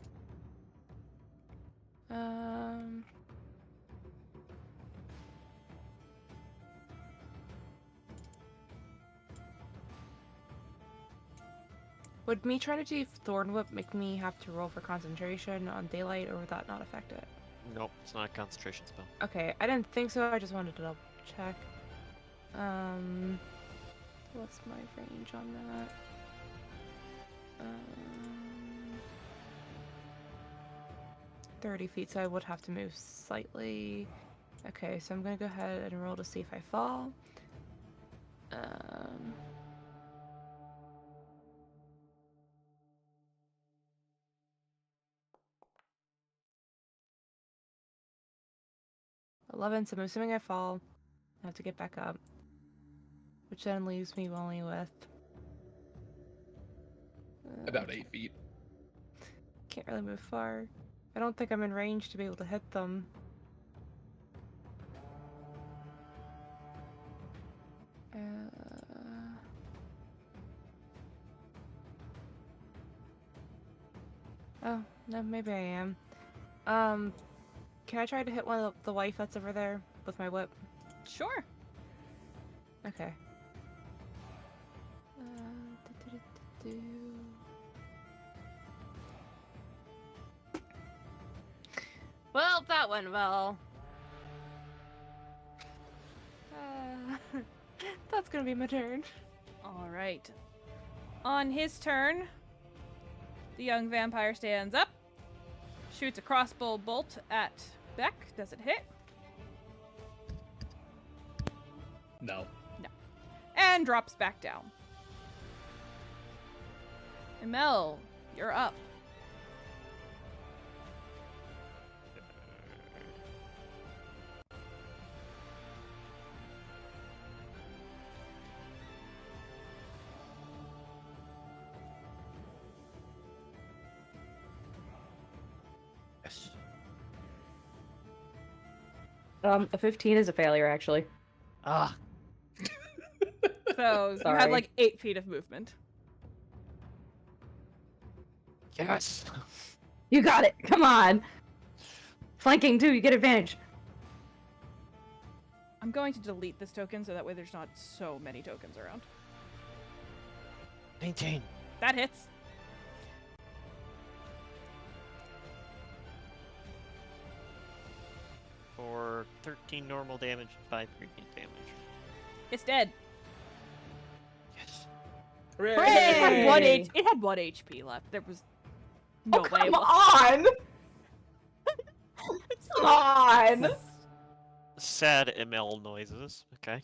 Would me trying to do Thorn Whip make me have to roll for concentration on daylight, or would that not affect it? Nope, it's not a concentration spell. Okay, I didn't think so. I just wanted to double check. What's my range on that? 30 feet, so I would have to move slightly. Okay, so I'm gonna go ahead and roll to see if I fall. 11, so I'm assuming I fall. I have to get back up. Which then leaves me only with... About 8 feet. Can't really move far. I don't think I'm in range to be able to hit them. Oh, no, maybe I am. Can I try to hit one of the wife that's over there with my whip? Sure. Okay. Well, that went well. That's gonna be my turn. All right. On his turn, the young vampire stands up, shoots a crossbow bolt at Beck. Does it hit? No. And drops back down. Emel, you're up. Yes. A 15 is a failure, actually. Ah, So you had Sorry. like 8 feet of movement. yes. You got it. Come on. Flanking too. You get advantage. I'm going to delete this token so that way there's not so many tokens around. Maintain. That hits. For 13 normal damage and 5 radiant damage. It's dead. Yes. Hooray! It had one Hey! it had 1 HP left. There was no way. Come on. Come on. Sad ML noises. Okay.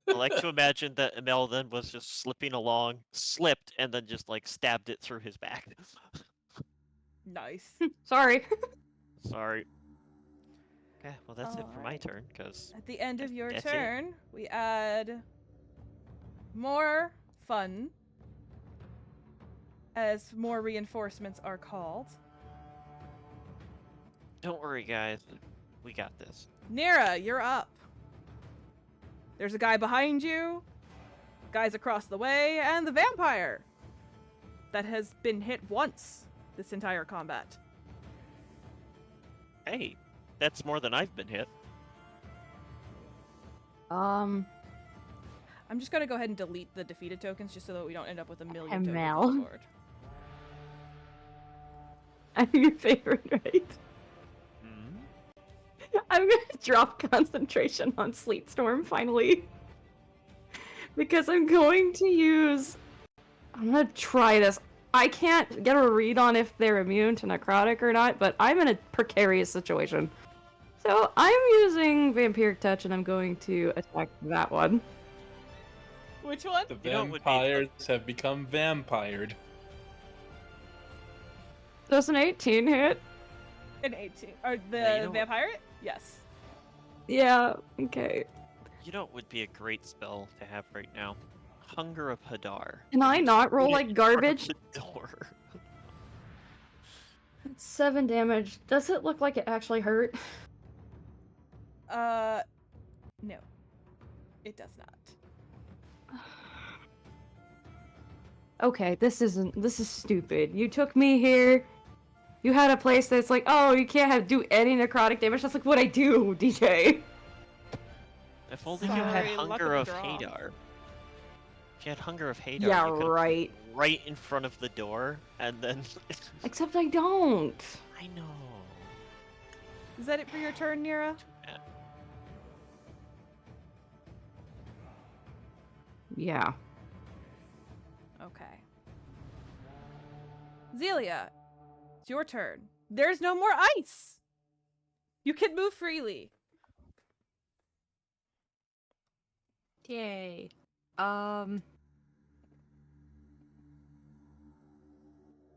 I like to imagine that ML then was just slipping along, slipped, and then just like stabbed it through his back. Nice. Sorry. Sorry. Okay, well that's it for my Alright. turn, because At the end of your That's it. turn, we add more fun as more reinforcements are called. don't worry guys, we got this. Nira, you're up. There's a guy behind you, guys across the way, and the vampire that has been hit once this entire combat. Hey, that's more than I've been hit. I'm just gonna go ahead and delete the defeated tokens just so that we don't end up with a million tokens ML. on the board. I'm your favorite, right? Hmm? I'm gonna drop concentration on Sleet Storm finally. Because I'm going to use... I'm gonna try this. I can't get a read on if they're immune to necrotic or not, but I'm in a precarious situation. So I'm using Vampiric Touch and I'm going to attack that one. Which one? The You know what would be vampires have become vampired. Does an 18 hit? An 18. Or the Yeah, you know what- vampire? Yes. Yeah, okay. You know what would be a great spell to have right now? Hunger of Hadar. Can I not roll Put it like in front of garbage? the door. 7 damage. Does it look like it actually hurt? No. It does not. Okay, this is stupid. You took me here. You had a place that's like, oh, you can't do any necrotic damage. That's like what I do, DJ. If only you had Sorry, luck Hunger of of the draw. Hadar. If you had Hunger of Hadar, Yeah, you could've right. put it right in front of the door, and then... Except I don't. I know. Is that it for your turn, Nira? Yeah. Okay. Zelia, it's your turn. There's no more ice! You can move freely. Yay.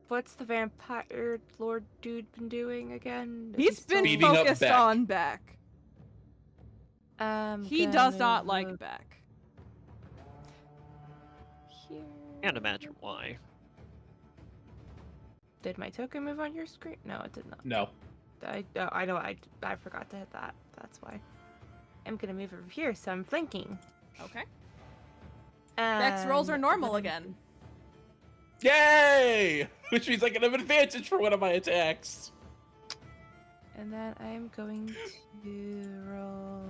What's the vampire lord dude been doing again? Is he He's still- been Beating up focused Beck. on Beck. He does gonna not like move Beck. Here. Can't imagine why. Did my token move on your screen? No, it did not. No. I know. I forgot to hit that. That's why. I'm gonna move over here, so I'm flanking. Okay. Beck's rolls are And normal then- again. Yay! Which means I can have advantage for one of my attacks. And then I'm going to roll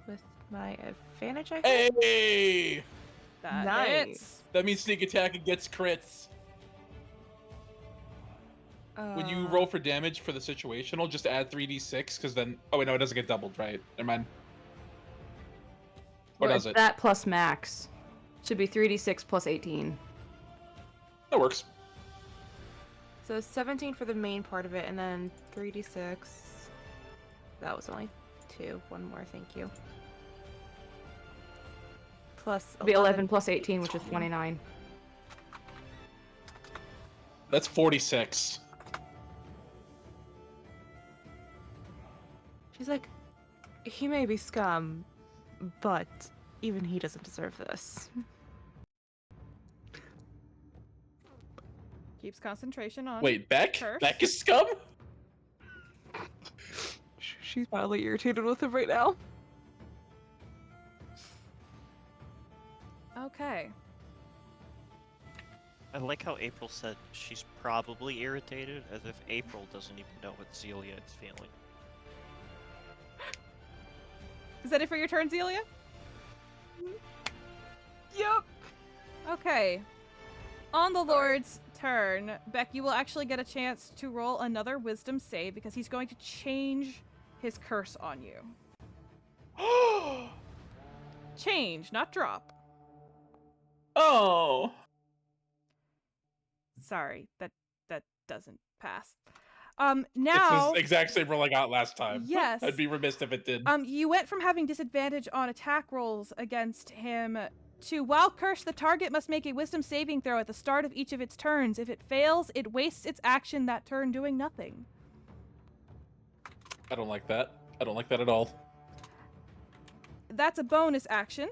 with my advantage, I think. Hey! That Nice. hits. That means sneak attack and gets crits. When you roll for damage for the situational, just add 3d6, because then... Oh, wait, no, it doesn't get doubled, right? Never mind. Or Well, does it's it? that plus max. Should be 3d6 plus 18. That works. So 17 for the main part of it, and then 3d6. That was only 2. One more, thank you. Plus It'll be 11 plus 18, which is 29. That's 46. She's like, he may be scum, but even he doesn't deserve this. Keeps concentration on. Wait, Beck? Curse. Beck is scum? She's mildly irritated with him right now. Okay. I like how April said she's probably irritated, as if April doesn't even know what Zelia is feeling. Is that it for your turn, Zelia? Yep. Okay. On the Lord's turn, Beck, you will actually get a chance to roll another wisdom save because he's going to change his curse on you. Change, not drop. Oh. Sorry, that doesn't pass. It's Now, the exact same roll I got last time. Yes. I'd be remiss if it did. you went from having disadvantage on attack rolls against him to while cursed, the target must make a wisdom saving throw at the start of each of its turns. If it fails, it wastes its action that turn doing nothing. I don't like that. I don't like that at all. That's a bonus action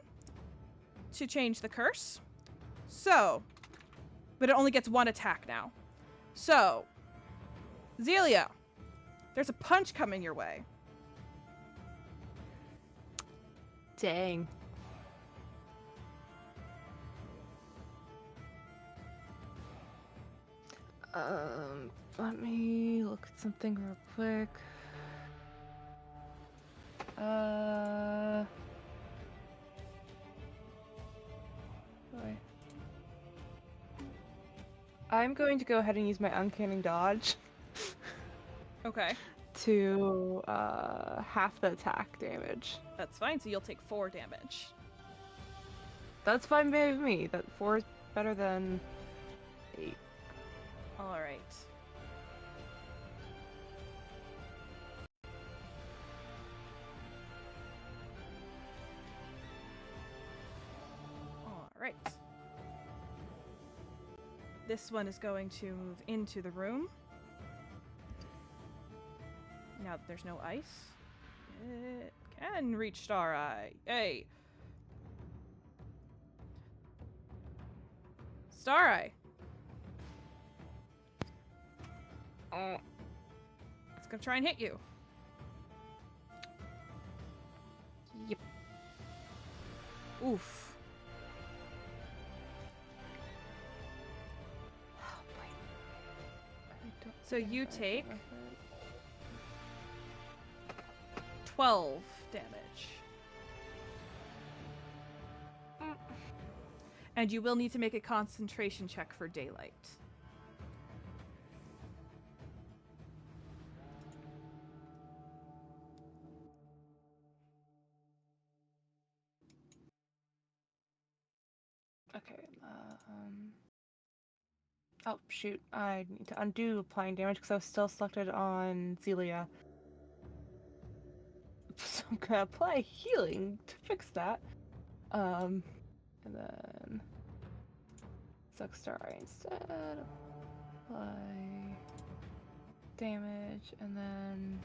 to change the curse. So, but it only gets one attack now. So, Zelia, there's a punch coming your way. Dang. Let me look at something real quick. Boy. I'm going to go ahead and use my uncanny dodge Okay, to half the attack damage. that's fine. So you'll take 4 damage. That's fine with me. That 4 is better than 8. All right. All right. This one is going to move into the room. Now that there's no ice, it can reach Star Eye. Hey. Star Eye. It's gonna try and hit you. Yep. Oof. Oh, boy. I don't So you think I take have it. 12 damage. And you will need to make a concentration check for daylight. Okay. Oh shoot! I need to undo applying damage because I was still selected on Zelia. So I'm gonna apply healing to fix that. And then suck Star Eye instead. Apply damage, and then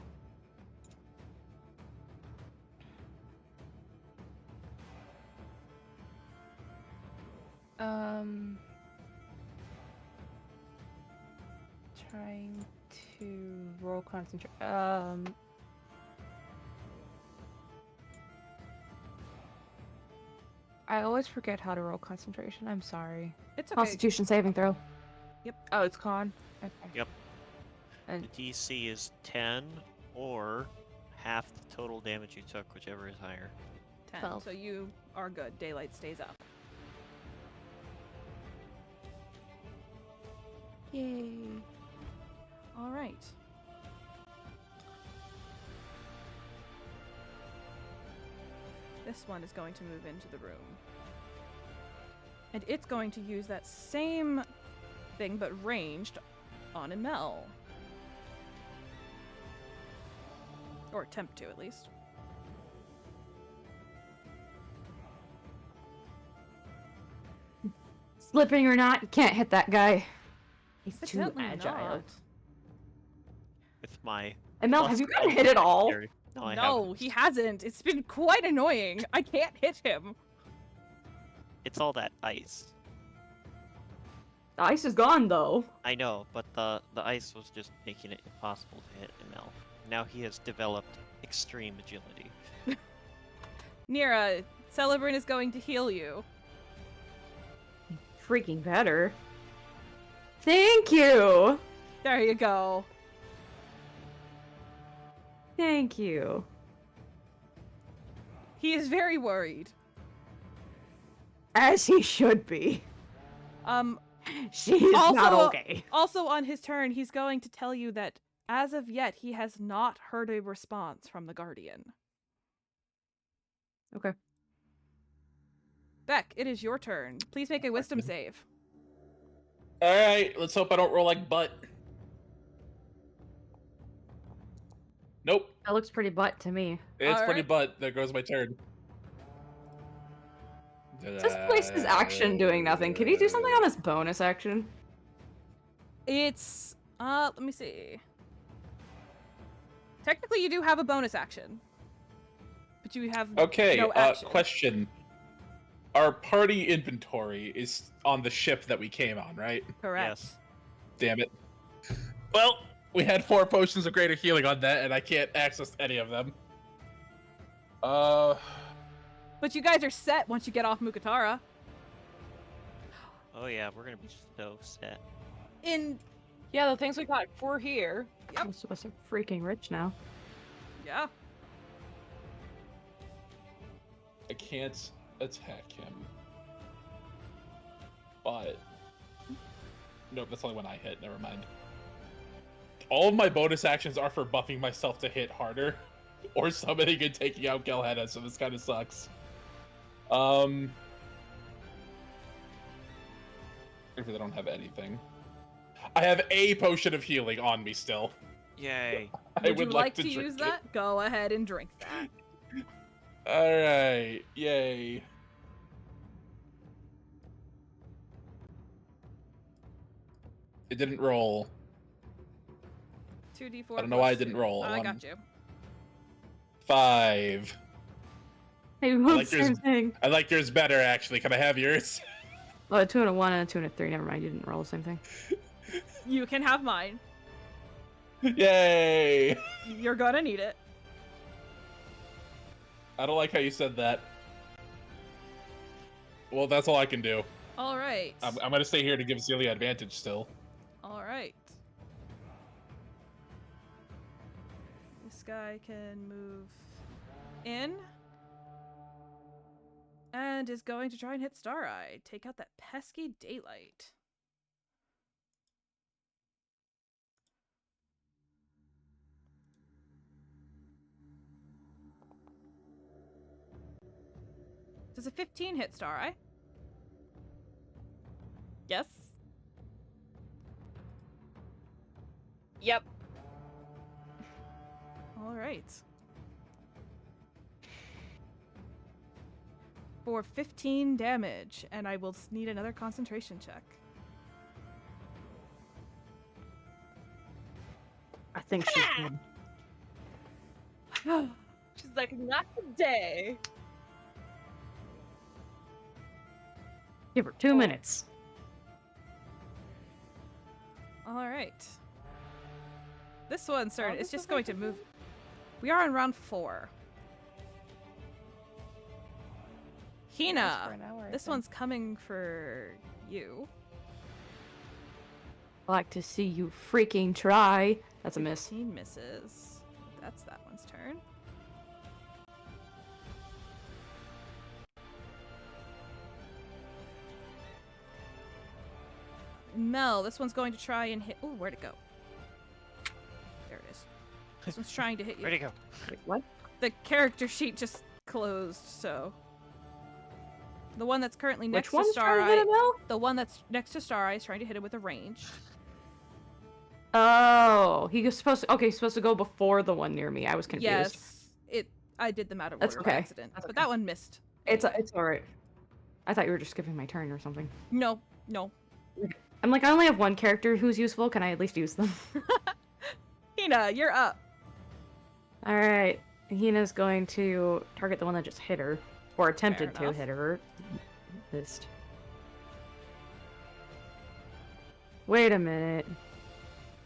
trying to roll concentrate. I always forget how to roll concentration. I'm sorry. It's okay. Constitution saving throw. Oh, it's con. Okay. Yep. The DC is 10 or half the total damage you took, whichever is higher. 10. 12. So you are good. Daylight stays up. Yay. All right. This one is going to move into the room. And it's going to use that same thing, but ranged on Emel. Or attempt to, at least. Slipping or not, you can't hit that guy. He's too Evidently agile. not. With my. And Mel, have you gotten hit at all? No, I No, haven't. he hasn't. It's been quite annoying. I can't hit him. It's all that ice. The ice is gone though. I know, but the ice was just making it impossible to hit Emil. Now he has developed extreme agility. Nira, Celebrant is going to heal you. Freaking better. Thank you. There you go. Thank you. He is very worried. As he should be. She's not Also- okay. Also on his turn, he's going to tell you that as of yet, he has not heard a response from the Guardian. Okay. Beck, it is your turn. Please make a wisdom save. All right, let's hope I don't roll like butt. Nope, That looks pretty butt to me. it's pretty Alright. butt. There goes my turn. Just waste his action doing nothing. Can he do something on his bonus action? It's, let me see. Technically, you do have a bonus action. But you have Okay, no action. question. Our party inventory is on the ship that we came on, right? Correct. Yes. Damn it. Well, we had 4 potions of greater healing on that, and I can't access any of them. But you guys are set once you get off Mukatara. Oh yeah, we're gonna be so set. Yeah, the things we got for here. Yep. I'm so freaking rich now. Yeah. I can't attack him. But... Nope, that's only when I hit, never mind. All of my bonus actions are for buffing myself to hit harder, or summoning and taking out Galhada, so this kind of sucks. If I don't have anything. I have a potion of healing on me still. Yay. I Would you like to drink use it. that? Go ahead and drink that. Alright, yay. It didn't roll. 2d4. I don't know why I plus didn't 2. roll. I got you. 5. Hey, we like both same yours. thing. I like yours better, actually. Can I have yours? Oh, a 2 and a 1 and a 2 and a 3. Never mind, you didn't roll the same thing. You can have mine. Yay! You're gonna need it. I don't like how you said that. Well, that's all I can do. All right. I'm gonna stay here to give Celia advantage still. All right. This guy can move in. And is going to try and hit Star Eye. Take out that pesky daylight. Does a 15 hit Star Eye? Yes? Yep. Alright. For 15 damage, and I will need another concentration check. I think she's dead. She's like, not today. Give her 2 minutes. Alright. This one's turn. It's just going to move. We are on round 4. Hina, this one's coming for you. Like to see you freaking try. That's a miss. 15 misses. That's that one's turn. Mel, this one's going to try and hit. Oh, where'd it go? There it is. This one's trying to hit you. Where'd he go? Wait, what? The character sheet just closed, so. The one that's currently next Which to one's Star trying to hit Eye. him, Mel? The one that's next to Star Eye is trying to hit it with a range. Oh, he was supposed to. Okay, he's supposed to go before the one near me. I was confused. Yes, I did them out of That's order by okay. accident, That's but okay. that one missed. It's all right. I thought you were just skipping my turn or something. No. I'm like, I only have one character who's useful. Can I at least use them? Hina, you're up. All right. Hina's going to target the one that just hit her, or attempted to enough. hit her. Missed. Wait a minute.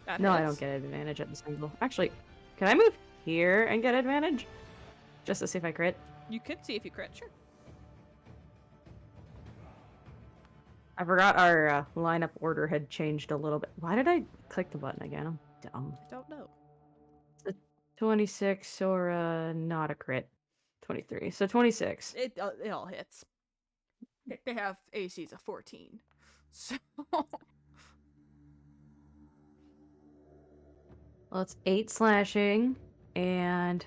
That No, I hits. don't get advantage at this angle. Actually, can I move here and get advantage? Just to see if I crit? You could see if you crit, sure. I forgot our lineup order had changed a little bit. Why did I click the button again? I'm dumb. I don't know. 26 or not a crit. 23. So 26. It all hits. They have ACs of 14. So Well, it's 8 slashing and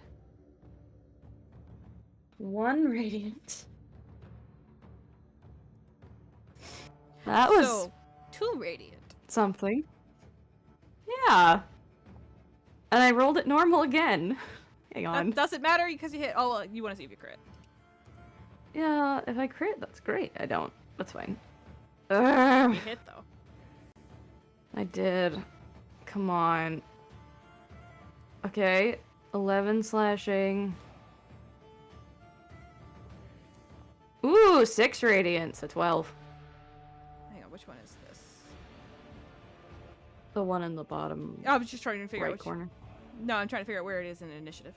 1 radiant. That was So 2 radiant. something. Yeah. And I rolled it normal again. Hang on. That doesn't matter because you hit. Oh, well, you want to see if you crit. Yeah, if I crit, that's great. I don't. That's fine. You Ugh, hit though. I did. Come on. Okay. 11 slashing. Ooh, 6 radiant, so 12. Hang on, which one is this? The one in the bottom I was just trying to figure right out which. corner. No, I'm trying to figure out where it is in initiative.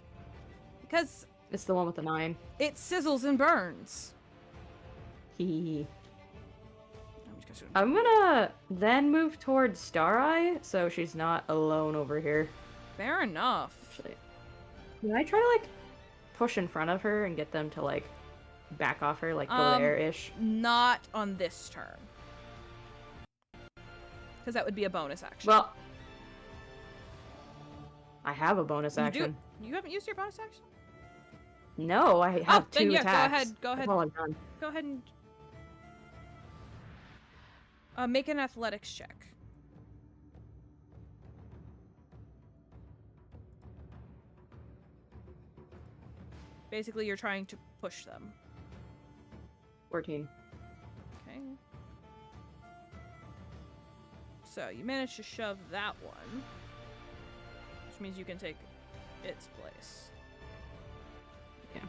Because It's the one with the 9. it sizzles and burns. Hee. I'm just gonna. I'm gonna then move towards Star Eye, so she's not alone over here. Fair enough. Actually, can I try to like push in front of her and get them to like back off her, like go there-ish? Not on this turn. Because that would be a bonus action. Well, I have a bonus You action. You haven't used your bonus action? No, I have then 2 yeah, attacks. go ahead. That's all I've done. Go ahead and make an athletics check. Basically, you're trying to push them. 14. Okay. So you managed to shove that one, which means you can take its place. Yeah.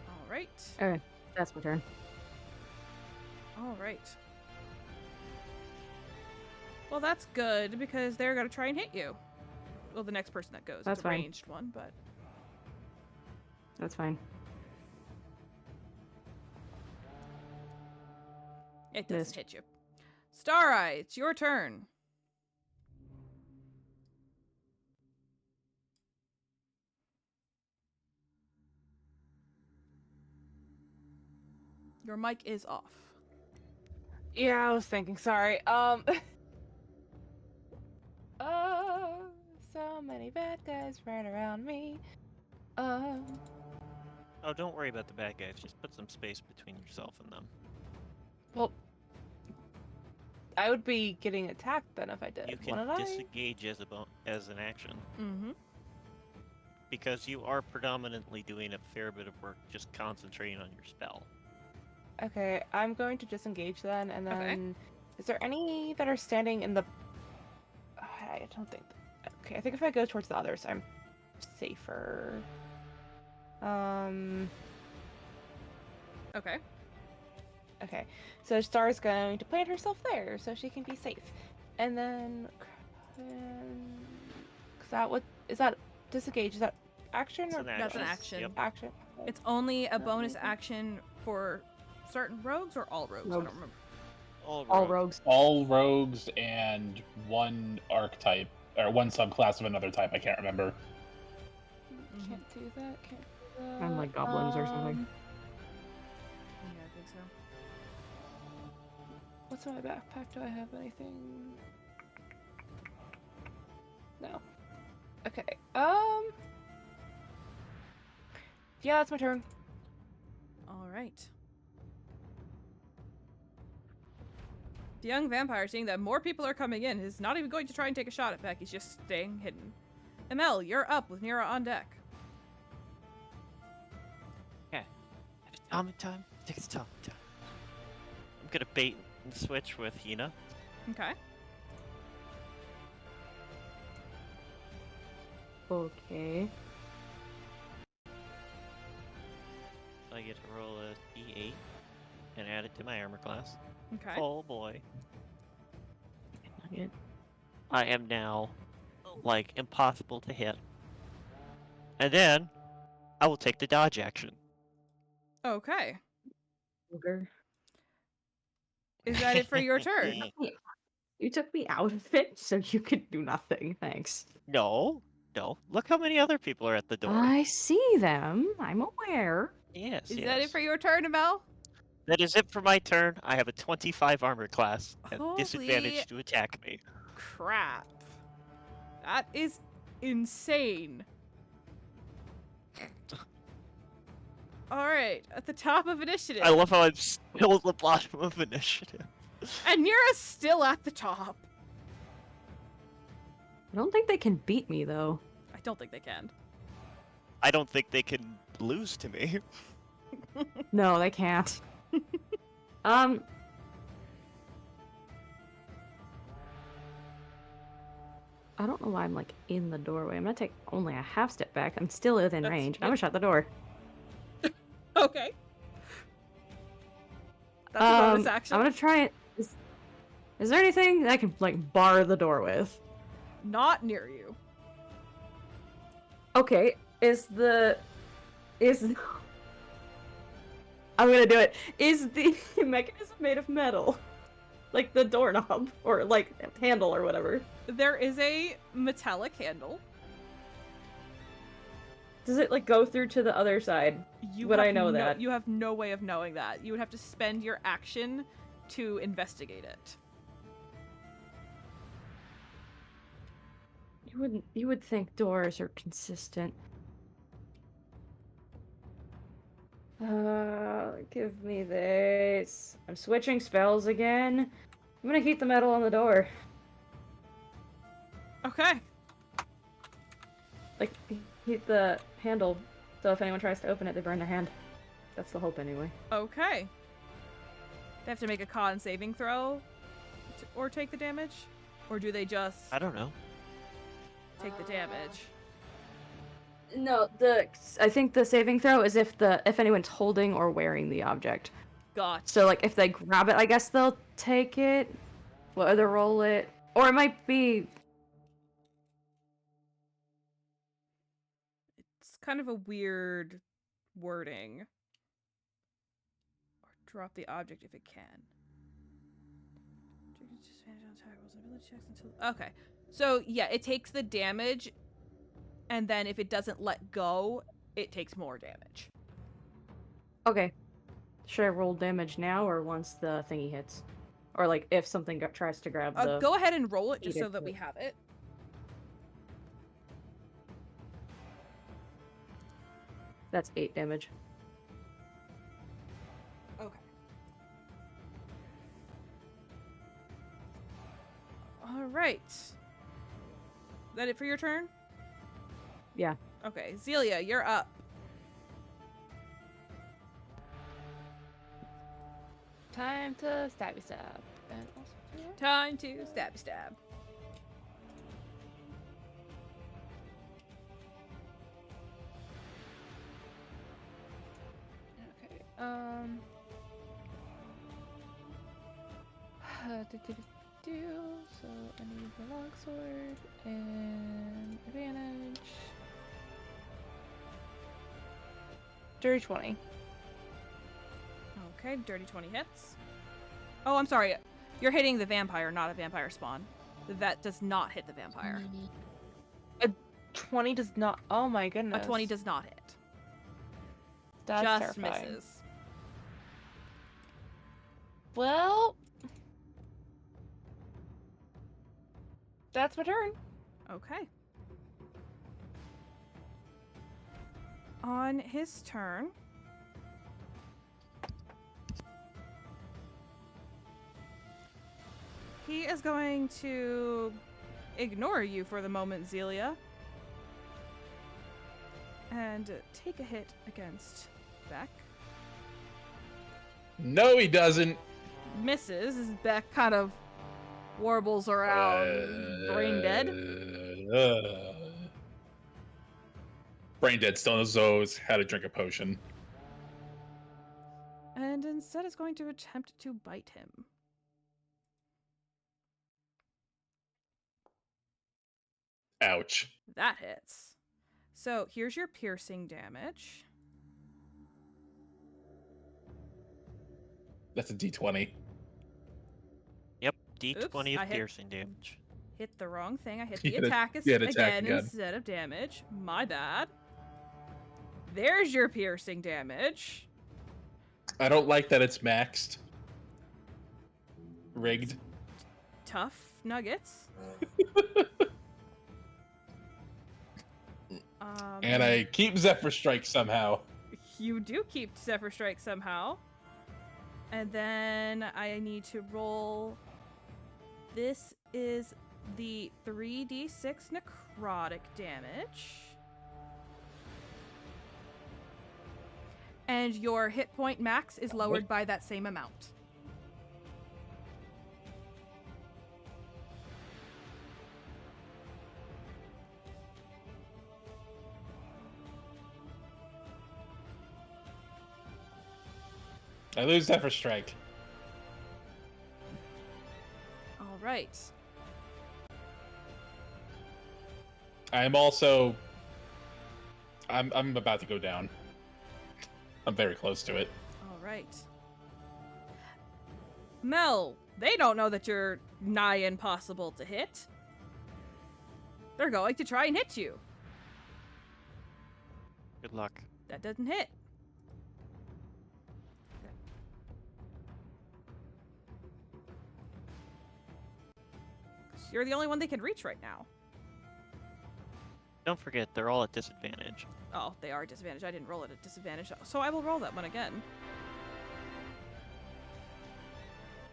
All right. Okay, that's my turn. All right. Well, that's good because they're gonna try and hit you. Well, the next person that goes. That's It's a fine. ranged one, but That's fine. it doesn't Missed. hit you. Star Eye, it's your turn. Your mic is off. Yeah, I was thinking. Sorry. Oh, so many bad guys right around me. Oh, don't worry about the bad guys. Just put some space between yourself and them. Well, I would be getting attacked then if I did. You can wouldn't I? disengage as an action Mm-hmm. because you are predominantly doing a fair bit of work just concentrating on your spell. Okay, I'm going to disengage then, and then Okay. is there any that are standing in the? I don't think. Okay, I think if I go towards the others, I'm safer. Okay. Okay, so Star's going to plant herself there so she can be safe, and then is that disengage? Is that action It's or an That's an action. action. Yep. action? It's only a bonus Okay. action for certain rogues or all rogues. I Rogues. don't remember. All rogues. All rogues and one archetype or one subclass of another type. I can't remember. Can't do that. Can't do that. And like goblins or something. Yeah, I think so. What's in my backpack? Do I have anything? No. Okay. Yeah, that's my turn. All right. The young vampire, seeing that more people are coming in, is not even going to try and take a shot at Beck. He's just staying hidden. Emel, you're up with Nira on deck. Atomic time? I think it's atomic time. I'm gonna bait and switch with Hina. Okay. Okay. So I get to roll a d8 and add it to my armor class. Okay. Oh boy. Nugget. I am now, like, impossible to hit. And then, I will take the dodge action. Okay. Ogre. Is that it for your turn? You took me out of it so you could do nothing. Thanks. No. Look how many other people are at the door. I see them. I'm aware. Yes, Is yes. that it for your turn, Emel? That is it for my turn. I have a 25 armor class and Holy disadvantage to attack me. Crap. That is insane. Alright, at the top of initiative. I love how I'm still at the bottom of initiative. And Nira's still at the top. I don't think they can beat me though. I don't think they can. I don't think they can lose to me. No, they can't. I don't know why I'm like in the doorway. I'm gonna take only a half step back. I'm still within That's- range. I'm gonna shut the door. Okay. That's a bonus action. I'm gonna try it. Is there anything that I can like bar the door with? Not near you. Okay, I'm gonna do it. Is the mechanism made of metal? Like the doorknob or like handle or whatever. There is a metallic handle. Does it like go through to the other side? Would I know that? You have no way of knowing that. You would have to spend your action to investigate it. You would think doors are consistent. Give me this. I'm switching spells again. I'm gonna heat the metal on the door. Okay. Like, heat the handle, so if anyone tries to open it, they burn their hand. That's the hope, anyway. Okay. They have to make a con saving throw or take the damage? Or do they just I don't know. take the damage? No, I think the saving throw is if anyone's holding or wearing the object. Gotcha. So, like, if they grab it, I guess they'll take it. Well, either roll it, or it might be. It's kind of a weird wording. Or drop the object if it can. Okay. So, yeah, it takes the damage, and then if it doesn't let go, it takes more damage. Okay. Should I roll damage now or once the thingy hits? Or, like, if something tries to grab the. Go ahead and roll it just Eat so it. that we have it. That's 8 damage. Okay. All right. That it for your turn? Yeah. Okay, Zelia, you're up. Time to stabby stab. And also Time to stabby stab. okay. So I need the longsword and advantage. Dirty 20. Okay, dirty 20 hits. Oh, I'm sorry. You're hitting the vampire, not a vampire spawn. That does not hit the vampire. 20 does not. Oh my goodness. A 20 does not hit. That's Just terrifying. misses. Well, that's my turn. Okay. On his turn, he is going to ignore you for the moment, Zelia, and take a hit against Beck. No, he doesn't. Misses as Beck kind of warbles around, brain dead. Brain dead, still knows how to drink a potion. And instead is going to attempt to bite him. Ouch. That hits. So here's your piercing damage. That's a D20. Yep, D20 I of hit- piercing damage. Hit the wrong thing. I hit You the hit a- attack you hit attack again again. instead of damage. My bad. There's your piercing damage. I don't like that it's maxed. Rigged. Tough nuggets. And I keep Zephyr Strike somehow. You do keep Zephyr Strike somehow. And then I need to roll. This is the 3d6 necrotic damage. And your hit point max is lowered by that same amount. I lose Zephyr Strike. All right. I'm also... I'm about to go down. I'm very close to it. All right. Mel, they don't know that you're nigh impossible to hit. They're going to try and hit you. Good luck. That doesn't hit. You're the only one they can reach right now. Don't forget, they're all at disadvantage. Oh, they are disadvantaged. I didn't roll it at disadvantage, so I will roll that one again.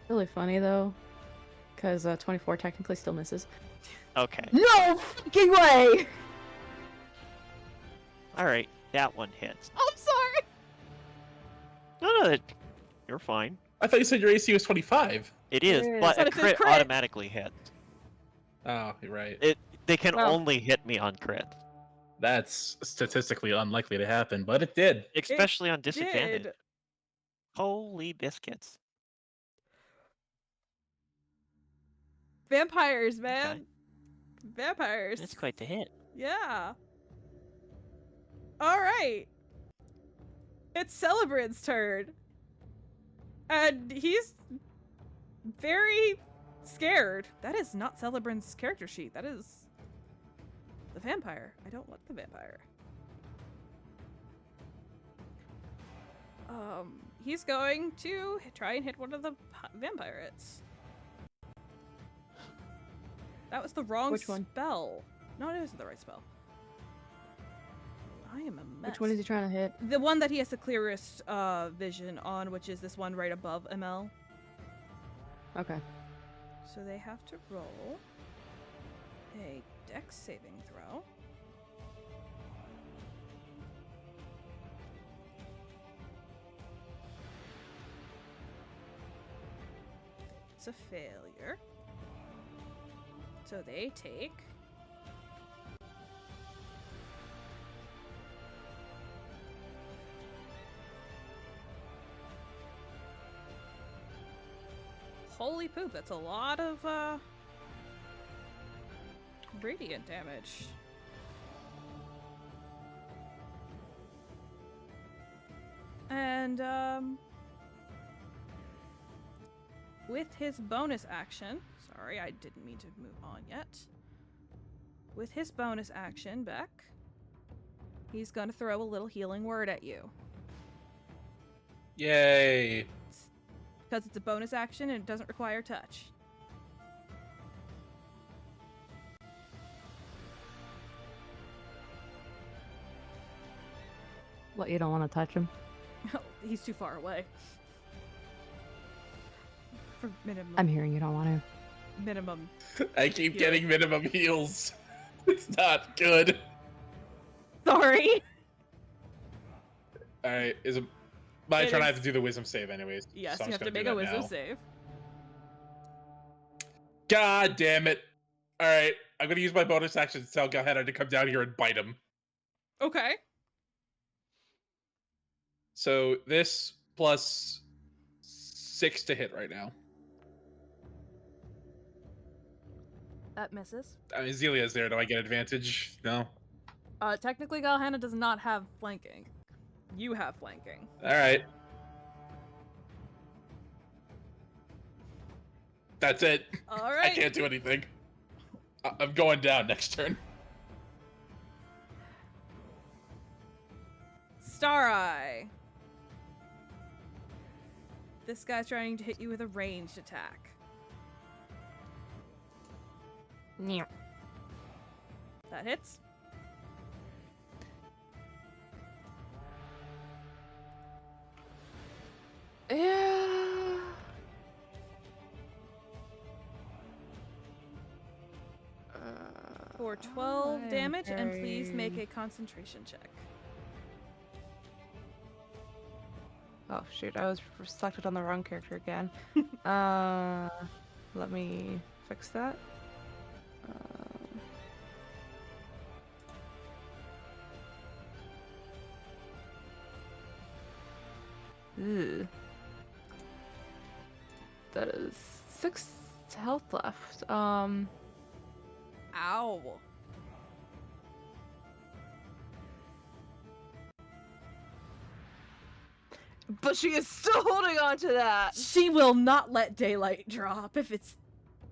Really funny though, because 24 technically still misses. Okay. No fucking way! Alright, that one hits. Oh, I'm sorry! No, you're fine. I thought you said your AC was 25. It is, Yeah. but But a if it's crit crit- automatically hits. Oh, you're right. They can Well- only hit me on crit, That's statistically unlikely to happen, but it did. especially on disadvantage. Did. Holy biscuits. Vampires, man. Okay. Vampires. That's quite the hit. Yeah. All right. It's Celebrant's turn. And he's very scared. That is not Celebrant's character sheet. That is the vampire. I don't want the vampire. He's going to try and hit one of the vampirates. That was the wrong Which one? spell. No, it isn't the right spell. I am a mess. Which one is he trying to hit? The one that he has the clearest vision on, which is this one right above ML. Okay. So they have to roll a dex saving throw. It's a failure. So they take holy poop, that's a lot of radiant damage. And with his bonus action, sorry, I didn't mean to move on yet. With his bonus action, Beck, he's gonna throw a little healing word at you. Yay! Because it's a bonus action and it doesn't require touch. What, you don't want to touch him? He's too far away. For minimum. I'm hearing you don't want to. Minimum. I keep Yeah. getting minimum heals. It's not good. Sorry. All right, is it my It turn? I is- have to do the wisdom save anyways. Yes, so I'm you just have to gonna make do a that wisdom now. save. God damn it! All right, I'm gonna use my bonus action to tell Galhena to come down here and bite him. Okay. So this plus 6 to hit right now. That misses. I mean, Zelia's there. Do I get advantage? No. Technically, Galhana does not have flanking. You have flanking. All right. That's it. All I right. can't do anything. I'm going down next turn. Star Eye. This guy's trying to hit you with a ranged attack. That hits. Yeah. For 12 I am damage, and please make very- a concentration check. Oh shoot, I was selected on the wrong character again. Let me fix that. Ew. That is 6 health left. Ow. But she is still holding on to that. She will not let daylight drop if it's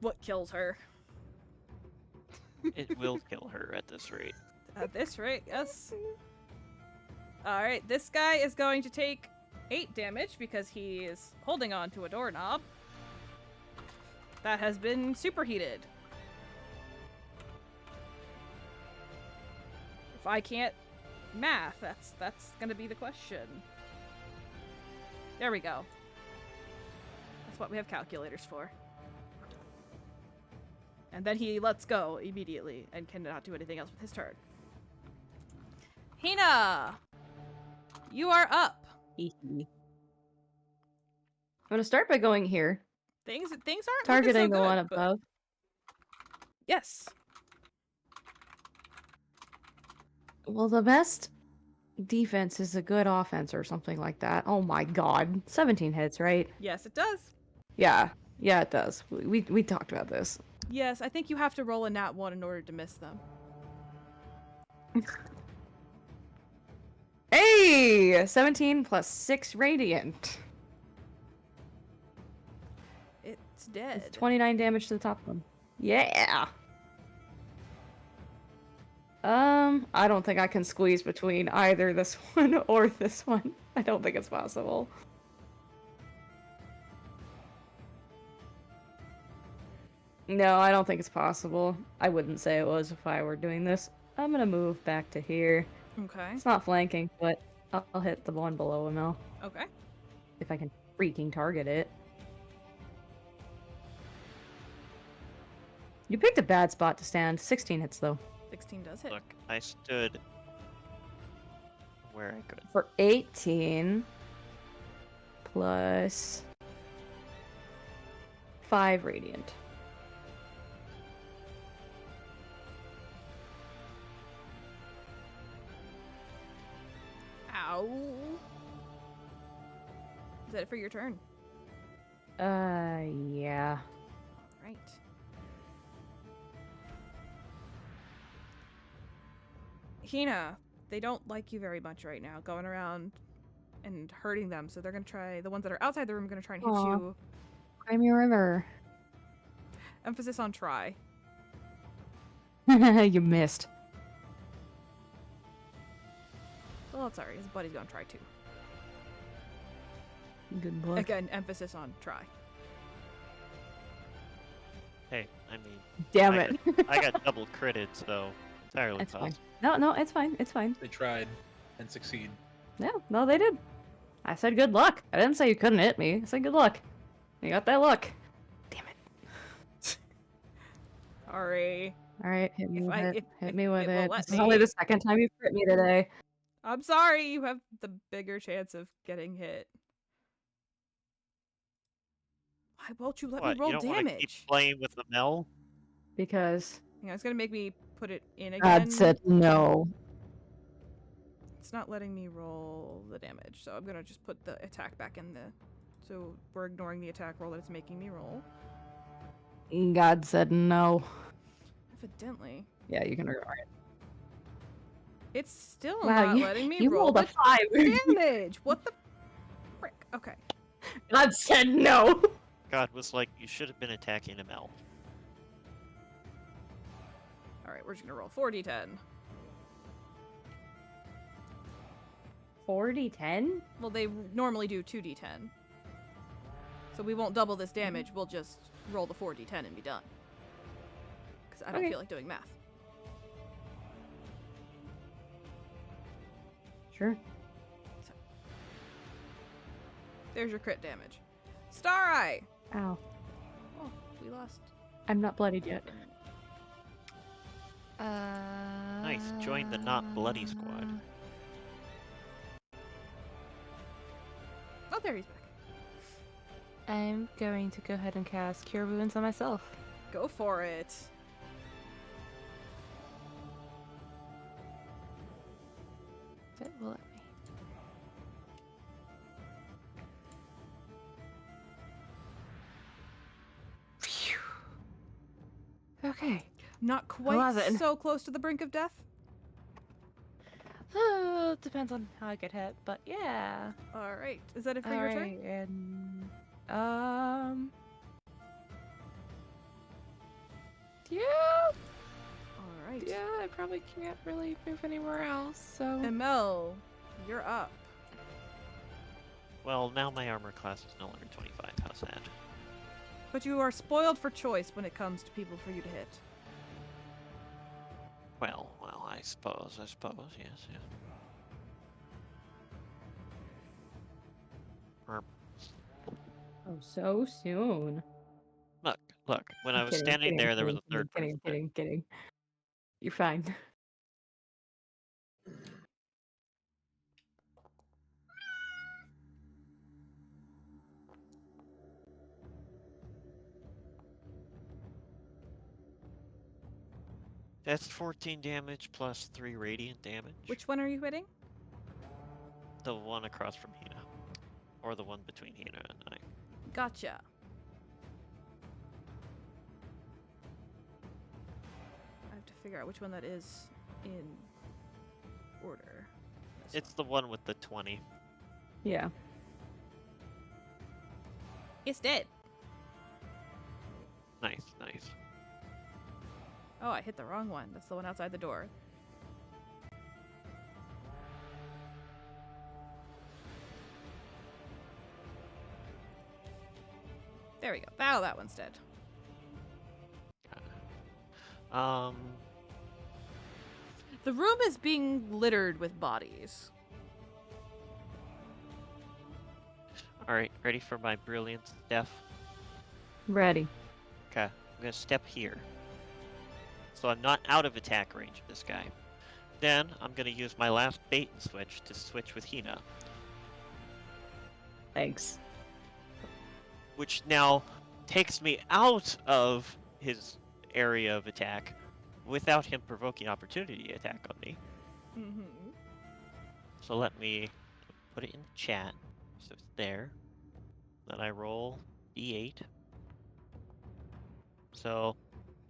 what kills her. It will kill her at this rate. At this rate, yes. Alright, this guy is going to take 8 damage because he is holding on to a doorknob that has been superheated. If I can't math, that's gonna be the question. There we go. That's what we have calculators for. And then he lets go immediately and cannot do anything else with his turn. Hina! You are up. I'm gonna start by going here, Things aren't targeting looking so the one good, but- above. Yes. Well, the best defense is a good offense or something like that. Oh my god. 17 hits, right? Yes, it does. Yeah. Yeah, it does. We talked about this. Yes, I think you have to roll a nat 1 in order to miss them. Hey! 17 plus 6 radiant. It's dead. It's 29 damage to the top one. Yeah! I don't think I can squeeze between either this one or this one. I don't think it's possible. No, I don't think it's possible. I wouldn't say it was if I were doing this. I'm gonna move back to here. Okay. It's not flanking, but I'll hit the one below him now. Okay. If I can freaking target it. You picked a bad spot to stand. 16 hits, though. 16 does hit. Look, I stood where I could. For 18 plus 5 radiant. Ow. Is that it for your turn? Yeah. Right. Hina, they don't like you very much right now, going around and hurting them, so they're gonna try, the ones that are outside the room are gonna try and hit Aw. you Crimey River. Emphasis on try. You missed. Well, it's alright. His buddy's gonna try too. Good luck. Again, emphasis on try. Hey, I mean, Damn I it. I got double critted, so entirely It's fine. possible. No, it's fine. It's fine. They tried and succeed. No, they did. I said good luck. I didn't say you couldn't hit me. I said good luck. You got that luck. Damn it. Sorry. All right, hit me If with I- it. if- Hit if me with it will it. let This is only me. the second time you've hit me today. I'm sorry. You have the bigger chance of getting hit. Why won't you let What? me roll You don't want to keep damage? playing with the Mel? Because Yeah, it's gonna make me put it in again. God said no. It's not letting me roll the damage, so I'm gonna just put the attack back in the. So we're ignoring the attack roll that it's making me roll. God said no. Evidently, Yeah, you can ignore it. it's still Wow, not you, letting me you roll rolled a the 5. damage. What the frick? Okay. God said no. God was like, you should have been attacking a Mel. All right, we're just gonna roll 4d10. 40-10? Well, they normally do 2d10. So we won't double this damage. We'll just roll the 4d10 and be done. Because I don't Okay. feel like doing math. Sure. There's your crit damage. Star Eye! Ow. Oh, we lost. I'm not bloodied yet. Nice. Join the not bloody squad. Oh, there he's back. I'm going to go ahead and cast Cure Wounds on myself. Go for it. If it will let me. Phew. Okay. Not quite 11. so close to the brink of death. Depends on how I get hit, but yeah. All right. Is that it for your turn? Alright, and yeah, All right. yeah. I probably can't really move anywhere else. So ML, you're up. Well, now my armor class is no longer 25. How's that? But you are spoiled for choice when it comes to people for you to hit. Well, I suppose, yes, yes. Or, Oh, so soon. look, when I I'm was kidding, standing kidding, there, there was a kidding, third person. kidding. You're fine. That's 14 damage plus 3 radiant damage. Which one are you hitting? The one across from Hina. Or the one between Hina and I. Gotcha. I have to figure out which one that is in order. It's the one with the 20. Yeah. It's dead. Nice. Oh, I hit the wrong one. That's the one outside the door. There we go. Oh, that one's dead. The room is being littered with bodies. Alright, ready for my brilliant step? Ready. Okay, I'm gonna step here. So I'm not out of attack range of this guy. Then I'm gonna use my last bait and switch to switch with Hina, Thanks. which now takes me out of his area of attack without him provoking opportunity attack on me. Mm-hmm. So let me put it in the chat. So it's there. Then I roll d8. So,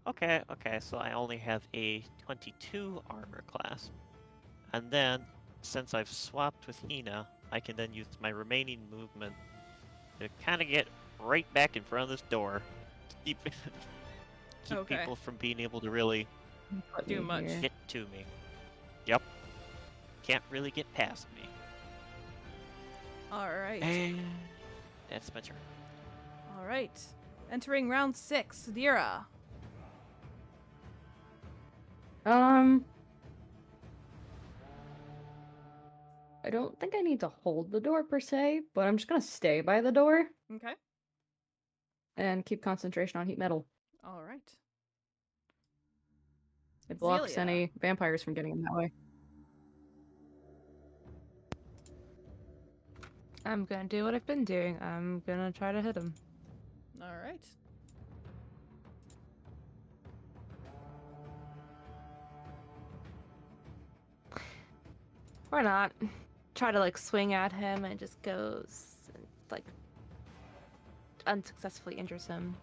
okay, so I only have a 22 armor class. And then, since I've swapped with Hina, I can then use my remaining movement to kind of get right back in front of this door to keep Okay. people from being able to really Put Do me much. here. get to me. Yep. Can't really get past me. All right. And that's my turn. All right. Entering round 6, Dira. I don't think I need to hold the door per se, but I'm just gonna stay by the door Okay. and keep concentration on heat metal. All right. It blocks Zelia. any vampires from getting in that way. I'm gonna do what I've been doing. I'm gonna try to hit him. All right. Or not. Try to like swing at him and it just goes and like unsuccessfully injures him.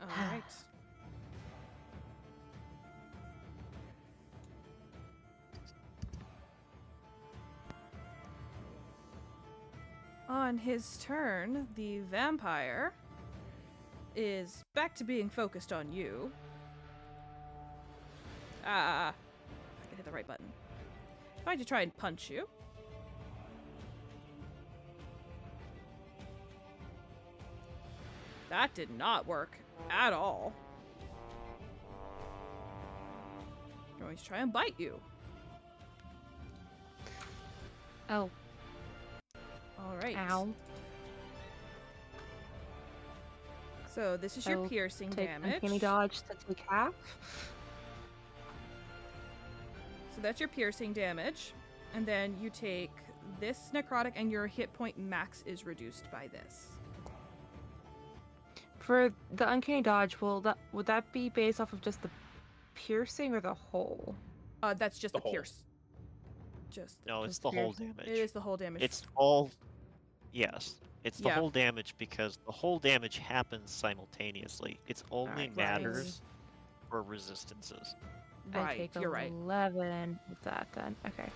All right. On his turn, the vampire is back to being focused on you. If I can hit the right button. Trying to try and punch you. That did not work at all. Going to try and bite you. Oh, All right. ow. So this is your So piercing Take damage. uncanny dodge to take half. So that's your piercing damage. And then you take this necrotic and your hit point max is reduced by this. For the uncanny dodge, would that be based off of just the piercing or the hole? That's just The the whole. pierce. Just No, it's Just the whole pierce. damage. it is the whole damage. It's all. Yes. It's the Yeah. whole damage because the whole damage happens simultaneously. It's only Alright, matters for resistances. I right. take You're right. 11 with that then. Okay.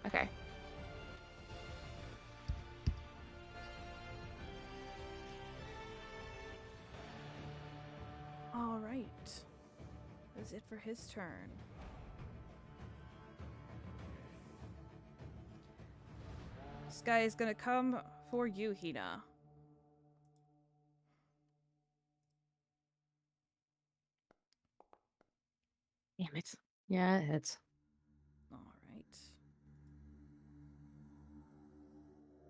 Okay. All right. That's it for his turn. This guy is gonna come for you, Hina. Damn it. Yeah, it hits. All right.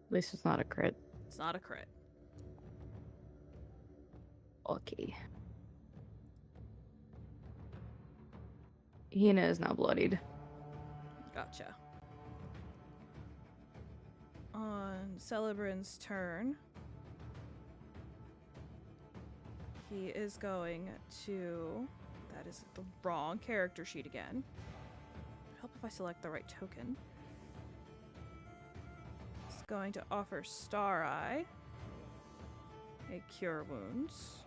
At least it's not a crit. It's not a crit. Okay. Hina is now bloodied. Gotcha. On Celebrin's turn, he is going to... That is the wrong character sheet again. It'd help if I select the right token. He's going to offer Star Eye a Cure Wounds.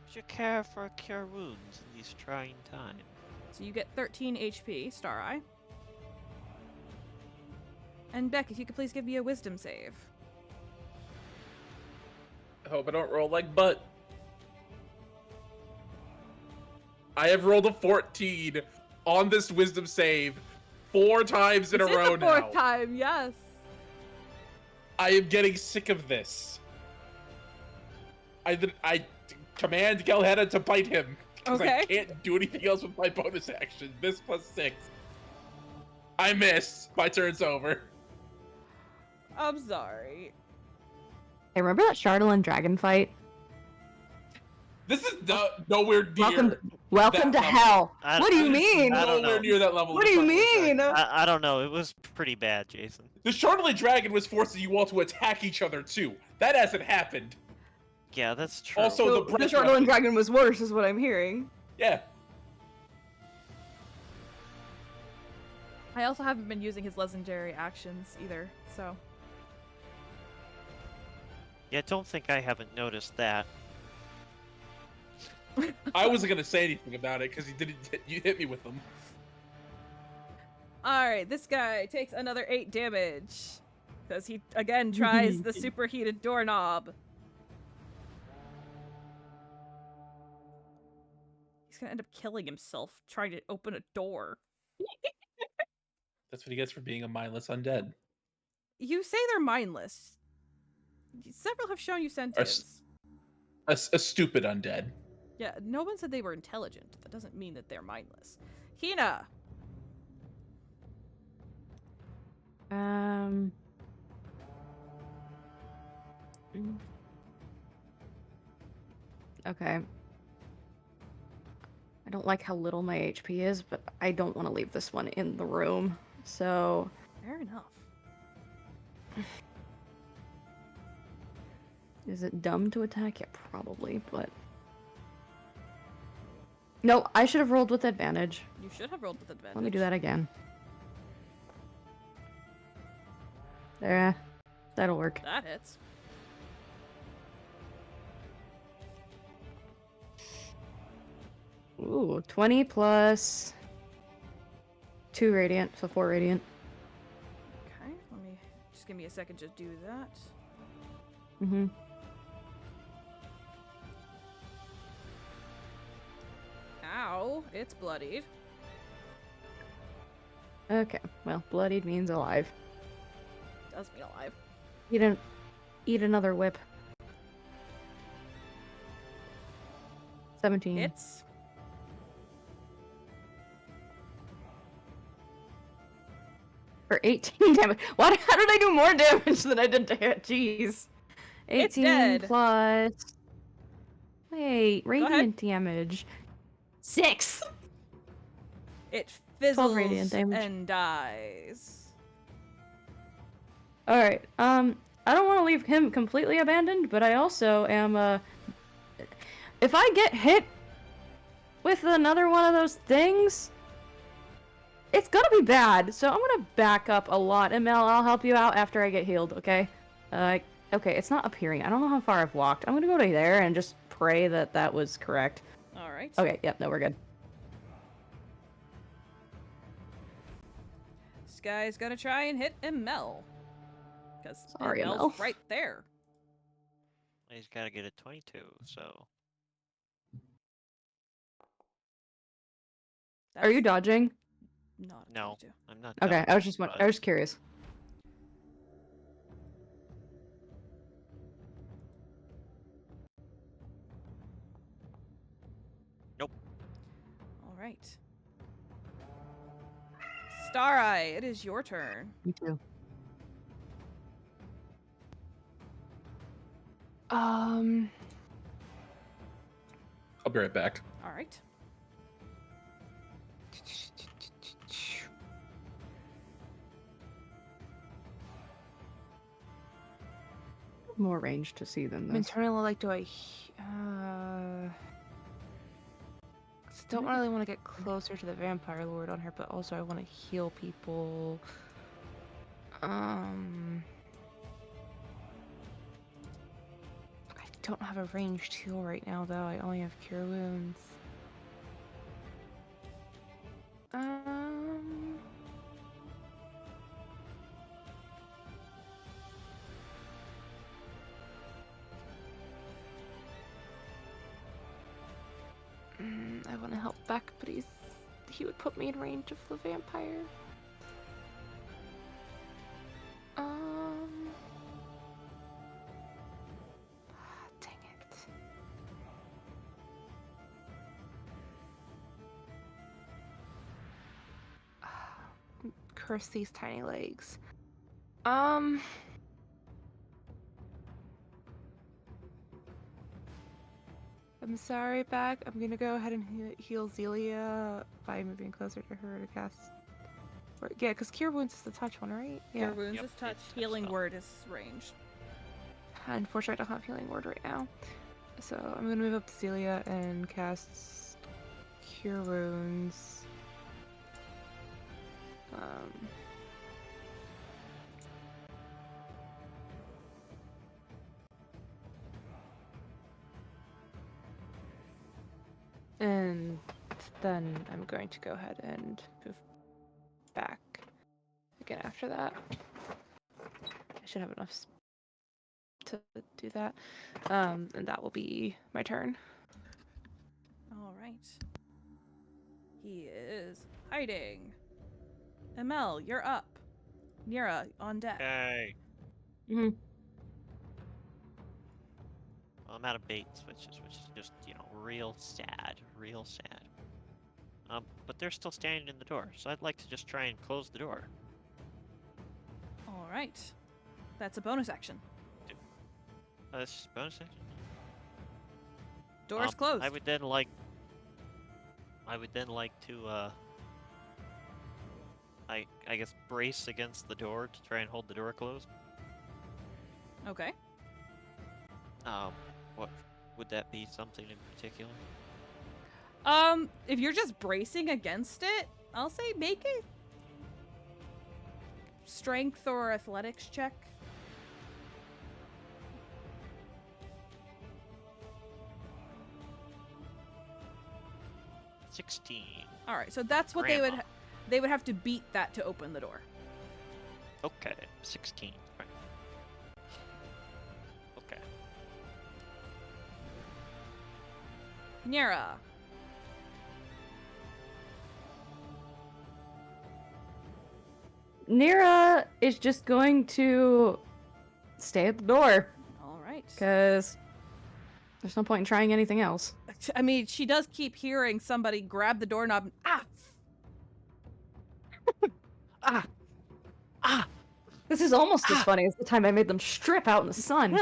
Would you care for cure wounds in these trying times? So you get 13 HP, Star Eye. And Beck, if you could please give me a Wisdom save. I hope I don't roll like butt. I have rolled a 14 on this wisdom save 4 times in This a is row the fourth now. time, yes. I am getting sick of this. I command Galhetta to bite him because I Okay. can't do anything else with my bonus action. Miss +6. I miss. My turn's over. I'm sorry. Hey, remember that Chardalyn dragon fight? This is nowhere near. Welcome to that level. hell. I- What do you I- mean? I don't Nowhere know. near that level. What do you mean? I don't know. It was pretty bad, Jason. The Chardalyn dragon was forcing you all to attack each other too. That hasn't happened. Yeah, that's true. Also, So, the the breath Chardalyn weapon. dragon was worse, is what I'm hearing. Yeah. I also haven't been using his legendary actions either, so. Yeah, don't think I haven't noticed that. I wasn't gonna say anything about it because you hit me with them. Alright, this guy takes another 8 damage. Because he, again, tries the superheated doorknob. He's gonna end up killing himself trying to open a door. That's what he gets for being a mindless undead. You say they're mindless. Several have shown you Or sentience. a stupid undead. Yeah, no one said they were intelligent. That doesn't mean that they're mindless. Hina! Mm. Okay. I don't like how little my HP is, but I don't want to leave this one in the room. So, Fair enough. is it dumb to attack? Yeah, probably, but... No, I should have rolled with advantage. You should have rolled with advantage. Let me do that again. There. That'll work. That hits. Ooh, 20 plus 2 radiant, so 4 radiant. Okay, let me just give me a second to do that. Mm-hmm. Ow, it's bloodied. Okay, well, bloodied means alive. Does mean alive. Eat another whip. 17. Hits. For 18 damage. What? How did I do more damage than I did to hit? Jeez. 18 It's dead. plus... Wait, ahead. radiant damage. 6! It 12 fizzles radiant damage. and dies. Alright, I don't want to leave him completely abandoned, but I also am, if I get hit with another one of those things, it's gonna be bad, so I'm gonna back up a lot, and Mel, I'll help you out after I get healed, okay? Okay, it's not appearing. I don't know how far I've walked. I'm gonna go to there and just pray that that was correct. Alright. Okay, yep, no, we're good. This guy's gonna try and hit Emel. Because Sorry, Emel's Emel. right there. He's got to get a 22, so... Are you dodging? Not a No, 22. I'm not Okay, dodging, I was just but- I was curious. Alright. Stareye, it is your turn. Me too. I'll be right back. Alright. More range to see than this. Internally, like, do I? Don't really want to get closer to the vampire lord on her, but also I want to heal people. I don't have a ranged heal right now, though. I only have cure wounds. I want to help Beck, but he would put me in range of the vampire. Dang it. Curse these tiny legs. I'm sorry, Beck. I'm gonna go ahead and heal Zelia by moving closer to her to cast. Yeah, because Cure Wounds is the touch one, right? Cure Wounds Yep, is touch. it's touch Healing spell. Word is ranged. Unfortunately, I don't have Healing Word right now. So I'm gonna move up to Zelia and cast Cure Wounds. And then I'm going to go ahead and move back again after that. I should have enough to do that. And that will be my turn. All right. He is hiding. Emel, you're up. Nira, on deck. Okay. Hmm. Well, I'm out of bait switches, which is just, real sad. Real sad. But they're still standing in the door, so I'd like to just try and close the door. All right. That's a bonus action. This is bonus action? Door's closed. I would then like to, I guess brace against the door to try and hold the door closed. Okay. What would that be? Something in particular? If you're just bracing against it, I'll say make a strength or athletics check. $16. All right, so that's what Grandma. they would have to beat that to open the door. Okay, 16. Right. Okay. Nyara. Nira is just going to stay at the door All right. because there's no point in trying anything else. I mean, she does keep hearing somebody grab the doorknob. And, This is almost as funny as the time I made them strip out in the sun.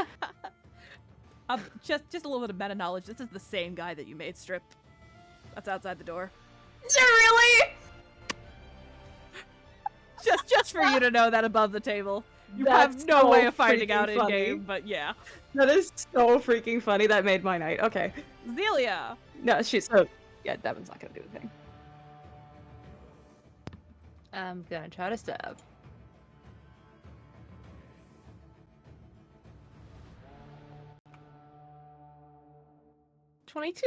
just a little bit of meta knowledge. This is the same guy that you made strip. That's outside the door. Is it really? Just for you to know that above the table. You That's have no so way of finding out freaking in funny. game, but yeah. That is so freaking funny. That made my night. Okay. Zelia. No, so yeah, Devin's not gonna do a thing. I'm gonna try to stab. 22?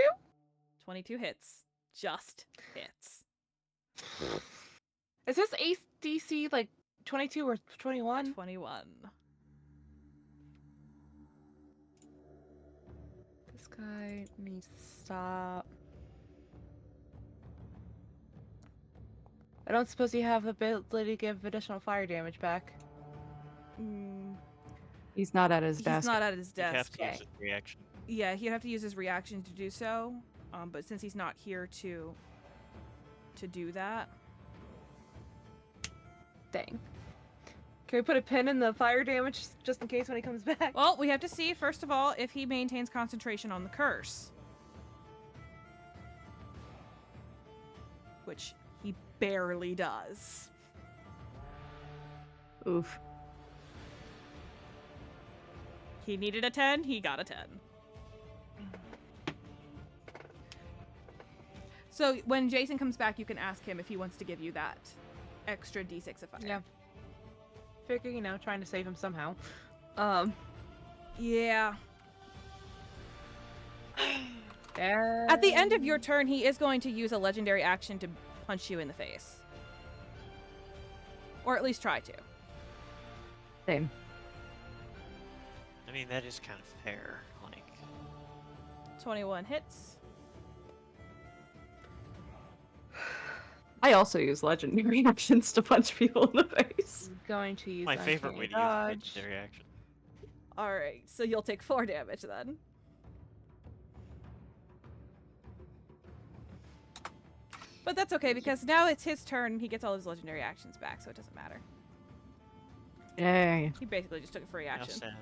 22 hits. Just hits. Is this ADC like 22 or 21? 21. This guy needs to stop. I don't suppose you have the ability to give additional fire damage back. He's not at his He's desk. not at his You have desk. to use a reaction. Yeah, he'd have to use his reaction to do so. But since he's not here to do that, Dang. Can we put a pin in the fire damage just in case when he comes back? well, we have to see first of all if he maintains concentration on the curse, which he barely does. Oof. He needed a 10. He got a 10. So when Jason comes back, you can ask him if he wants to give you that extra d6 of fire. Yeah. Figure, trying to save him somehow. Yeah. There. At the end of your turn, he is going to use a legendary action to punch you in the face. Or at least try to. Same. I mean, that is kind of fair. Like, 21 hits. I also use legendary actions to punch people in the face. Going to use my favorite way uncanny to use a dodge. legendary action. Alright, so you'll take 4 damage then. But that's okay, because now it's his turn and he gets all his legendary actions back, so it doesn't matter. Yay. He basically just took a free How action. sad.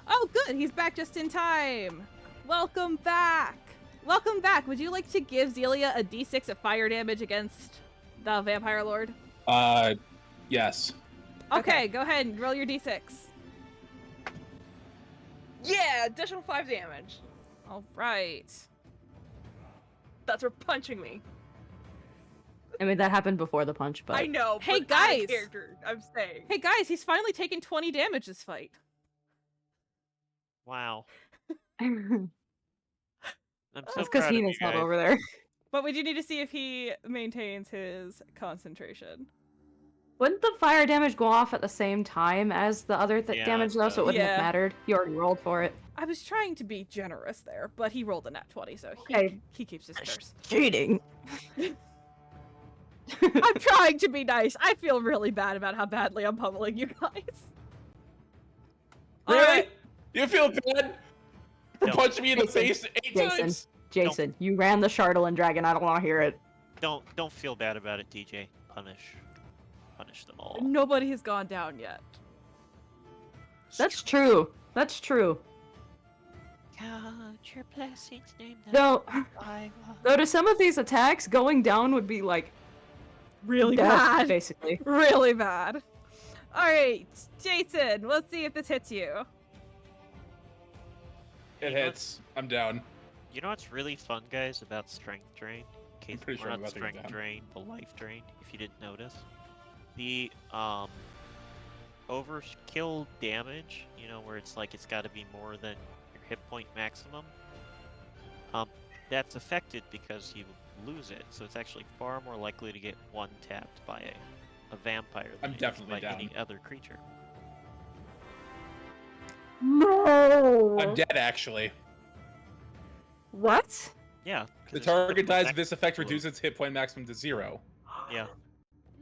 Oh, good! He's back just in time! Welcome back! Welcome back! Would you like to give Zelia a d6 of fire damage against the Vampire Lord? Yes. Okay, go ahead and roll your d6. Yeah, additional 5 damage. Alright. That's for punching me. I mean, that happened before the punch, but I know. Hey, but out of guys! character, I'm saying. Hey guys, he's finally taken 20 damage this fight. Wow. I'm so That's because proud of you Heena's not guys. over there. But we do need to see if he maintains his concentration. Wouldn't the fire damage go off at the same time as the other Yeah, damage, though, so it wouldn't Yeah. have mattered? You already rolled for it. I was trying to be generous there, but he rolled a nat 20, so Okay. he keeps his curse. Cheating. I'm trying to be nice. I feel really bad about how badly I'm pummeling you guys. Really? Alright. You feel bad for No. punching me in the face 8 Jason. times? Jason, you ran the Chardalyn dragon. I don't want to hear it. Don't feel bad about it, DJ. Punish them all. Nobody has gone down yet. That's true. That's true. Count your blessings, name them. Though, I though to some of these attacks, going down would be like Really death, bad. basically. Really bad. Alright, Jason, let's see if this hits you. It hits. I'm down. You know what's really fun, guys, about Strength Drain? In case pretty we're sure I'm not about to go Strength down. Drain, the Life Drain, if you didn't notice. The, overkill damage, you know, where it's like it's gotta be more than your hit point maximum, that's affected because you lose it, so it's actually far more likely to get one-tapped by a vampire than I'm it is definitely by down. any other creature. No. I'm dead, actually. What? Yeah. 'cause The it's target triple dies dex if this effect blue. reduces its hit point maximum to 0. Yeah.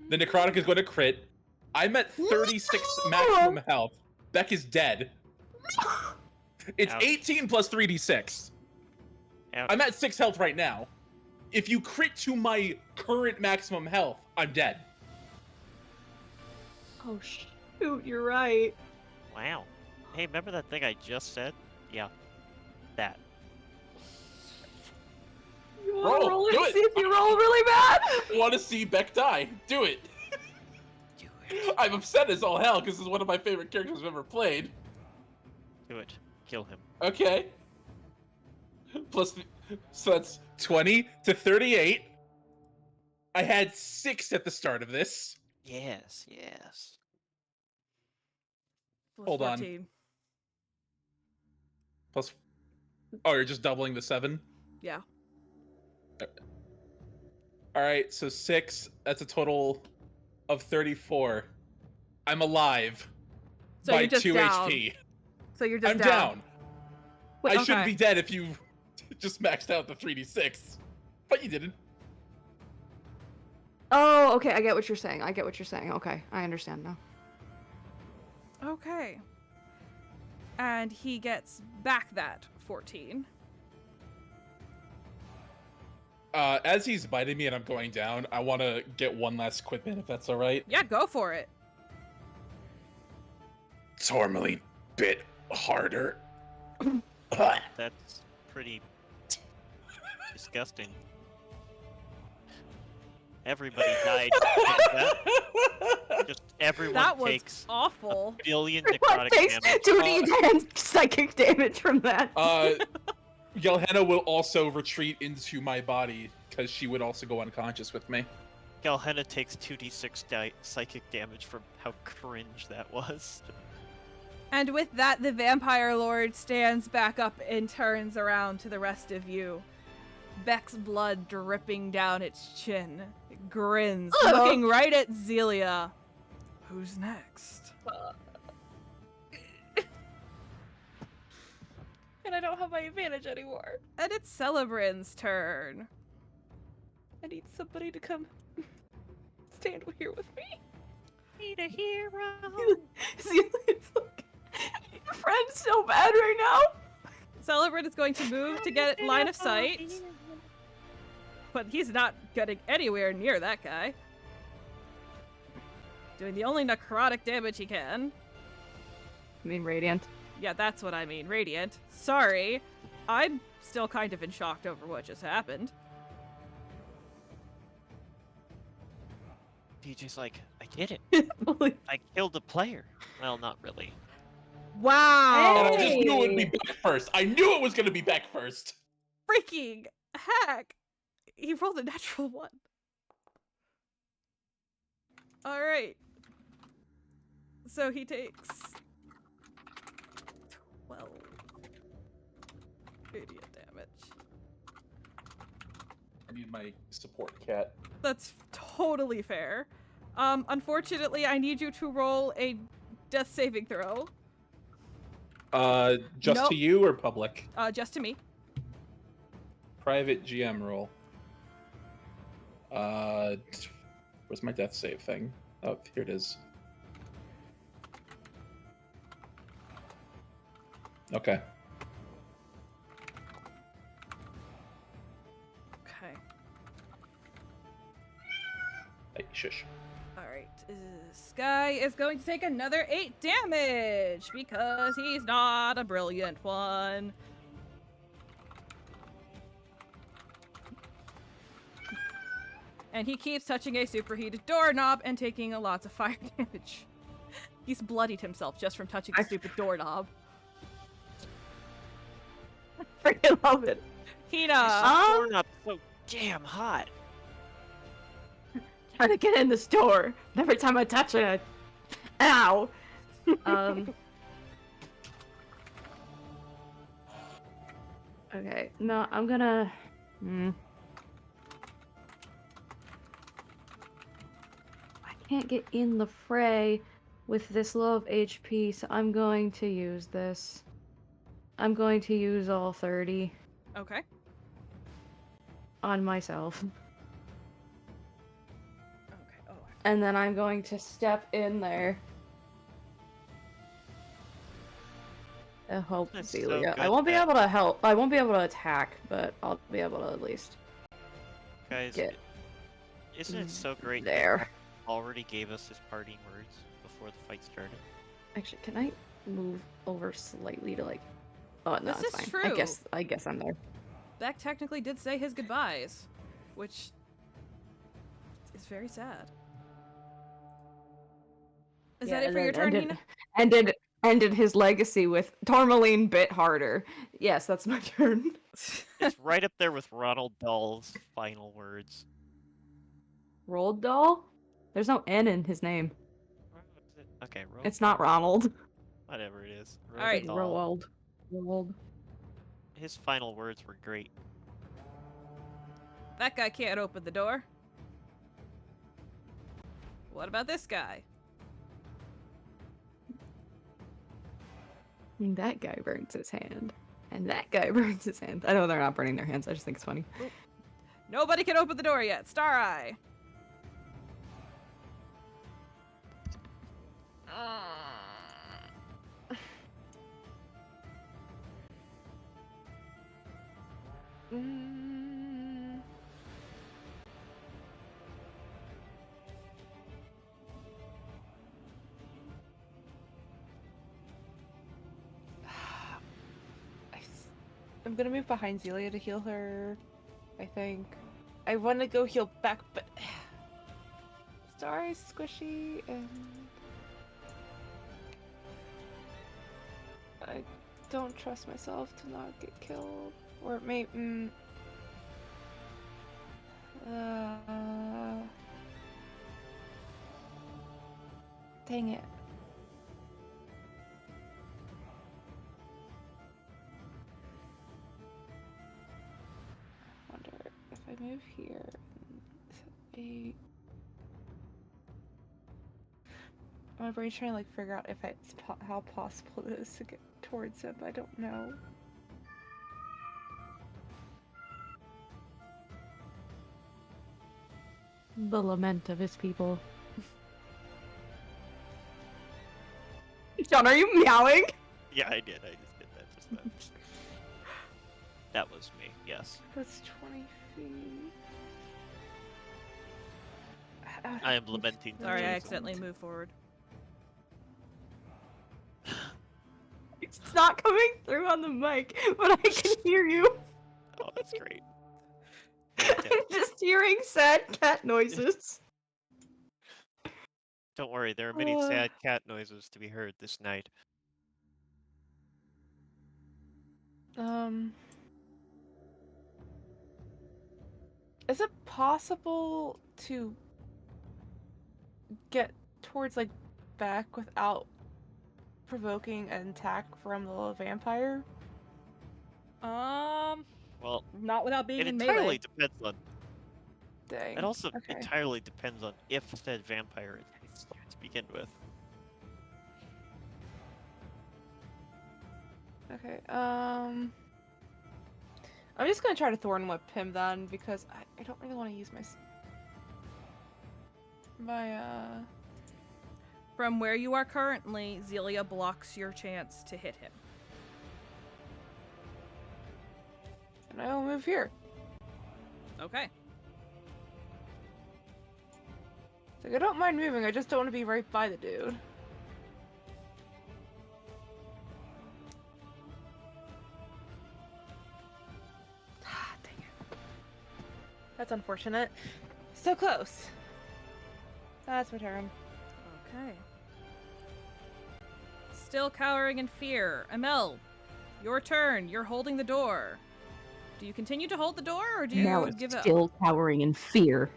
The necrotic is going to crit. I'm at 36 maximum health. Beck is dead. It's Ouch. 18 plus 3d6. Ouch. I'm at 6 health right now. If you crit to my current maximum health, I'm dead. Oh shoot, you're right. Wow. Hey, remember that thing I just said? Yeah. That. You Roll, want to roll it do and it. see if you roll really bad? Want to see Beck die? Do it. Do it. I'm upset as all hell because this is one of my favorite characters I've ever played. Do it. Kill him. Okay. Plus, so that's 20 to 38. I had 6 at the start of this. Yes, yes. Plus Hold on. 14. Plus, oh, you're just doubling the 7? Yeah. All right, so 6. That's a total of 34. I'm alive So by you're just 2 down. HP. So you're just I'm down. Wait, I shouldn't okay. be dead if you just maxed out the 3d6, but you didn't. Oh, okay, I get what you're saying. Okay, I understand now. Okay. And he gets back that 14. As he's biting me and I'm going down, I want to get one last quip in, if that's all right. Yeah, go for it. Tourmaline bit harder. That's pretty disgusting. Everybody died. Just everyone That was takes awful. a billion What necrotic takes damage. 2d10 psychic damage from that? Yelhenna will also retreat into my body because she would also go unconscious with me. Galhenna takes 2d6 psychic damage from how cringe that was. And with that, the vampire lord stands back up and turns around to the rest of you. Beck's blood dripping down its chin. It grins, Ugh. looking right at Zelia. Who's next? And I don't have my advantage anymore. And it's Celebrin's turn. I need somebody to come stand here with me. Need a hero. See, it's like, your friend's so bad right now. Celebrin is going to move to get line of sight. But he's not getting anywhere near that guy. Doing the only necrotic damage he can. I mean, Radiant. Yeah, that's what I mean. Radiant. Sorry. I'm still kind of in shock over what just happened. DJ's like, I did it. I killed the player. Well, not really. Wow! And I just knew it would be Beck first. I knew it was going to be Beck first. Freaking heck! He rolled a natural 1. Alright. So he takes 12 radiant damage. need my support cat. That's totally fair. Unfortunately, I need you to roll a death saving throw. Just Nope. to you or public? Just to me. Private GM roll. Where's my death save thing? Oh, here it is. Okay. Okay. Hey, shush. Alright. This guy is going to take another 8 damage because he's not a brilliant one. And he keeps touching a superheated doorknob and taking lots of fire damage. He's bloodied himself just from touching the stupid doorknob. Freaking love it. Hina! Doorknob's so damn hot. Trying to get in this door. And every time I touch it, ow. Okay, no, I'm gonna. I can't get in the fray with this low of HP, so I'm going to use this. I'm going to use all 30 Okay. on myself. Okay, oh. And then I'm going to step in there. Help That's so Celia. I good won't be that- able to help. I won't be able to attack, but I'll be able to at least Guys, get isn't it so great that there. Pat already gave us his parting words before the fight started? Actually, can I move over slightly to like? Oh no, This it's is fine. true. I guess I'm there. Beck technically did say his goodbyes, which is very sad. Is that it for your turn, Hina? Ended his legacy with Tourmaline bit harder. Yes, that's my turn. It's right up there with Ronald Dahl's final words. Roald Dahl? There's no N in his name. What is it? Okay, It's not Ronald. Whatever it is. All right. Roald Dahl. Roald. His final words were great. That guy can't open the door. What about this guy? That guy burns his hand. And that guy burns his hand. I know they're not burning their hands, I just think it's funny. Nobody can open the door yet. Star Eye. I'm gonna move behind Zelia to heal her, I think. I want to go heal back, but Star is squishy and I don't trust myself to not get killed. Or it may. Dang it. I wonder if I move here. My brain's trying to like figure out if it's how possible it is to get towards him. I don't know. The lament of his people. John, are you meowing? Yeah, I did. I just did that just then. That was me, yes. That's 20 feet. I am lamenting. the Sorry, I days of- accidentally moved forward. It's not coming through on the mic, but I can hear you. Oh, that's great. I'm just hearing sad cat noises. Don't worry, there are many sad cat noises to be heard this night. Is it possible to get towards like back without provoking an attack from the little vampire? Well, Not without being it in entirely melee. depends on Dang. It also Okay. entirely depends on if said vampire attacks you to begin with. Okay. I'm just gonna try to thorn whip him then because I don't really want to use my From where you are currently, Zelia blocks your chance to hit him. and I will move here. Okay. It's like I don't mind moving. I just don't want to be right by the dude. Ah, dang it. That's unfortunate. So close. That's my turn. Okay. Still cowering in fear. Amel, your turn. You're holding the door. Do you continue to hold the door, or do you Now it's give up? still cowering in fear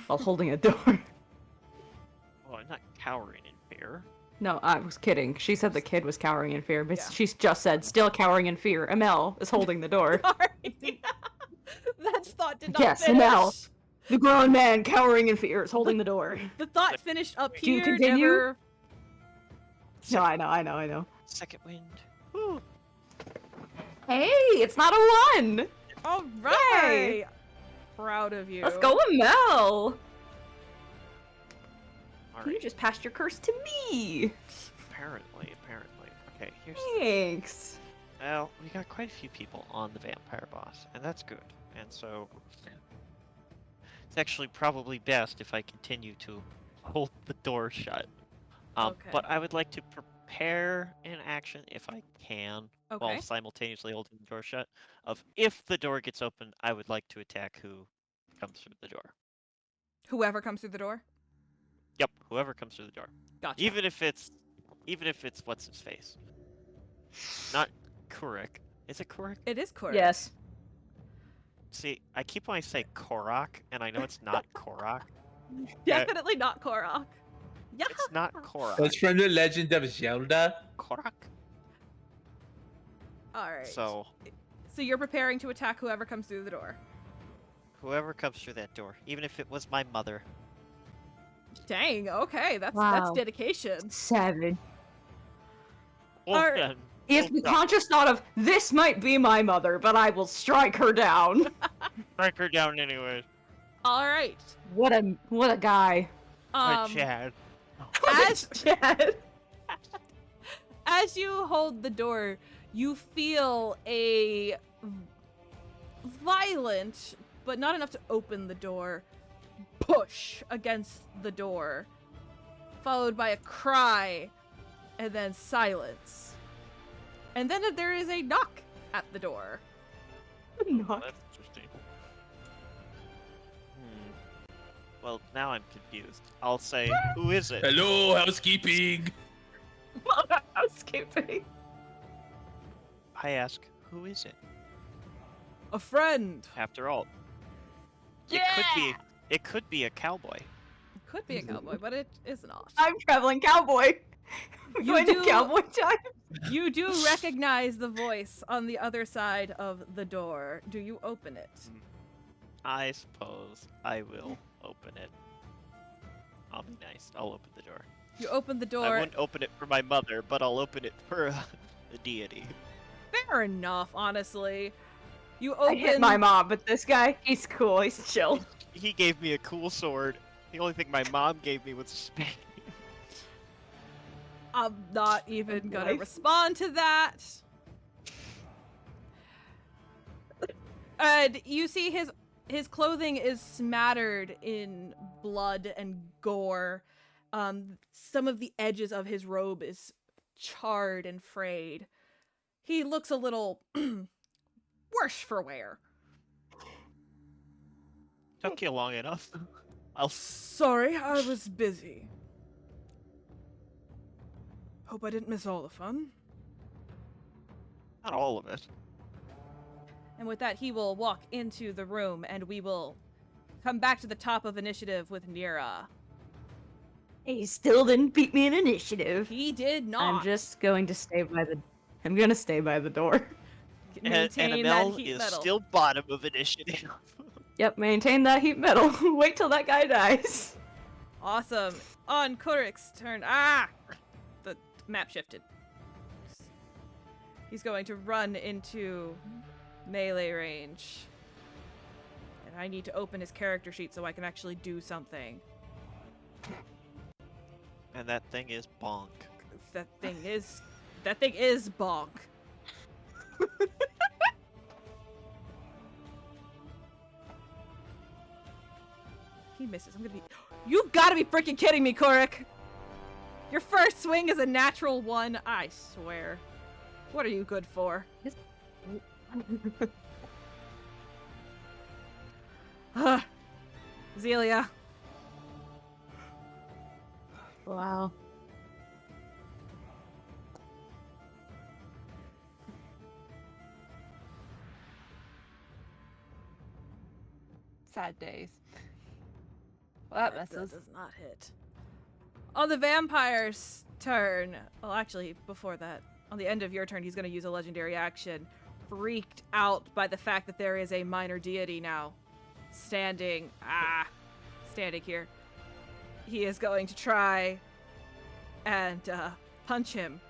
while holding a door. Well, I'm not cowering in fear. No, I was kidding. She said the kid was cowering in fear, but Yeah. she's just said still cowering in fear. Amel is holding the door. Sorry. That thought did not Yes, finish. Amel. The grown man cowering in fear is holding the door. The thought finished up Do you here. continue? Never. No, I know. Second wind. Whew. Hey, it's not a one! All right. Proud of you. Let's go, Amel! All You right. just passed your curse to me! Apparently. Okay, here's. Thanks. Well, we got quite a few people on the vampire boss, and that's good. And so, it's actually probably best if I continue to hold the door shut. Okay. But I would like to prepare an action if I can, Okay. while simultaneously holding the door shut. Of if the door gets open, I would like to attack who comes through the door. Whoever comes through the door. Yep, whoever comes through the door. Gotcha. Even if it's what's his face. Not Kurik. Is it Kurik? It is correct. Yes. See, I keep wanting to say Korok, and I know it's not Korok. Definitely not Korok. Yeah. It's not Korok. That's from the Legend of Zelda. Korok. All right. So So you're preparing to attack whoever comes through the door. whoever comes through that door, even if it was my mother. Dang. Okay. That's Wow. dedication. 7. Well Alright. then, Is well the done. conscious thought of, this might be my mother, but I will strike her down. Strike her down anyways. All right. What a guy. Or Chad. As Chad. as you hold the door, you feel a violent, but not enough to open the door, push against the door, followed by a cry, and then silence. And then there is a knock at the door. Knock. That's interesting. Well, now I'm confused. I'll say, who is it? Hello, housekeeping. Housekeeping. I ask, who is it? A friend. After all, Yeah! it could be a cowboy. It could be a cowboy, but it is not. I'm traveling cowboy. We're You going do- to cowboy time. You do recognize the voice on the other side of the door. Do you open it? I suppose I will open it. I'll be nice. I'll open the door. You open the I door. wouldn't open it for my mother, but I'll open it for the deity. Fair enough, honestly. You I open. hit my mom, but this guy, he's cool. He's chill. He gave me a cool sword. The only thing my mom gave me was a spade. I'm not even gonna Life. respond to that. And you see his clothing is smattered in blood and gore. Some of the edges of his robe is charred and frayed. He looks a little worse for wear. Took you long enough. I'll Sorry, I was busy. Hope I didn't miss all the fun. not all of it. And with that, he will walk into the room, and we will come back to the top of initiative with Nira. He still didn't beat me in initiative. He did not. I'm just going to stay by the. I'm gonna stay by the door. And maintain Amel that heat is metal. still bottom of initiative. Yep, maintain that heat metal. Wait till that guy dies. Awesome. On Kurik's turn. Ah! The map shifted. He's going to run into melee range. And I need to open his character sheet so I can actually do something. And that thing is bonk. That thing is bonk. He misses. I'm gonna be. You gotta be freaking kidding me, Korik! Your first swing is a natural 1. I swear. What are you good for? Zelia. Wow. Sad days. Well, that That messes. does not hit. On the vampire's turn, well, actually, before that, on the end of your turn, he's going to use a legendary action, freaked out by the fact that there is a minor deity now standing here. He is going to try and punch him.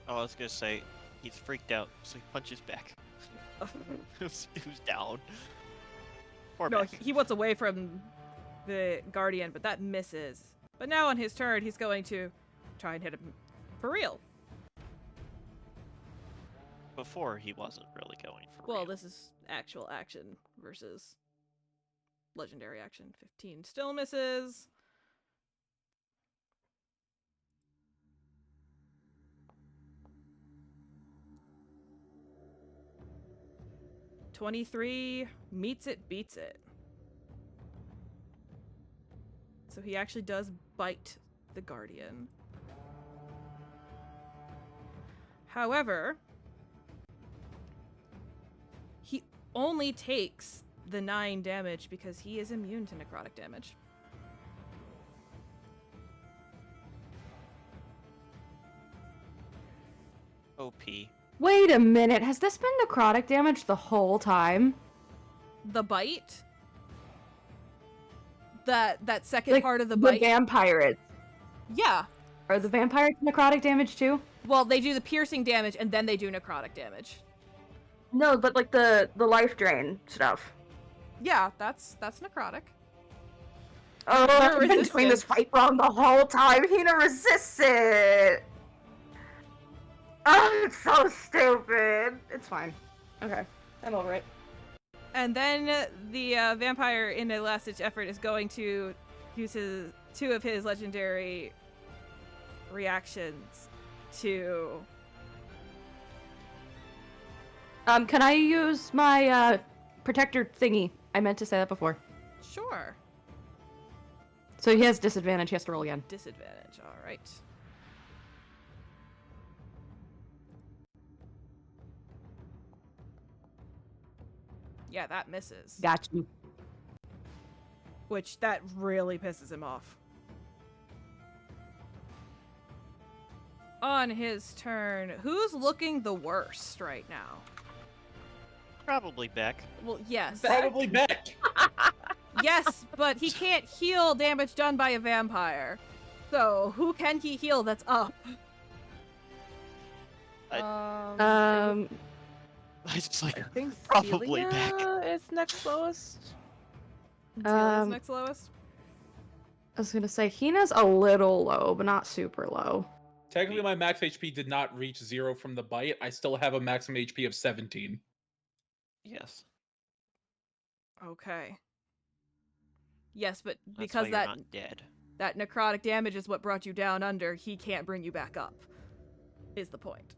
Oh, I was gonna say, he's freaked out, so he punches back. Who's down? Poor No, Beck. he wants away from the guardian, but that misses. But now on his turn, he's going to try and hit him for real. Before, he wasn't really going for Well, real. this is actual action versus legendary action. 15 still misses. "23 meets it, beats it." So he actually does bite the guardian. However, he only takes the 9 damage because he is immune to necrotic damage. OP. Wait a minute, has this been necrotic damage the whole time? The bite? That second Like, part of the the bite? vampires. Yeah. Are the vampires necrotic damage too? Well, they do the piercing damage and then they do necrotic damage. No, but like the life drain stuff. Yeah, that's necrotic. Oh, They're I've been doing this resistant. fight wrong the whole time. Hina resists it. Oh, it's so stupid. It's fine. Okay, I'm over it. And then the vampire, in a last-ditch effort, is going to use 2 of his legendary reactions to... Can I use my protector thingy? I meant to say that before. Sure. So he has disadvantage, he has to roll again. Disadvantage, alright. Yeah, that misses. Got you. Which, that really pisses him off. On his turn, who's looking the worst right now? Probably Beck. Well, yes. Probably Beck. Yes, but he can't heal damage done by a vampire. So, who can he heal that's up? I just like, I think probably Celia Beck. is next lowest. Celia's next lowest? I was gonna say, Hina's a little low, but not super low. Technically, my max HP did not reach 0 from the bite. I still have a maximum HP of 17. Yes. Okay. Yes, but That's because why you're not dead. that necrotic damage is what brought you down under, he can't bring you back up. Is the point.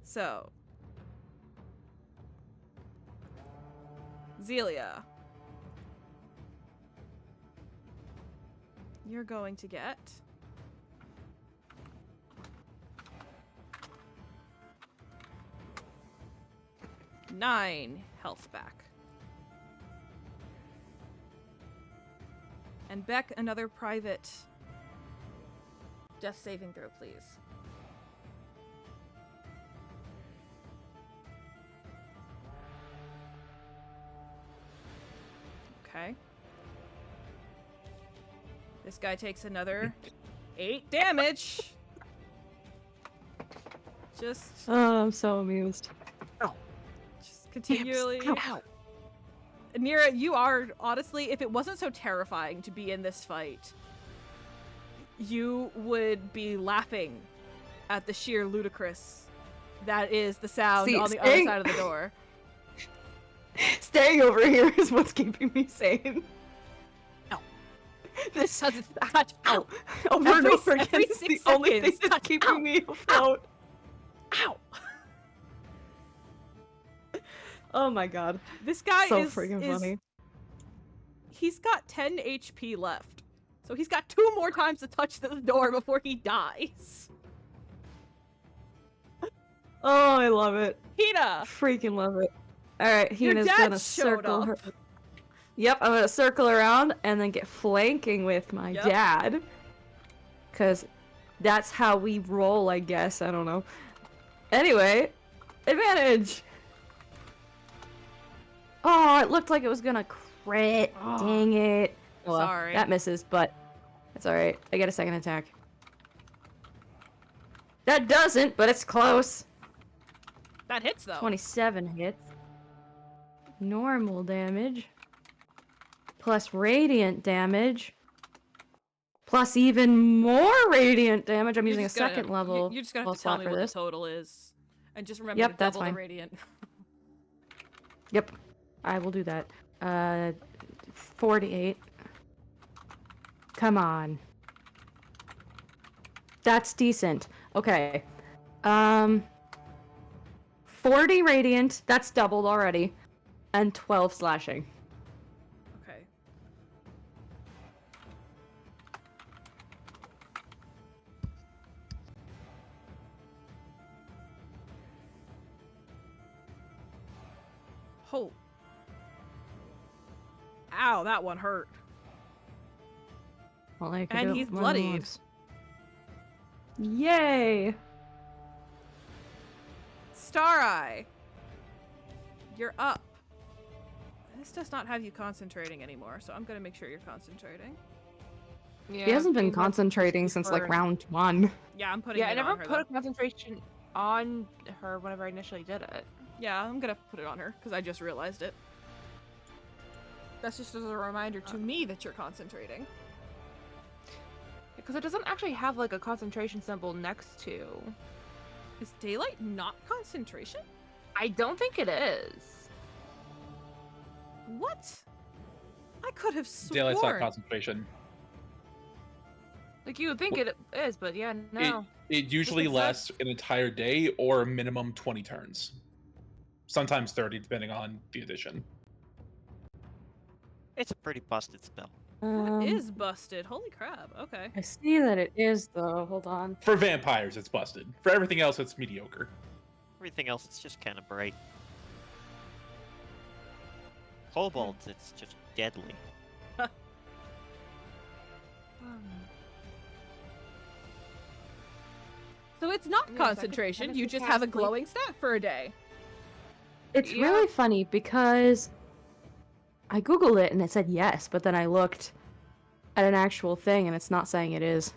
So. Zelia. You're going to get... nine health back. And Beck, another private death saving throw, please. Okay. This guy takes another 8 damage. Just Oh, I'm so amused. continually. Nira, you are, honestly, if it wasn't so terrifying to be in this fight, you would be laughing at the sheer ludicrous that is the sound See, on the other side of the door. Staying over here is what's keeping me sane. Ow. This Because it's touch out. over and Every- over again every is the 6 only thing seconds. that's Touch. keeping Ow. me afloat. Ow! Oh my god. This guy So is freaking funny. He's got 10 HP left. So he's got 2 more times to touch the door before he dies. Oh, I love it. Hina! Freaking love it. Alright, Your Hina's dad gonna showed circle up. her. Yep, I'm gonna circle around and then get flanking with my Yep. dad. Cause that's how we roll, I guess. I don't know. Anyway, advantage! Oh, it looked like it was gonna crit. Oh. Dang it. Well, Sorry. that misses, but it's alright. I get a second attack. That doesn't, but it's close. That hits, though. 27 hits. Normal damage. Plus radiant damage. Plus even more radiant damage. I'm You're using a just gonna- second level. You're just gonna spell have to tell slot me for what this. the total is. And just remember Yep, to that's double fine. the radiant. Yep, I will do that. 48. Come on. That's decent. Okay. 40 radiant. That's doubled already. And 12 slashing. Okay. Oh. Ow, that one hurt. Well, I could And do it he's more than bloodied. once. Yay! Star Eye. You're up. This does not have you concentrating anymore, so I'm gonna make sure you're concentrating. Yeah, He hasn't been being concentrating since like for- round 1. Yeah, I'm putting Yeah, I it never on her. put though. a concentration on her whenever I initially did it. Yeah, I'm gonna put it on her because I just realized it. That's just as a reminder to me that you're concentrating. Because it doesn't actually have like a concentration symbol next to. Is daylight not concentration? I don't think it is. What? I could have sworn. Daylight's not concentration. Like you would think it is, but yeah, no. It usually It's not- lasts an entire day or minimum 20 turns. Sometimes 30, depending on the edition. It's a pretty busted spell. What is busted? Holy crap. Okay. I see that it is though. Hold on. For vampires, it's busted. For everything else, it's mediocre. Everything else, it's just kind of bright. Kobolds, it's just deadly. So it's not Yes, I could concentration. You technically just have a cast, like- glowing stat for a day. It's Yeah. really funny because I googled it and it said yes, but then I looked at an actual thing and it's not saying it is.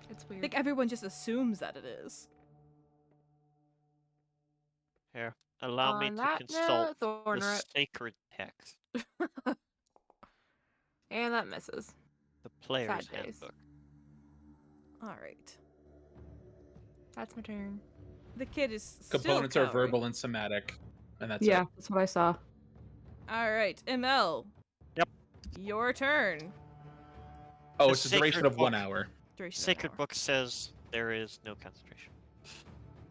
It's I weird. think everyone just assumes that it is. Here, allow me On to that consult note, Thorn the Rip. sacred text, And that misses. the player's Sad days. handbook. All right. That's my turn. The kid is Components still are cowering. verbal and somatic, and that's Yeah, it. that's what I saw. All right, ML. Yep. Your turn. Oh, The it's a duration sacred of 1 book. hour. Duration of an Sacred hour. book says there is no concentration.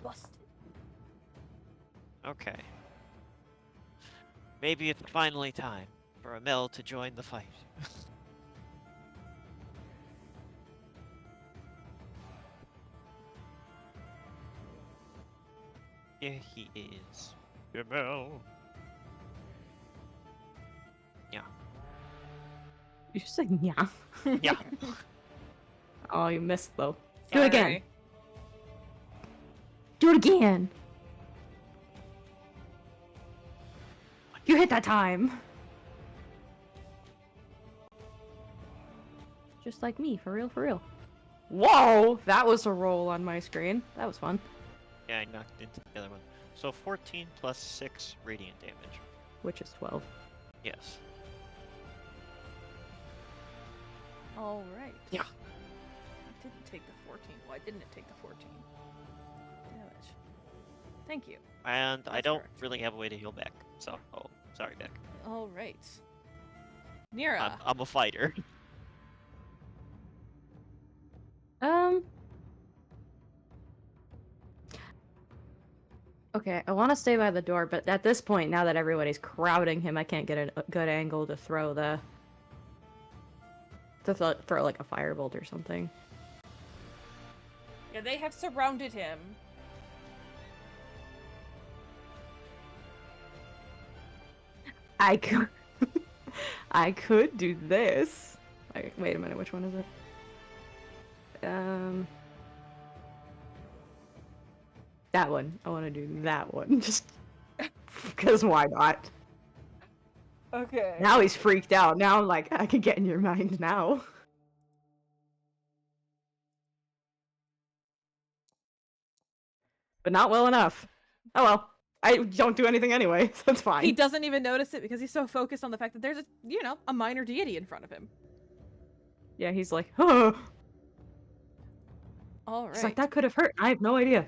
Busted. Okay. Maybe it's finally time for Amel to join the fight. Here he is. Amel. You should say yeah. Yeah. Oh, you missed though. Do it again. Sorry. Do it again. You hit that time. Just like me, for real, for real. Whoa! That was a roll on my screen. That was fun. Yeah, I knocked into the other one. So 14 plus 6 radiant damage. Which is 12. Yes. All right. Yeah. It didn't take the 14. Why didn't it take the 14? Damage. Thank you. And I That's don't correct. really have a way to heal back. So, oh, sorry, Beck. All right. Nira. I'm a fighter. Okay, I want to stay by the door, but at this point, now that everybody's crowding him, I can't get a good angle to throw the... throw like a firebolt or something. Yeah, they have surrounded him. I could... I could do this. Wait a minute, which one is it? That one. I want to do that one. Just because why not? Okay. Now he's freaked out. Now I'm like, I can get in your mind now. But not well enough. Oh well. I don't do anything anyway, so it's fine. He doesn't even notice it because he's so focused on the fact that there's a minor deity in front of him. Yeah, he's like, oh. All right. He's like, that could have hurt. I have no idea.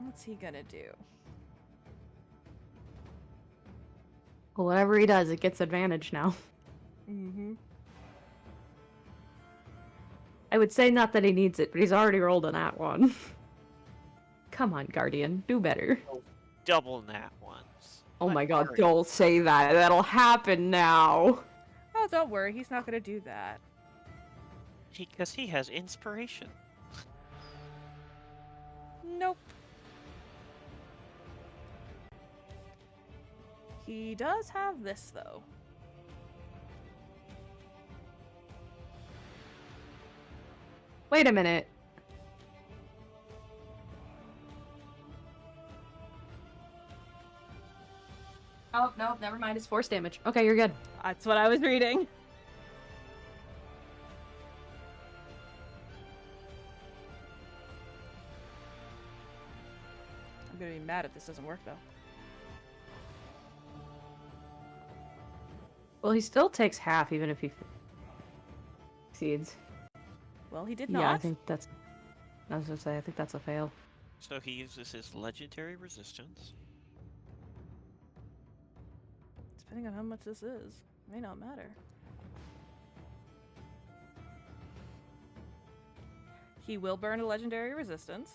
What's he gonna do? Well, whatever he does, it gets advantage now. Mm-hmm. I would say not that he needs it, but he's already rolled a nat one. Come on, Guardian. Do better. Double nat ones. Oh What my god, are you? don't say that. That'll happen now. Oh, don't worry. He's not gonna do that. Because he has inspiration. Nope. He does have this, though. Wait a minute. Oh, no, never mind. It's force damage. Okay, you're good. That's what I was reading. I'm gonna be mad if this doesn't work, though. Well, he still takes half, even if he succeeds. Well, he did not. Yeah, I think that's... I was gonna say, I think that's a fail. So he uses his legendary resistance. Depending on how much this is, may not matter. He will burn a legendary resistance.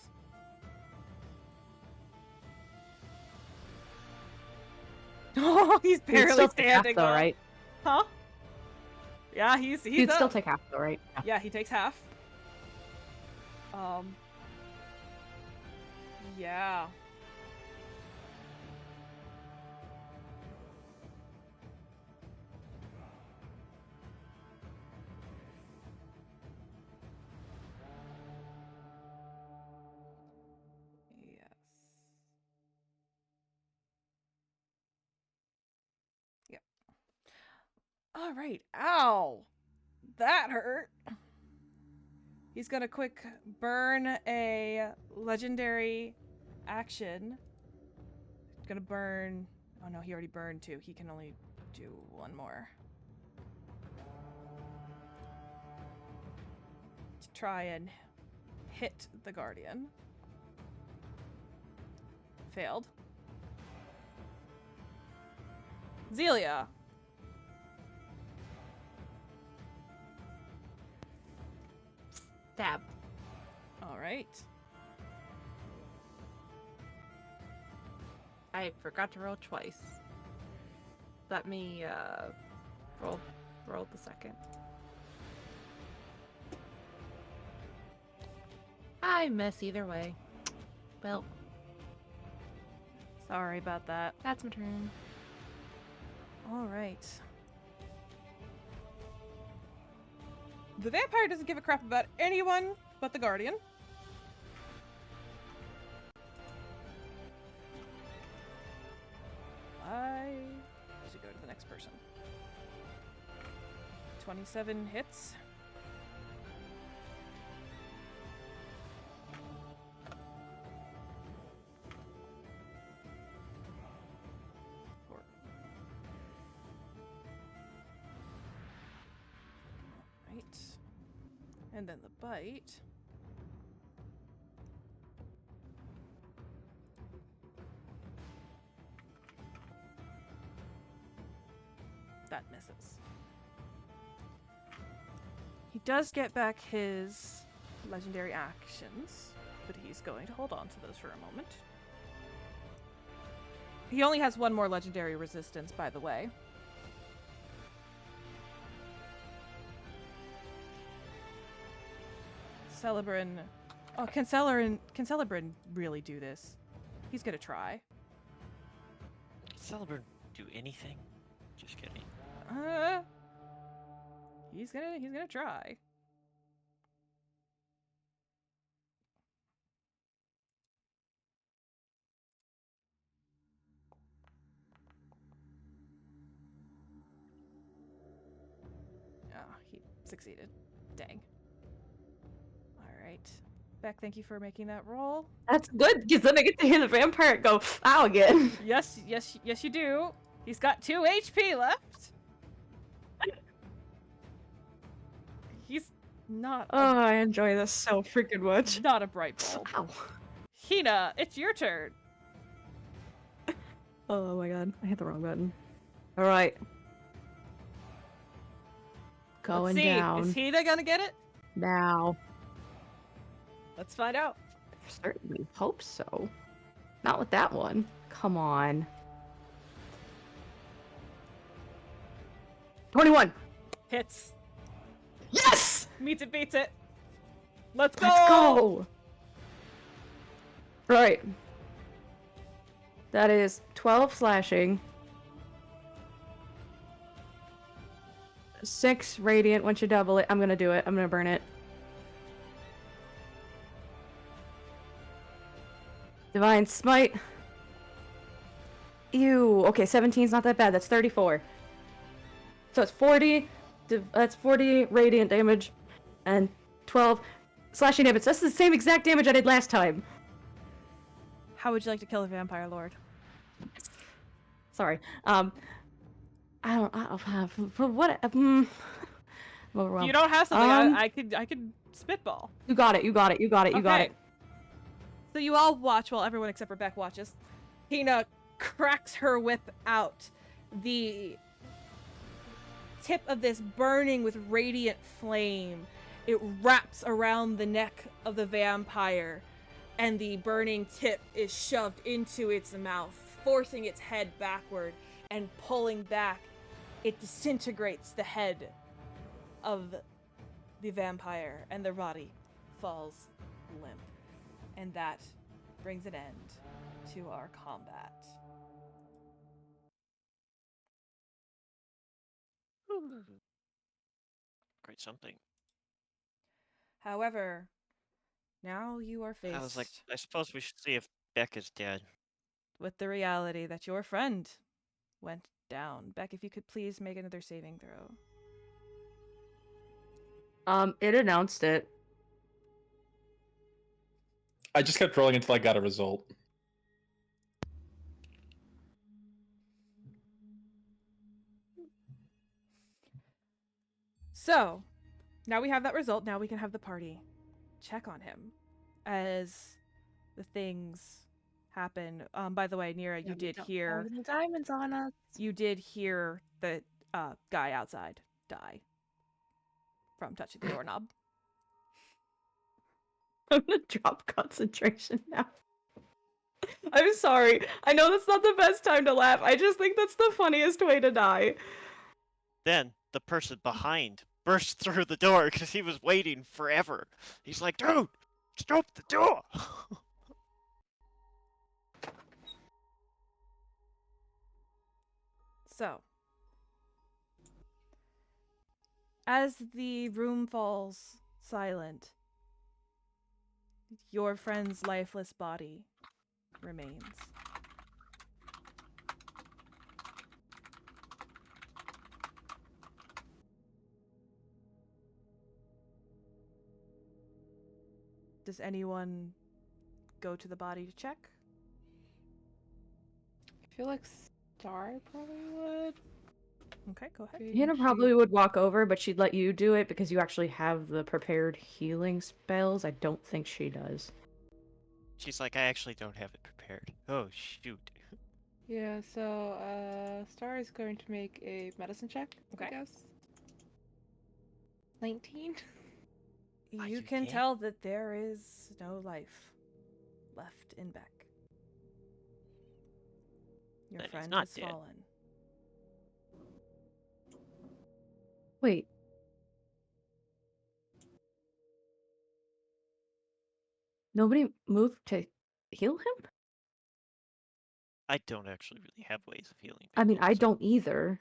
Oh, he's He'd barely still take half, standing though, up. right? Huh? Yeah, he's He'd up. still take half, though, right? Yeah. Yeah, he takes half. Yeah. Yes. Yep. All right. Ow. That hurt. He's gonna quick burn a legendary action. Gonna burn... Oh no, he already burned two. He can only do one more. To try and hit the Guardian. Failed. Zelia. Stab. All right. I forgot to roll twice. Let me roll the second. I miss either way. Well, Sorry about that. that's my turn. All right. The vampire doesn't give a crap about anyone but the Guardian. I should go to the next person. 27 hits. Right. And then the bite. That misses. He does get back his legendary actions, but he's going to hold on to those for a moment. He only has one more legendary resistance, by the way. Celebrin. Oh, can Celebrin really do this? He's gonna try. Celebrate do anything? Just kidding. He's gonna try. Ah, he succeeded. Dang. All right. Beck, thank you for making that roll. That's good, because then I get to hear the vampire go, ow again. Yes, you do. He's got 2 HP left. He's not Oh, I enjoy this so freaking much. not a bright bulb. Ow. Hina, it's your turn. Oh my god, I hit the wrong button. Alright. Going Let's see. down. Is Hina gonna get it? Now. Let's find out. Certainly hope so. Not with that one. Come on. 21! Hits. Yes! Meets it, beats it. Let's go. Let's go! Right. That is 12 slashing. 6 radiant. Once you double it, I'm gonna do it. I'm gonna burn it. Divine Smite. Ew. Okay, 17's not that bad. That's 34. So it's 40. That's 40 radiant damage and 12 slashing damage. That's the same exact damage I did last time. How would you like to kill a vampire lord? Sorry. I don't have for what. I'm If overwhelmed. you don't have something, Um, I could spitball. You got it. You got it. You got it. You got Okay. it. So you all watch while everyone except for Beck watches. Hina cracks her whip out. The tip of this burning with radiant flame. It wraps around the neck of the vampire, and the burning tip is shoved into its mouth, forcing its head backward and pulling back. It disintegrates the head of the vampire, and their body falls limp. And that brings an end to our combat. Great something. However, now you are faced I was like, I suppose we should see if Beck is dead. with the reality that your friend went down. Beck, if you could please make another saving throw. It announced it. I just kept rolling until I got a result. So, now we have that result. Now we can have the party check on him as the things happen. By the way, Nira, you did hear The diamonds on us. you did hear the guy outside die from touching the doorknob. I'm gonna drop concentration now. I'm sorry. I know that's not the best time to laugh. I just think that's the funniest way to die. Then the person behind burst through the door because he was waiting forever. He's like, dude, stop the door. So, as the room falls silent, your friend's lifeless body remains. Does anyone go to the body to check? I feel like Star probably would. Okay, go ahead. Being Hannah she- probably would walk over, but she'd let you do it because you actually have the prepared healing spells. I don't think she does. She's like, I actually don't have it prepared. Oh, shoot. Yeah, so Star is going to make a medicine check, I Okay. guess. 19? Are You you can dead? tell that there is no life left in Beck. Your Then he's friend not has dead. fallen. Wait. Nobody moved to heal him? I don't actually really have ways of healing I mean, people, I so- don't either.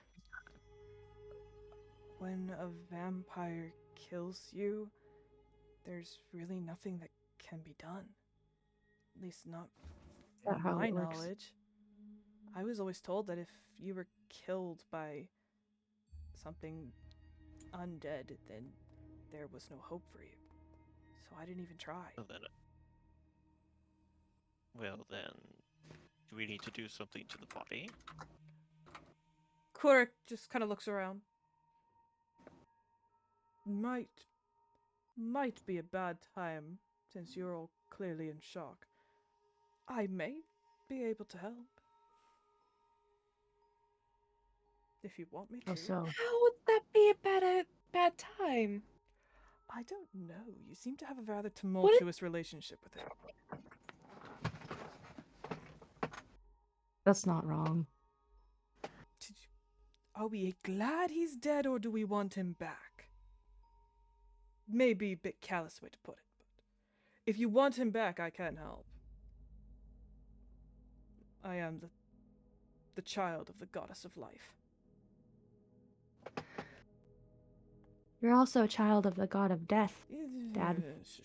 When a vampire kills you, there's really nothing that can be done. At least not that from how my it works? knowledge. I was always told that if you were killed by something undead, then there was no hope for you. So I didn't even try. Well then, do we need to do something to the body? Kurik just kind of looks around. Might be a bad time, since you're all clearly in shock. I may be able to help. If you want me to. Also, How would that be a bad time? I don't know. You seem to have a rather tumultuous relationship with him. that's not wrong. Are we glad he's dead, or do we want him back? Maybe a bit callous way to put it, but if you want him back, I can help. I am the child of the goddess of life. You're also a child of the god of death. Dad. Shh.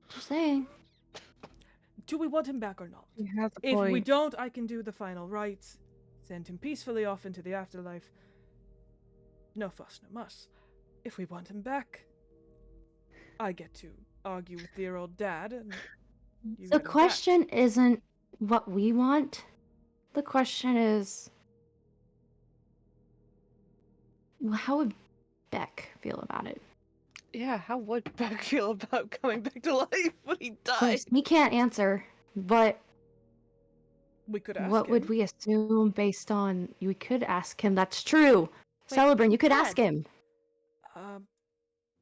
Just saying. Do we want him back or not? You have the If we point. don't, I can do the final rites, send him peacefully off into the afterlife. No fuss, no muss. If we want him back, I get to argue with dear old dad, and you The get him question isn't what we want. The question is, how would Beck feel about it? Yeah, how would Beck feel about coming back to life when he Of died? course, we can't answer, but back. We could ask what him. would we assume based on... We could ask him, that's true. Wait, Celebrant, you could ask Dad. him.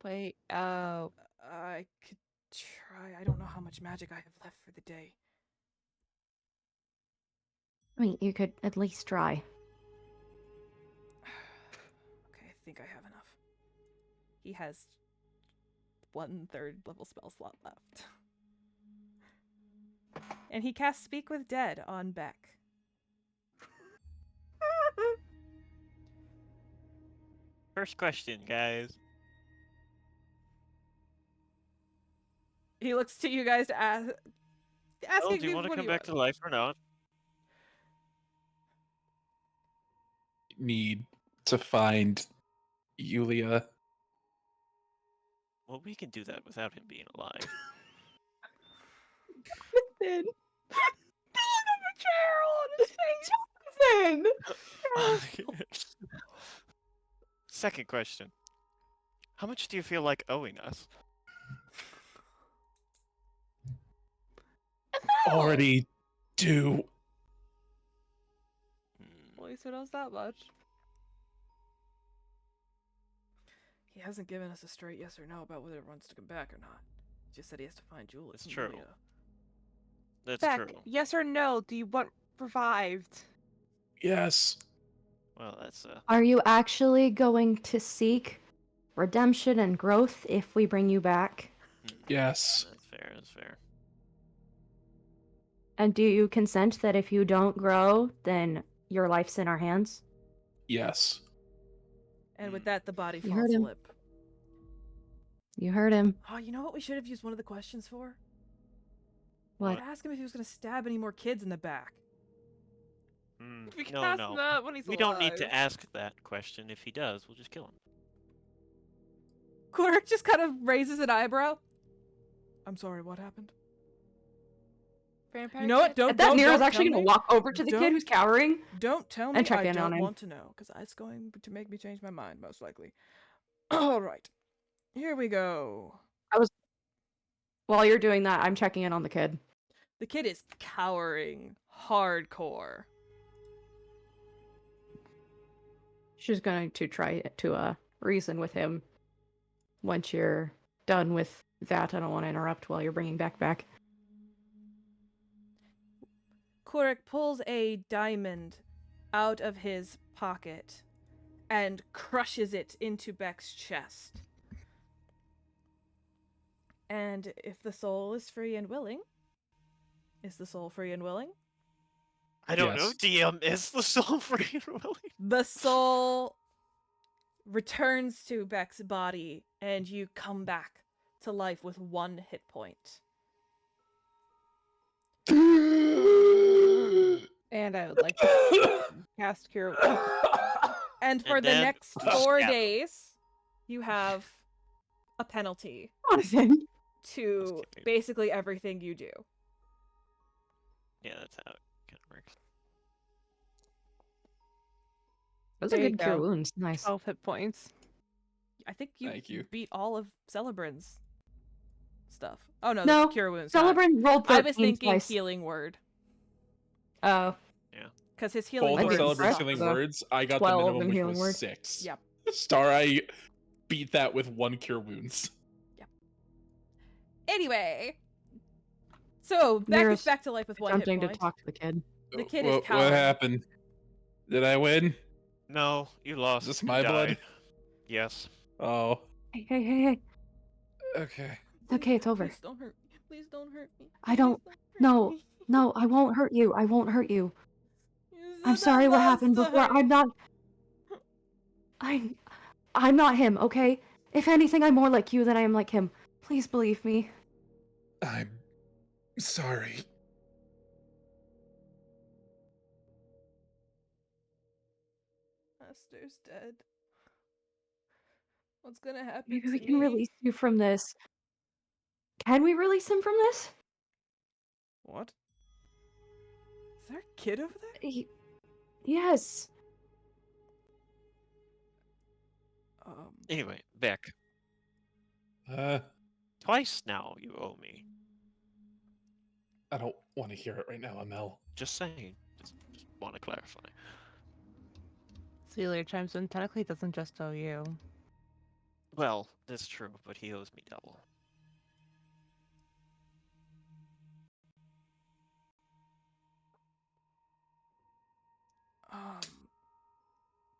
Wait, oh. I could try. I don't know how much magic I have left for the day. I mean, you could at least try. Okay, I think I have enough. He has 1/3 level spell slot left. And he casts Speak with Dead on Beck. First question, guys. He looks to you guys to ask. Oh, do you want to come back to life or not? Need to find Yulia. Well, we can do that without him being alive. Then the look of a Cheryl on his face. Second question. How much do you feel like owing us? Already do. Well, at least he knows that much. He hasn't given us a straight yes or no about whether it wants to come back or not. He just said he has to find Julius. It's and true. Yulia. That's Beck, true. yes or no? Do you want revived? Yes. Well, that's Are you actually going to seek redemption and growth if we bring you back? Yes. That's fair. That's fair. And do you consent that if you don't grow, then your life's in our hands? Yes. And with that, the body You falls heard him. limp. You heard him. Oh, you know what we should have used one of the questions for? What? Ask him if he was going to stab any more kids in the back. We can No, ask no. that when he's We alive. don't need to ask that question. If he does, we'll just kill him. Kurik just kind of raises an eyebrow. I'm sorry, what happened? Vampire You know what? kid? Don't Nero is tell actually gonna me. walk over to the Don't- kid who's cowering. Don't tell me. And check I in on don't him. want to know, because it's going to make me change my mind, most likely. All right. Here we go. While you're doing that, I'm checking in on the kid. The kid is cowering hardcore. She's going to try to reason with him once you're done with that. I don't want to interrupt while you're bringing back. Kurek pulls a diamond out of his pocket and crushes it into Beck's chest. And if the soul is free and willing, is the soul free and willing? I don't know, Yes. DM, is the soul free and willing? The soul returns to Beck's body, and you come back to life with 1 hit point. And I would like to cast Cure. And for And the then next we 4 stab him. days, you have a penalty Jonathan! to Just kidding. basically everything you do. Yeah, that's how it kind of works. Those are There you good cure go. wounds. Nice. 12 hit points. I think you, Thank you. beat all of Celebrin's stuff. Oh no, No, that's Cure Wounds. not- Celebrant rolled 13 I was thinking twice. Healing Word, Oh, because his Healing Both I of Word didn't Celebrant's suck, healing though. words, I got 12 the minimum, in which healing was word. 6. Yep. Star, I beat that with 1 cure wounds. Anyway, so Beck Nero's is back to life with 1 hit attempting to point. talk to the kid. The kid is What cowering. happened? Did I win? No, you lost. Is this You my blood? died. Yes. Oh, Hey. okay. It's okay, it's over. Please don't hurt me. Please don't hurt me. I don't- Please hurt no, me. No, I won't hurt you. I won't hurt you. You I'm said sorry that what happened last before. time. I'm not him, okay? If anything, I'm more like you than I am like him. Please believe me. I'm sorry. Master's dead. What's gonna happen Maybe to we can me? release you from this. Can we release him from this? What? Is there a kid over there? Yes. Anyway, Beck, Uh, twice now you owe me. I don't want to hear it right now, Amel. Just saying. Just want to clarify. See you later, chimes in. Technically, it doesn't just owe you. Well, that's true, but he owes me double.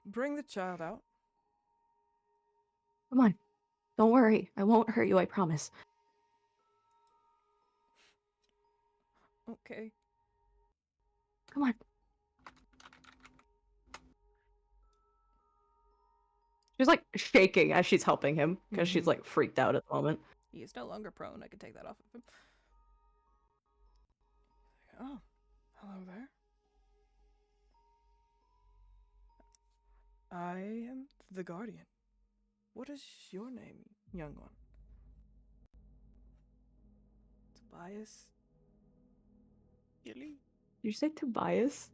Bring the child out. Come on. Don't worry. I won't hurt you, I promise. Okay. Come on. She's like shaking as she's helping him because she's Mhm. like freaked out at the moment. He is no longer prone. I can take that off of him. Oh, hello there. I am the Guardian. What is your name, young one? Tobias? Really? Did you say Tobias?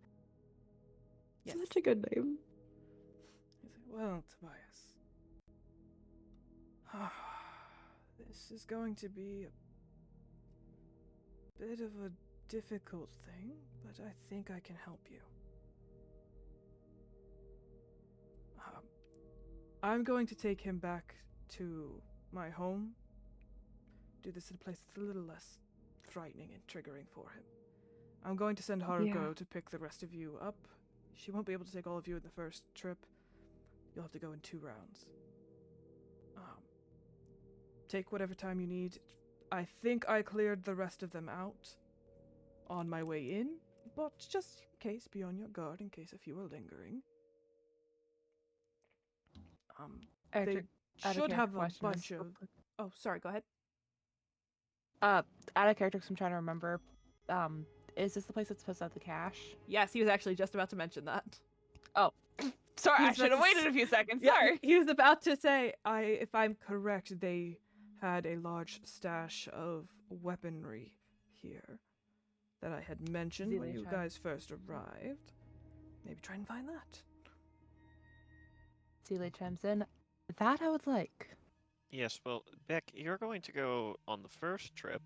Yes. Such a good name. He's like, well, Tobias. This is going to be a bit of a difficult thing, but I think I can help you. I'm going to take him back to my home. Do this in a place that's a little less frightening and triggering for him. I'm going to send Haruko to pick the rest of you up. She won't be able to take all of you in the first trip. You'll have to go in 2 rounds. Take whatever time you need. I think I cleared the rest of them out on my way in, but just in case, be on your guard in case a few are lingering. They should have a bunch of... Oh, sorry, go ahead. Out of character, 'cause I'm trying to remember. Is this the place that's supposed to have the cash? Yes, he was actually just about to mention that. Sorry, He I was should about have to waited a few seconds. Yeah, Sorry. he was about to say, if I'm correct, they had a large stash of weaponry here that I had mentioned when you guys first arrived. Maybe try and find that. Zelia chimes in. That I would like. Yes, well, Beck, you're going to go on the first trip.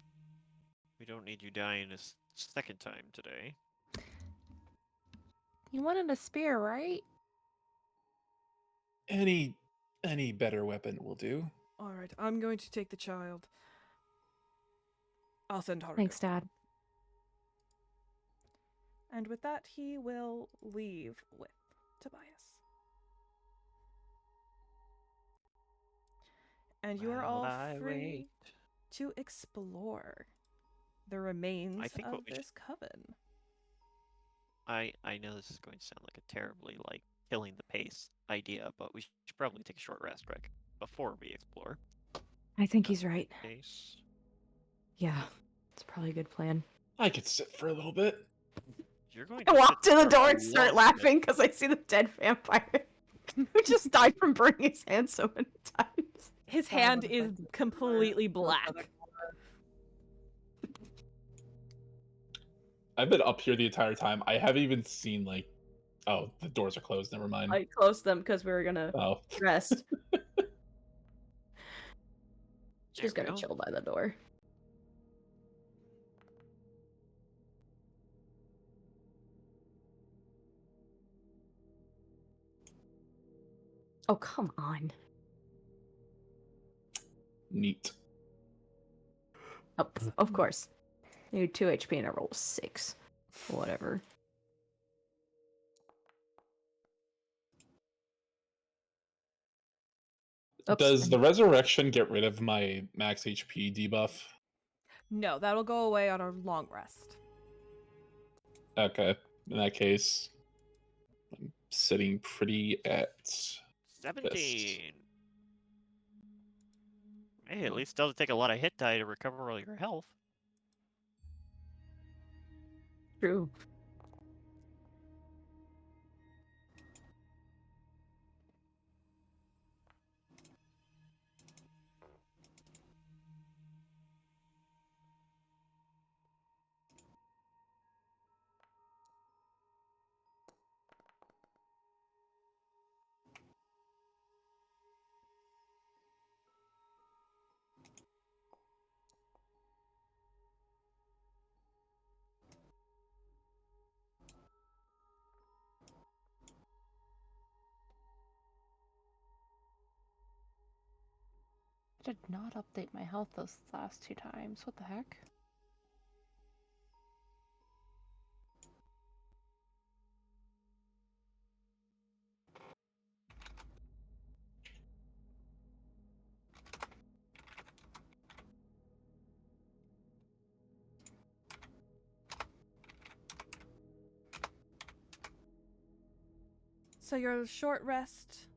We don't need you dying a second time today. You wanted a spear, right? Any better weapon will do. All right, I'm going to take the child. I'll send Haruka. Thanks, Dad. And with that, he will leave with Tobias. And you are all free to explore the remains of this coven. I know this is going to sound like a terribly, like, killing the pace idea, but we should probably take a short rest, Greg, before we explore. I think he's right. Pace. Yeah, it's probably a good plan. I could sit for a little bit. You're going I to walk sit to the for door a and start long laughing because I see the dead vampire who just died from burning his hand so many times. His hand is completely black. I've been up here the entire time. I haven't even seen, like... Oh, the doors are closed. Never mind. I closed them because we were gonna rest. She's There we gonna go. chill by the door. Oh, come on. Neat. Oh, of course. I need 2 HP and I roll 6. Whatever. Oops. Does the resurrection get rid of my max HP debuff? No, that'll go away on our long rest. Okay. In that case, I'm sitting pretty at 17. Hey, at least it doesn't take a lot of hit die to recover all your health. True. I did not update my health those last 2 times. What the heck? So your short rest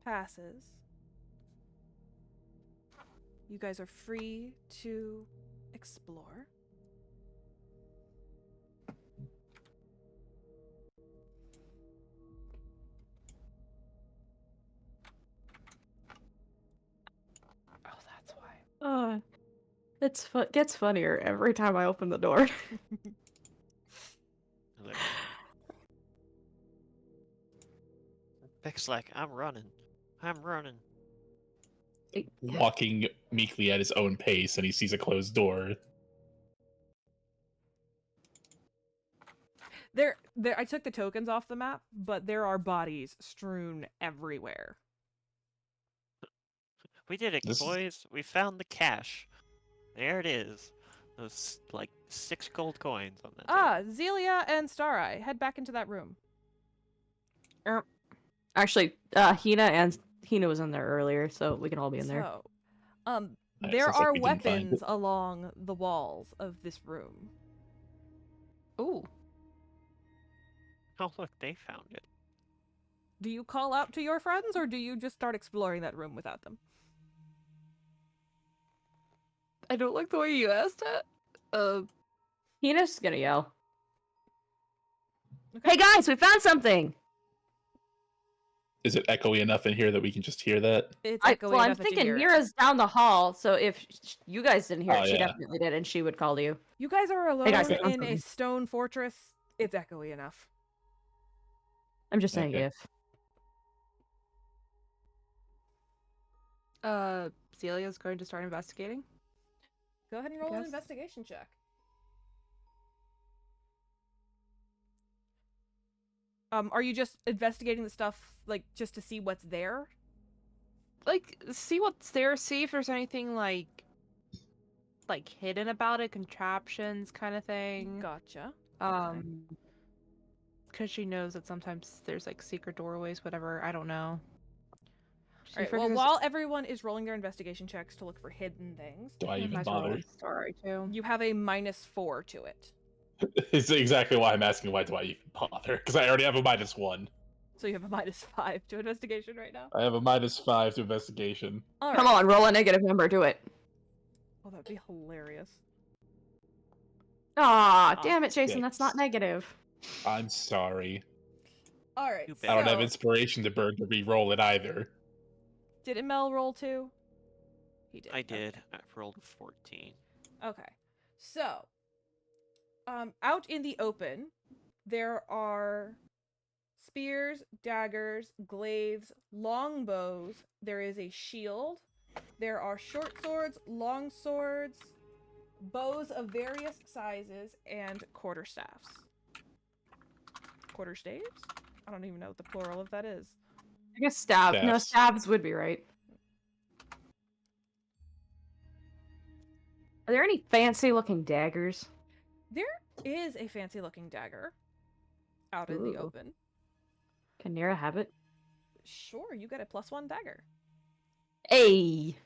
passes. You guys are free to explore. Oh, that's why. It's gets funnier every time I open the door. Beck's like, I'm running. I'm running. walking meekly at his own pace, and he sees a closed door. There, I took the tokens off the map, but there are bodies strewn everywhere. We did it, boys. We found the cash. There it is. Those, like, 6 gold coins on that table. Zelia and Stareye, head back into that room. Actually, Hina was in there earlier, so we can all be in there. So, Nice, there that's like are we didn't find weapons it. along the walls of this room. Ooh. Oh, look, they found it. Do you call out to your friends, or do you just start exploring that room without them? I don't like the way you asked it. Hina's gonna yell. Okay. Hey guys, we found something! Is it echoey enough in here that we can just hear that? It's echoey I'm enough that you thinking hear it. Mira's down the hall, so if you guys didn't hear Oh, it, she yeah. definitely did, and she would call to you. You guys are alone Hey, guys, I'm in a coming. stone fortress. It's echoey enough. I'm just saying Okay. if. Celia's going to start investigating. Go ahead and roll an Guess. investigation check. Are you just investigating the stuff, like, just to see what's there? Like, see what's there, see if there's anything, like hidden about it, contraptions kind of thing. Gotcha. Because she knows that sometimes there's, like, secret doorways, whatever, I don't know. She Alright, well, figures- while everyone is rolling their investigation checks to look for hidden things, Do I even might as well roll bother? a story, too. you have a -4 to it. It's exactly why I'm asking why do I even bother? Because I already have a -1. So you have a -5 to investigation right now? I have a -5 to investigation. Alright. Come on, roll a negative number, do it. Oh, that'd be hilarious. Ah, damn it, Jason, that's not Six. negative. I'm sorry. Alright, Too I don't have so- inspiration to burn to re-roll it either. Did Mel roll too? He did. I okay. did. I rolled a 14. Okay. So, out in the open, there are spears, daggers, glaives, longbows. There is a shield. There are short swords, long swords, bows of various sizes, and quarterstaffs. Quarterstaves? I don't even know what the plural of that is. I guess stab. No, Stabs. stabs would be right. Are there any fancy looking daggers? There is a fancy looking dagger out in the Ooh. open. Can Nira have it? Sure, you get a +1 dagger. Hey!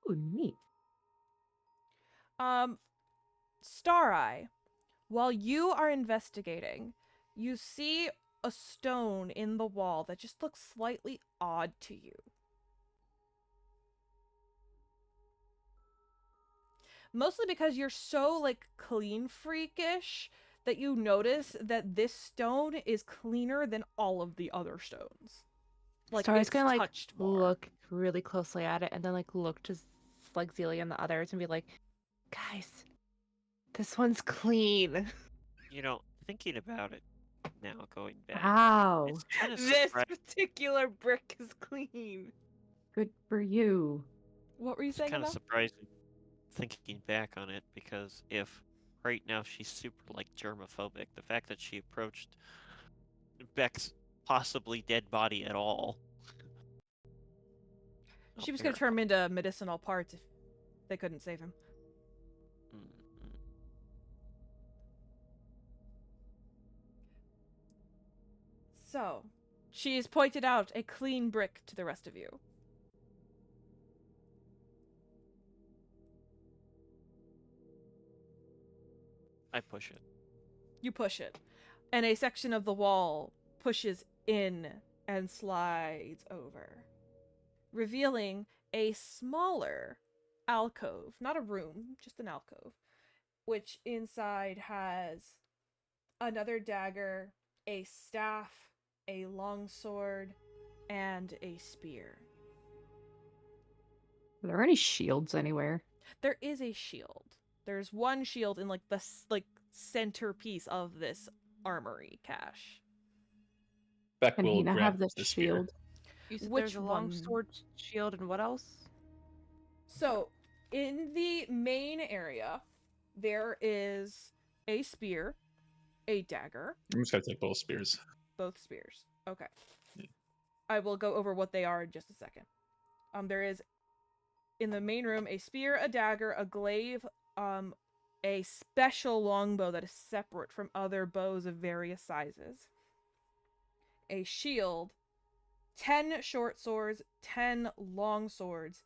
Ooh, neat. Star Eye, while you are investigating, you see a stone in the wall that just looks slightly odd to you. Mostly because you're so, like, clean freakish that you notice that this stone is cleaner than all of the other stones. Like, Star's it's gonna, like, touched more. look really closely at it, and then, like, look to, like, Zelia and the others and be like, guys, this one's clean. You know, thinking about it now, going back, Wow. it's kind of This particular brick is clean. Good for you. What were you It's saying kind of about? surprising thinking back on it, because if right now she's super, like, germophobic, the fact that she approached Beck's possibly dead body at all. She was going to turn him into medicinal parts if they couldn't save him. So, she's pointed out a clean brick to the rest of you. I push it. You push it, and a section of the wall pushes in and slides over, revealing a smaller alcove. Not a room, just an alcove, which inside has another dagger, a staff, a longsword, and a spear. Are there any shields anywhere? There is a shield. There's one shield in, like, the centerpiece of this armory cache. Beck Can will Hina grab have the the spear. shield? You said Which there's a one? long sword, shield, and what else? So, in the main area, there is a spear, a dagger, I'm just gonna take both spears. both spears. Okay. Yeah. I will go over what they are in just a second. There is, in the main room, a spear, a dagger, a glaive, a special longbow that is separate from other bows of various sizes, a shield, 10 short swords, 10 long swords,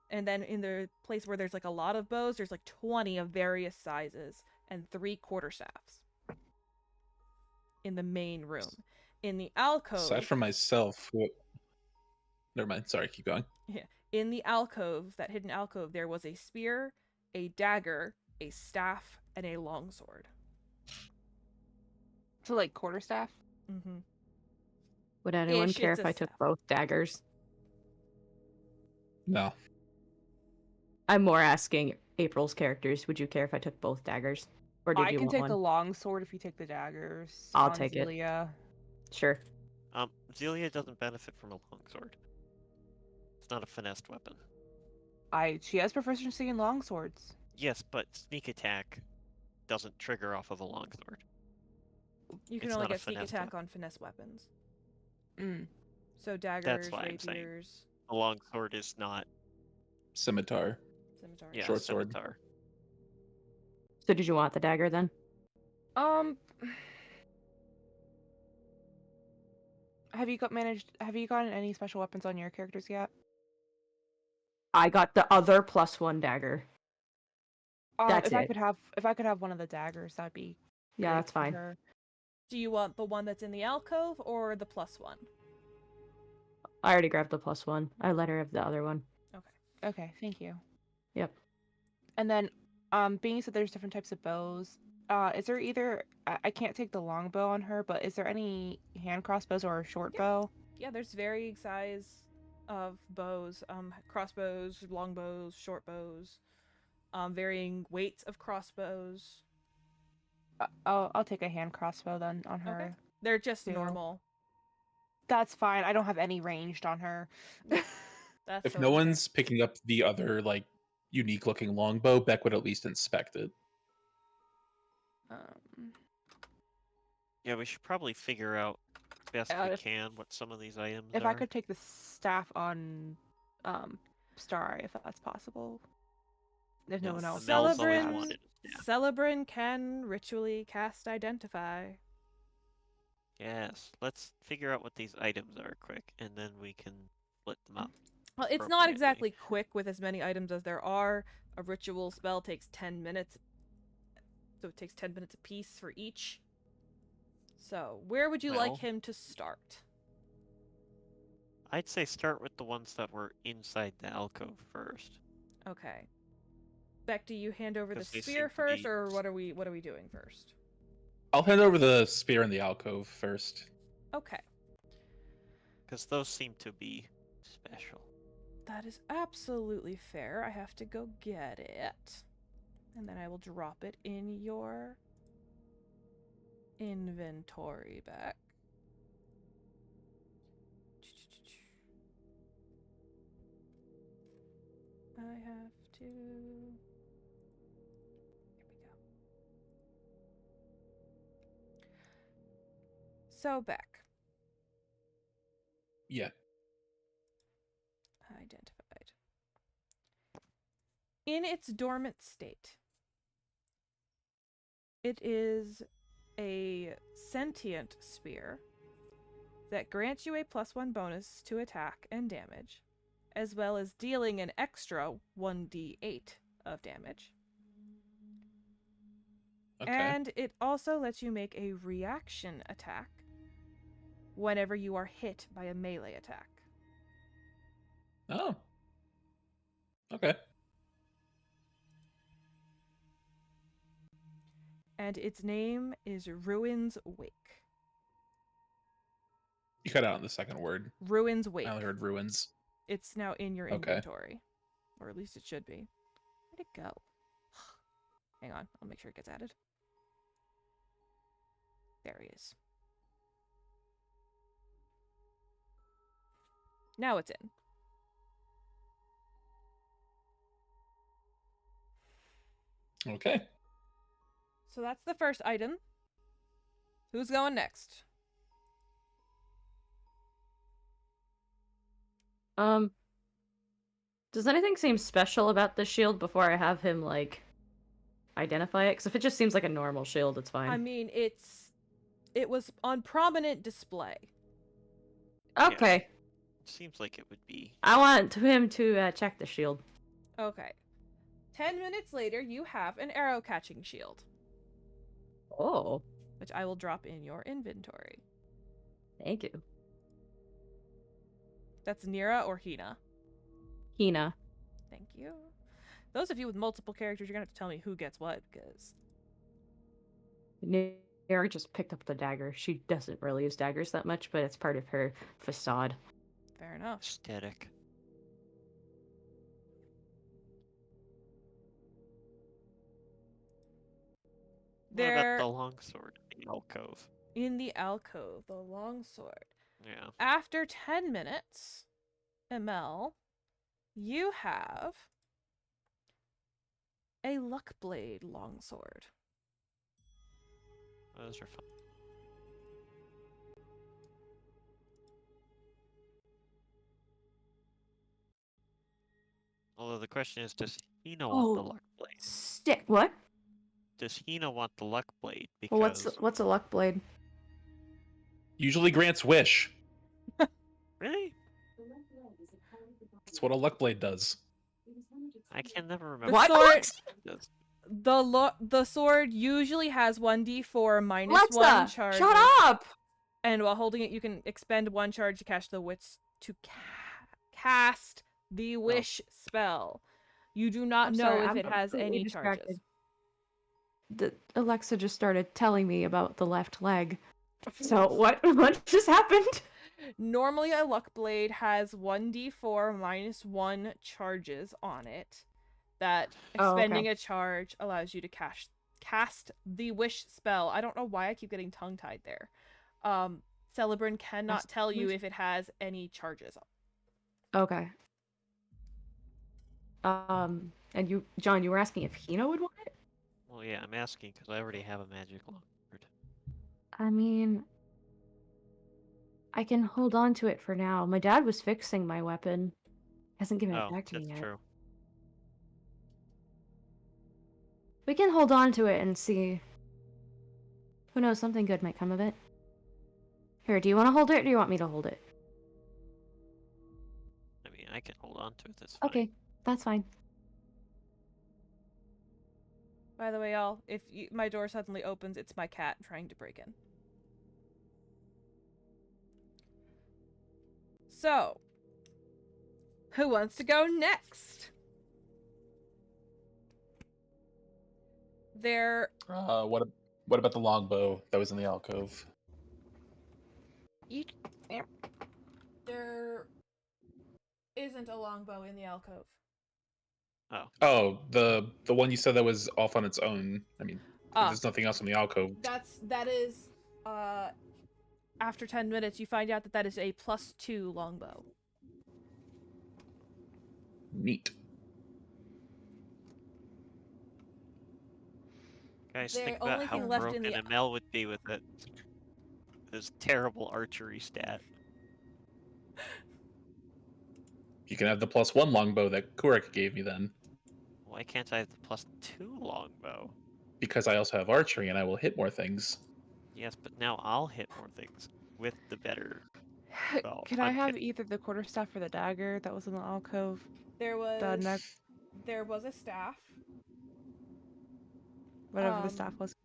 and then in the place where there's, like, a lot of bows, there's, like, 20 of various sizes, and 3 quarterstaffs in the main room. In the alcove... Aside from myself, what... Never mind. Sorry, keep going. Yeah. In the alcove, that hidden alcove, there was a spear, a dagger, a staff, and a longsword. So, like, quarterstaff? Mm-hmm. Would anyone Ish, care it's if a I took staff. both daggers? No. I'm more asking April's characters. Would you care if I took both daggers? Or did I you can want take one? the long sword if you take the daggers. I'll on take it. Zelia. Sure. Zelia doesn't benefit from a longsword. It's not a finessed weapon. She has proficiency in long swords. Yes, but sneak attack doesn't trigger off of a longsword. You can It's only not a get sneak finessed attack weapon. on finesse weapons. Mm. So daggers, why I'm saying. rapiers, A longsword is not, Scimitar. scimitar. yeah, Short sword. scimitar. So did you want the dagger then? Have you gotten any special weapons on your characters yet? I got the other +1 dagger. That's if I it. could have one of the daggers, that'd be Yeah, great that's for fine. her. Do you want the one that's in the alcove or the +1? I already grabbed the +1. I let her have the other one. Okay, thank you. Yep. And then, being you said there's different types of bows, is there either I can't take the long bow on her, but is there any hand crossbows or a short bow? Yeah, there's varying size of bows, crossbows, longbows, short bows, varying weights of crossbows. I'll take a hand crossbow then on her. Okay. They're just too. normal. That's fine. I don't have any ranged on her. That's If no totally fair. one's picking up the other like unique looking longbow, Beck would at least inspect it. Yeah, we should probably figure out best we if- can what some of these items If are. I could take the staff on Star, if that's possible. If no Yes, one else. the Mel's always Celebrin- wanted a staff. Celebrin can ritually cast Identify. Yes, let's figure out what these items are quick, and then we can split them up. Well, it's not exactly quick with as many items as there are. A ritual spell takes 10 minutes. So it takes 10 minutes apiece for each. So, where would you Well- like him to start? I'd say start with the ones that were inside the alcove first. Okay. Beck, do you hand over the 'Cause they spear seem to first, be- or what are we doing first? I'll hand over the spear in the alcove first. Okay. Because those seem to be special. That is absolutely fair. I have to go get it. And then I will drop it in your inventory back. I have to... Here we go. So, Beck. Yeah. Identified. In its dormant state, it is a sentient spear that grants you a +1 bonus to attack and damage, as well as dealing an extra 1d8 of damage. Okay. And it also lets you make a reaction attack whenever you are hit by a melee attack. Oh. Okay. And its name is Ruin's Wake. You cut out on the second word. Ruin's Wake. I only heard ruins. It's now in your Okay. inventory. Or at least it should be. Where'd it go? Hang on, I'll make sure it gets added. There he is. Now it's in. Okay. So that's the first item. Who's going next? Does anything seem special about this shield before I have him, like, identify it? Because if it just seems like a normal shield, it's fine. I mean, it was on prominent display. Okay. Seems like it would be. I want him to check the shield. Okay. 10 minutes later, you have an arrow catching shield, Oh, which I will drop in your inventory. thank you. That's Nira or Hina? Hina. Thank you. Those of you with multiple characters, you're gonna have to tell me who gets what, because Mira just picked up the dagger. She doesn't really use daggers that much, but it's part of her facade. Fair enough. Aesthetic. What about There the longsword in the alcove? in the alcove, the longsword. Yeah. After 10 minutes, ML, you have a Luckblade longsword. Those are fun. Although the question is, does Hina want the Oh. luck blade? Stick. What? Does Hina want the luck blade? Well, Because what's a luck blade? Usually grants wish. really, That's what a luck blade does. I can never The remember. What? sword, Alexa? Does. the sword usually has 1d4 minus Alexa, 1 charge. shut up! And while holding it, you can expend 1 charge to cast the cast the wish spell. You do not I'm know sorry, if I'm it has completely any distracted. charges. Alexa just started telling me about the left leg. So what just happened? Normally, a luck blade has 1d4 minus 1 charges on it. That Oh, okay. expending a charge allows you to cast the wish spell. I don't know why I keep getting tongue-tied there. Celebrin cannot Cast tell you wish- if it has any charges. Okay. And you, John, you were asking if Hina would want it? Well, yeah, I'm asking because I already have a magic longsword. I mean, I can hold on to it for now. My dad was fixing my weapon. Hasn't given it Oh, back to me that's yet. true. We can hold on to it and see. Who knows, something good might come of it. Here, do you want to hold it or do you want me to hold it? I mean, I can hold on to it. That's fine. Okay, that's fine. By the way, y'all, if my door suddenly opens, it's my cat trying to break in. So, who wants to go next? There What about the longbow that was in the alcove? There isn't a longbow in the alcove. Oh, Oh, the one you said that was off on its own. I mean, there's nothing else in the alcove. That is after 10 minutes you find out that is a +2 longbow. Neat. guys, The think about only how thing left in broken the- ML would be with it. This terrible archery stat. You can have the +1 longbow that Kurik gave me then, Why can't I have the +2 longbow? because I also have archery and I will hit more things. Yes, but now I'll hit more things with the better. Well, Could I have unhit. either the quarterstaff or the dagger that was in the alcove? There The neck, was a staff. whatever the staff was.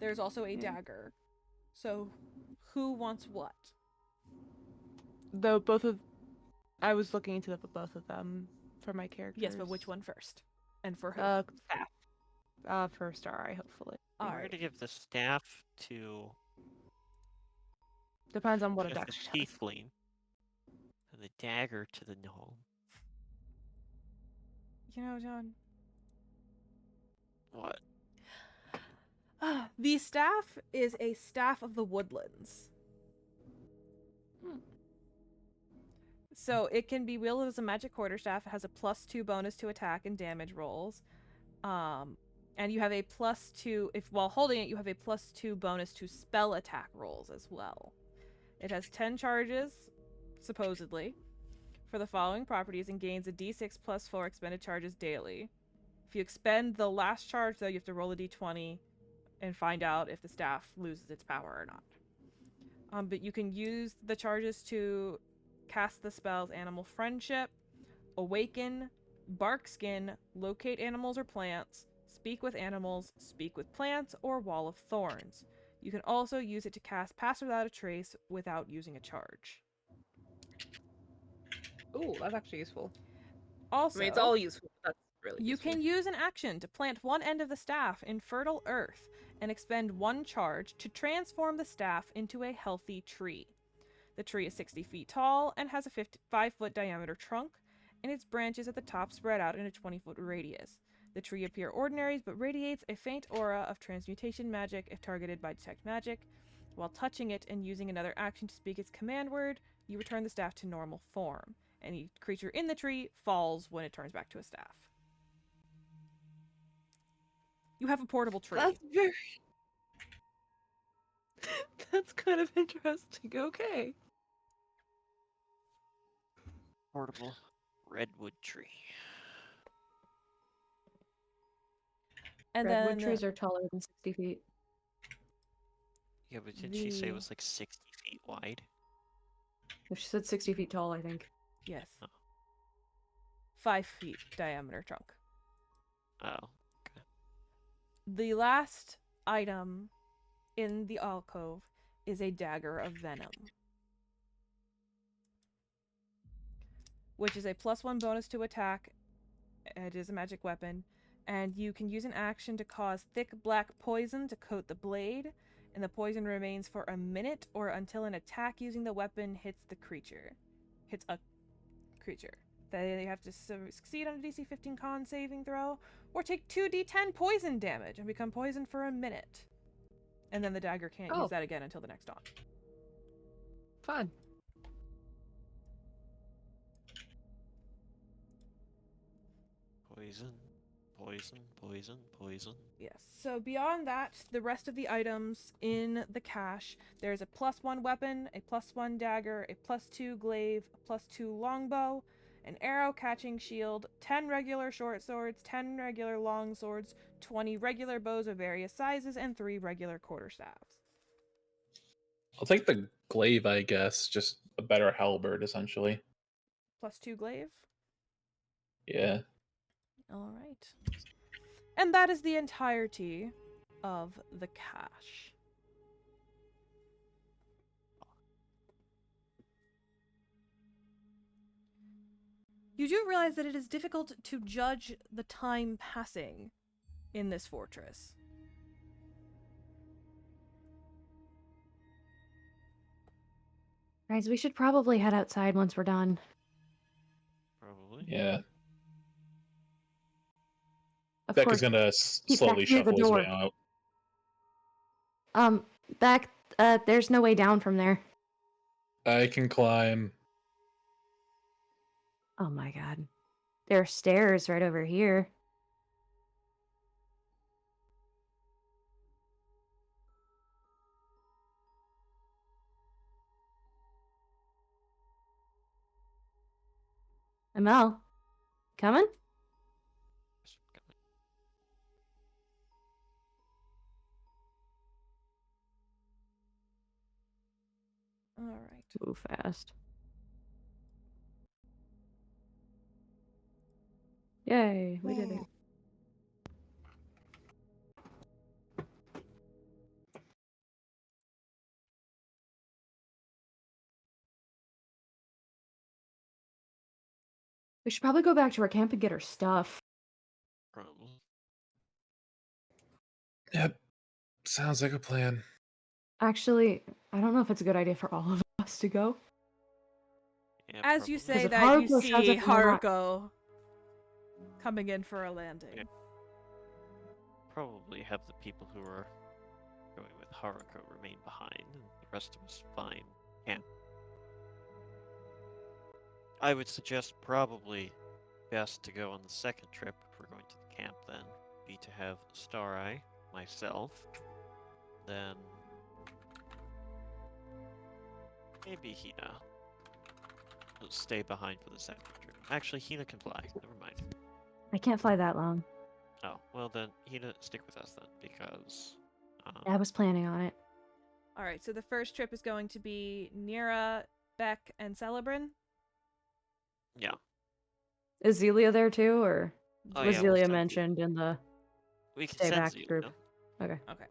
There's also a Yeah. dagger. So, who wants what? Though both of, I was looking into both of them for my characters. Yes, but which one first? And for who? Staff. For Stareye, hopefully. We're Alright. gonna give the staff to Depends on what a the dex she has. tiefling, and the dagger to the gnome. You know, John. What? The staff is a staff of the woodlands. So it can be wielded as a magic quarterstaff. It has a +2 bonus to attack and damage rolls. And you have a +2 if while holding it, you have a +2 bonus to spell attack rolls as well. It has 10 charges, supposedly, for the following properties and gains a d6 +4 expended charges daily. If you expend the last charge, though, you have to roll a d20 and find out if the staff loses its power or not. But you can use the charges to cast the spells Animal Friendship, Awaken, Bark Skin, Locate Animals or Plants, Speak with Animals, Speak with Plants, or Wall of Thorns. You can also use it to cast Pass Without a Trace without using a charge. Ooh, that's actually useful. Also, I mean, it's all useful, but that's really you useful. can use an action to plant one end of the staff in fertile earth and expend 1 charge to transform the staff into a healthy tree. The tree is 60 feet tall and has a 5-foot diameter trunk, and its branches at the top spread out in a 20-foot radius. The tree appears ordinary, but radiates a faint aura of transmutation magic if targeted by detect magic. While touching it and using another action to speak its command word, you return the staff to normal form. Any creature in the tree falls when it turns back to a staff. You have a portable tree. That's very. That's kind of interesting. Okay. Portable redwood tree. And Redwood then trees are taller than 60 feet. Yeah, but didn't she say it The- was like 60 feet wide? She said 60 feet tall, I think. yes, Oh. 5 feet diameter trunk. Oh. The last item in the alcove is a dagger of venom, which is a +1 bonus to attack. It is a magic weapon, and you can use an action to cause thick black poison to coat the blade, and the poison remains for a minute or until an attack using the weapon hits a creature. They have to succeed on a DC 15 con saving throw, or take 2d10 poison damage and become poisoned for a minute. And then the dagger can't Oh. use that again until the next dawn. Fun. Poison, poison, poison, poison. Yes. So beyond that, the rest of the items in the cache, there's a +1 weapon, a +1 dagger, a +2 glaive, a +2 longbow, an arrow catching shield, 10 regular short swords, 10 regular long swords, 20 regular bows of various sizes, and 3 regular quarterstaffs. I'll take the glaive, I guess. Just a better halberd, essentially. +2 glaive. Yeah. All right. And that is the entirety of the cache. You do realize that it is difficult to judge the time passing in this fortress. Guys, we should probably head outside once we're done. Probably. Yeah. Of Beck course. is gonna keep slowly back near the shuffle his way door. out. Back, there's no way down from there. I can climb. Oh my god. There are stairs right over here. ML, coming? All right. Move fast. Yay, we did it. We should probably go back to our camp and get our stuff. Probably. Yep. Sounds like a plan. Actually, I don't know if it's a good idea for all of us to go. Yeah, As you probably. say if that, you Haruko shows see up and we're not- Haruko coming in for a landing. Yeah. Probably have the people who are going with Haruko remain behind, and the rest of us find camp. I would suggest probably best to go on the second trip if we're going to the camp then, be to have Star Eye, myself, then maybe Hina will stay behind for the second trip. Actually, Hina can fly, never mind. I can't fly that long. Oh, well then, Hina, stick with us then, because... I was planning on it. All right, so the first trip is going to be Nira, Beck, and Celebrin. yeah. Is Zelia there too, or Oh, was yeah, we'll Zelia send mentioned in the We can stay send back Zelia. group? Okay. Okay.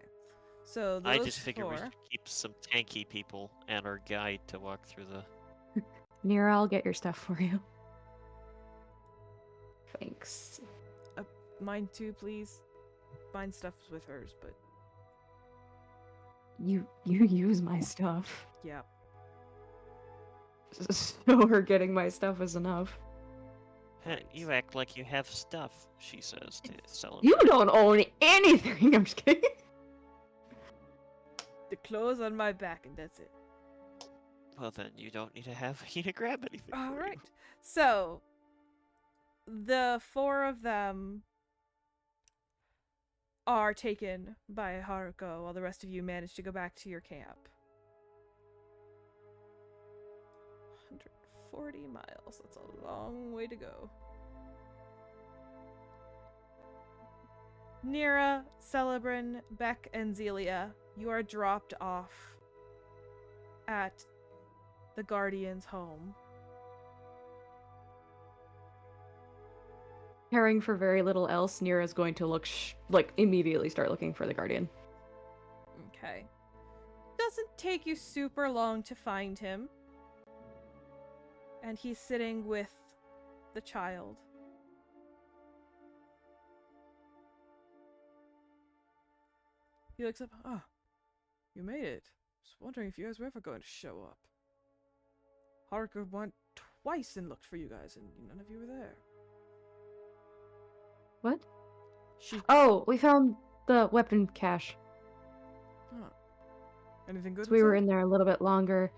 So I those just figured we four. should keep some tanky people and our guide to walk through the... Nira, I'll get your stuff for you. Thanks. Mine too, please. Mine stuff's with hers, but You use my stuff. Yep. So her getting my stuff is enough. Hey, you act like you have stuff, she says to Celebrant. You don't own anything. I'm just kidding. The clothes on my back, and that's it. Well, then you don't need to have me to grab anything. All for right. you. So, the four of them are taken by Haruko, while the rest of you manage to go back to your camp. 140 miles. That's a long way to go. Nira, Celebrin, Beck, and Zelia, you are dropped off at the Guardian's home. Caring for very little else, Nira's going to look like immediately start looking for the Guardian. Okay. Doesn't take you super long to find him. And he's sitting with the child. He looks up. Oh, you made it. I was wondering if you guys were ever going to show up. Haruka went twice and looked for you guys, and none of you were there. What? She. Oh, we found the weapon cache. Huh. Anything good? So we were inside? in there a little bit longer.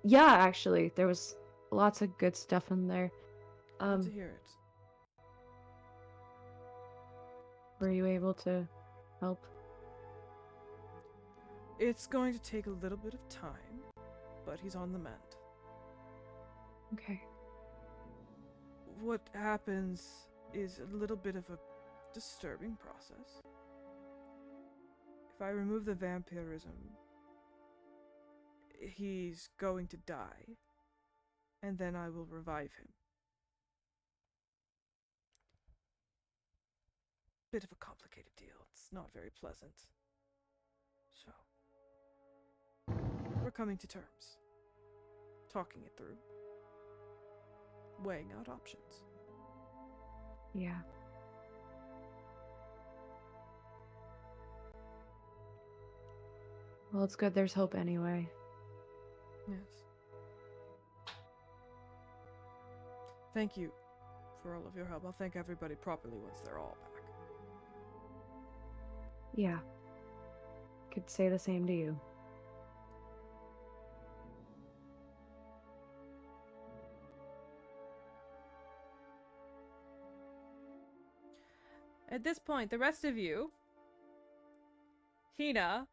Yeah, actually, there was lots of good stuff in there. Good to hear it. Were you able to help? It's going to take a little bit of time, but he's on the mend. Okay. What happens is a little bit of a disturbing process. If I remove the vampirism, he's going to die, and then I will revive him. Bit of a complicated deal. It's not very pleasant. So, we're coming to terms. Talking it through. Weighing out options. Yeah. Well, it's good there's hope anyway. Yes. Thank you for all of your help. I'll thank everybody properly once they're all back. Yeah. Could say the same to you. At this point, the rest of you, Hina,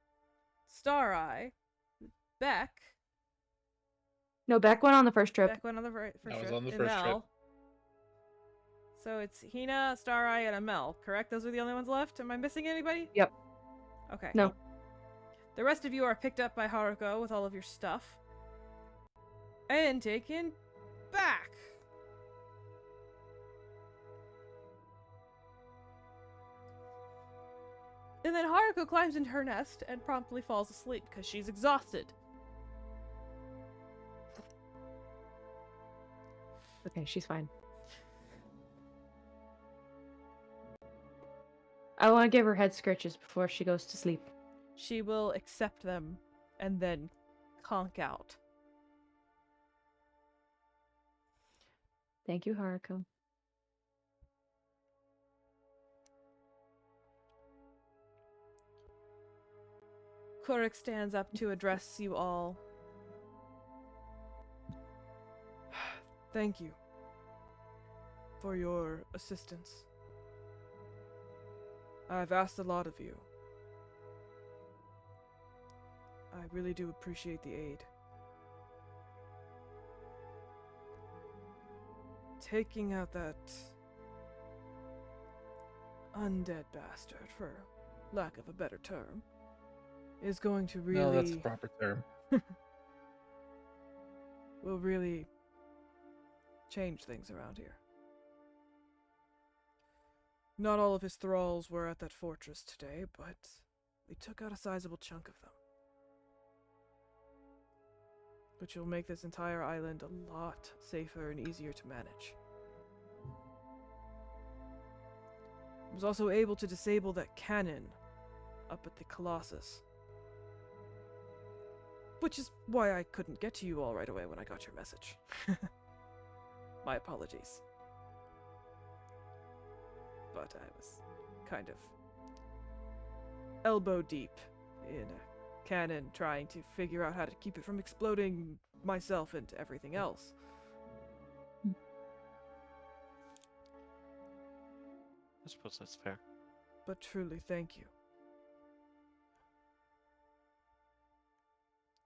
Star Eye, Beck. No, Beck went on the first trip. Beck went on the first I was trip. on the first trip. Amel. So it's Hina, Star Eye, and Amel, correct? Those are the only ones left? Am I missing anybody? Yep. Okay. No. The rest of you are picked up by Haruko with all of your stuff. And taken back. And then Haruko climbs into her nest and promptly falls asleep because she's exhausted. Okay, she's fine. I want to give her head scratches before she goes to sleep. She will accept them and then conk out. Thank you, Haruko. Kurik stands up to address you all. Thank you for your assistance. I've asked a lot of you. I really do appreciate the aid. Taking out that undead bastard, for lack of a better term, is going to really... No, that's the proper term. will really change things around here. Not all of his thralls were at that fortress today, but we took out a sizable chunk of them. Which will make this entire island a lot safer and easier to manage. I was also able to disable that cannon up at the Colossus. Which is why I couldn't get to you all right away when I got your message. My apologies. But I was kind of elbow deep in a cannon trying to figure out how to keep it from exploding myself and everything else. I suppose that's fair. But truly, thank you.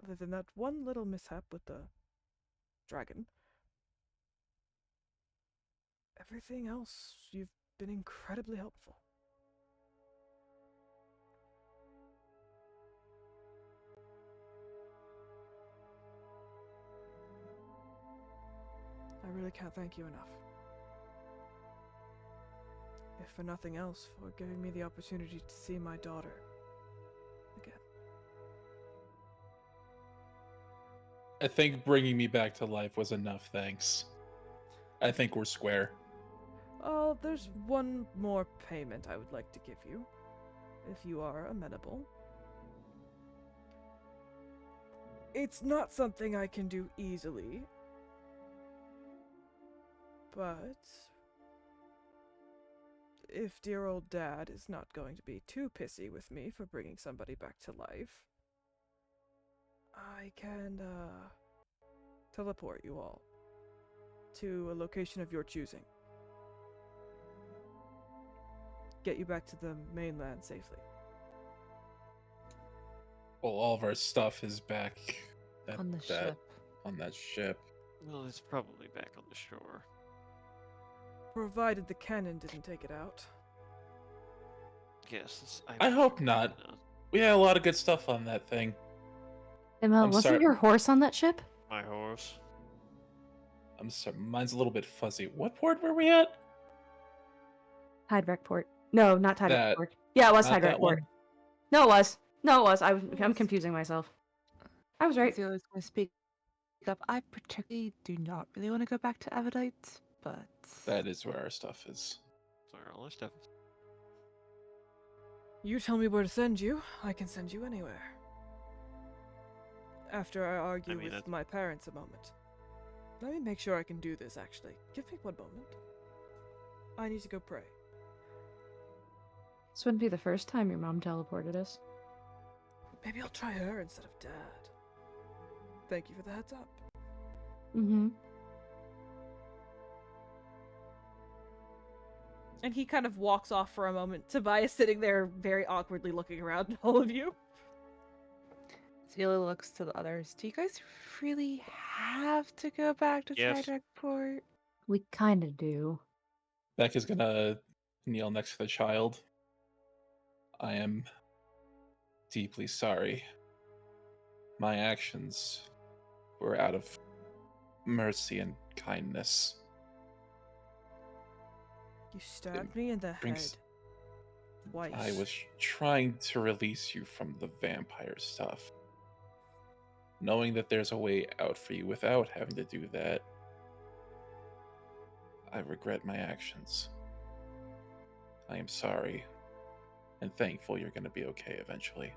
Other than that one little mishap with the dragon, everything else, you've been incredibly helpful. I really can't thank you enough. If for nothing else, for giving me the opportunity to see my daughter again. I think bringing me back to life was enough, thanks. I think we're square. Oh, there's one more payment I would like to give you, if you are amenable. It's not something I can do easily, but if dear old Dad is not going to be too pissy with me for bringing somebody back to life, I can, teleport you all to a location of your choosing. Get you back to the mainland safely. Well, all of our stuff is back On the ship. on that ship. Well, it's probably back on the shore. Provided the cannon didn't take it out. Yes, I hope not. We had a lot of good stuff on that thing. Emma, I'm wasn't sorry. your horse on that ship? My horse. I'm sorry, mine's a little bit fuzzy. What port were we at? Tide Port. No, not Tide That- Port. Yeah, it was not Tide that Port. one? No, it was. No, it was. I'm Yes. confusing myself. I was right. I was going to speak up. I particularly do not really want to go back to Avidite, but That is where our stuff is. Sorry, all this stuff. You tell me where to send you, I can send you anywhere. After I argue mean, with that's- my parents a moment. Let me make sure I can do this, actually. Give me one moment. I need to go pray. This wouldn't be the first time your mom teleported us. Maybe I'll try her instead of Dad. Thank you for the heads up. Mm-hmm. And he kind of walks off for a moment. Tobias sitting there very awkwardly looking around at all of you. Celia looks to the others. Do you guys really have to go back to Yes. Port? We kind of do. Beck is gonna kneel next to the child. I am deeply sorry. My actions were out of mercy and kindness. You stabbed me in the brings- head. Twice. I was trying to release you from the vampire stuff. Knowing that there's a way out for you without having to do that, I regret my actions. I am sorry, and thankful you're going to be okay eventually.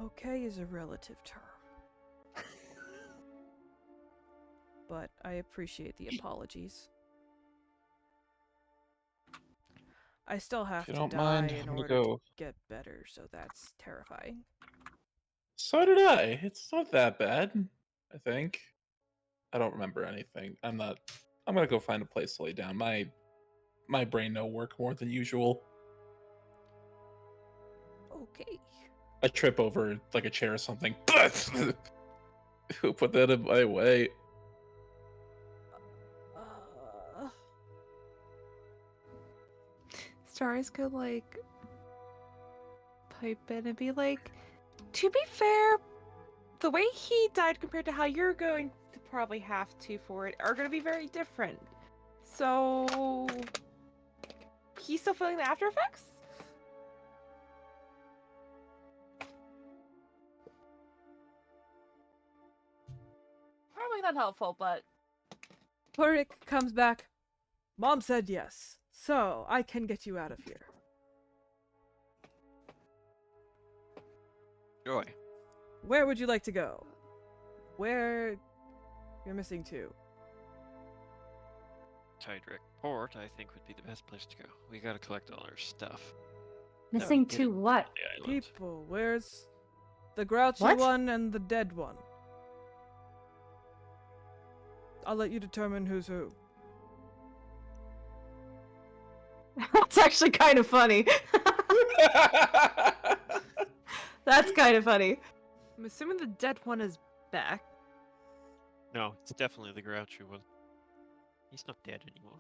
Okay is a relative term. But I appreciate the apologies. I still have If you to don't die mind, in I'm gonna order go. to get better, so that's terrifying. So did I. It's not that bad, I think. I don't remember anything. I'm gonna go find a place to lay down. My brain no work more than usual. Okay. I trip over like a chair or something. Who put that in my way? Stars could like pipe in and be like, to be fair, the way he died compared to how you're going to probably have to for it are going to be very different. So he's still feeling the after effects? Probably not helpful, but Purik comes back. Mom said yes, so I can get you out of here. Joy. Where would you like to go? Where you're missing two? Tidrick Port, I think, would be the best place to go. We gotta collect all our stuff. Missing Get to it what? on the island. People, where's the grouchy What? one and the dead one? I'll let you determine who's who. That's actually kind of funny. That's kind of funny. I'm assuming the dead one is back. No, it's definitely the grouchy one. He's not dead anymore.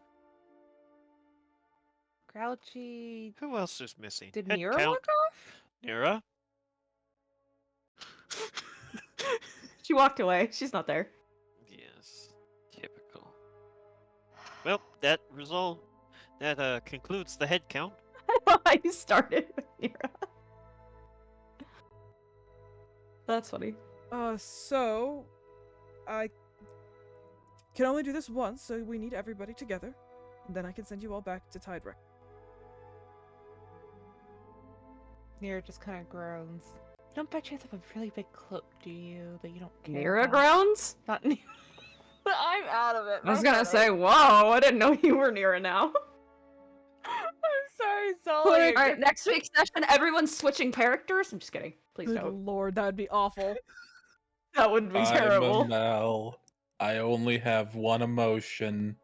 Grouchy. Who else is missing? Did Head Nira count. walk off? Nira? She walked away. She's not there. Yes. Typical. Well, that concludes the head count. I know how you started with Nira. That's funny. So I can only do this once, so we need everybody together. And then I can send you all back to Tidrick. Nira just kind of groans. You don't by chance have a really big cloak, do you? That you don't care Nira about? grounds? Not Nira. I'm out of it. I was My gonna bad. say, whoa, I didn't know you were Nira now. I'm sorry, Sully. Alright, next week's session, everyone's switching characters. I'm just kidding. Please Good don't. lord, that would be awful. That would be I'm terrible. a Mel. I only have one emotion.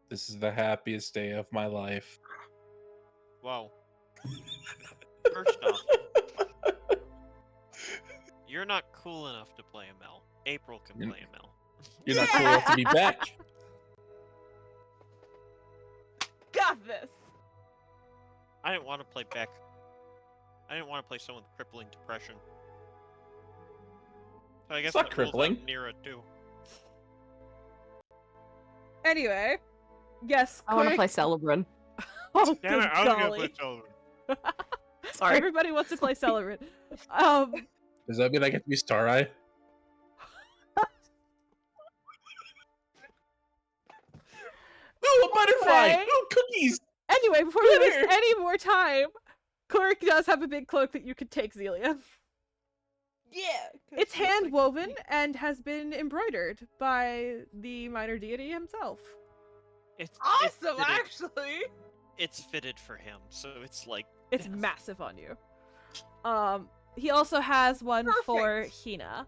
This is the happiest day of my life. Wow. First off, you're not cool enough to play a Mel. April can Mm. play a Mel. You're not cool enough to be back. Got this. I didn't want to play Beck. I didn't want to play someone with crippling depression. So I guess not that rules out crippling. Nira too. Anyway, yes, I want to quick- play Celebrin. Oh, Damn good it, I was gonna golly. play Sullivan. Sorry. Everybody wants to play Celebrant. Does that mean I get to be Star Eye? Ooh, a butterfly! Say- Ooh, cookies! Anyway, before we waste Glitter! any more time, Korik does have a big cloak that you could take, Zelia. Yeah. 'cause It's she's, hand like, woven big. and has been embroidered by the minor deity himself. It's Awesome, fitted, actually. It's fitted for him, so it's like It's yes. massive on you. He also has one for Perfect. Hina,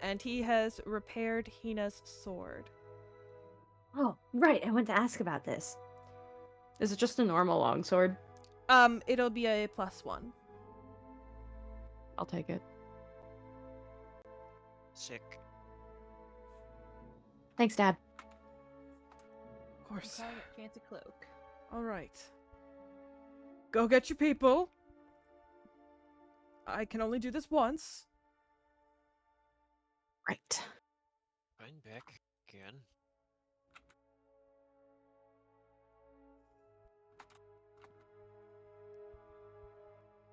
and he has repaired Hina's sword. Oh, right. I went to ask about this. Is it just a normal longsword? It'll be a +1. I'll take it. Sick. Thanks, Dad. Of course. Fancy cloak. All right. Go get your people. I can only do this once. Right. I'm back again.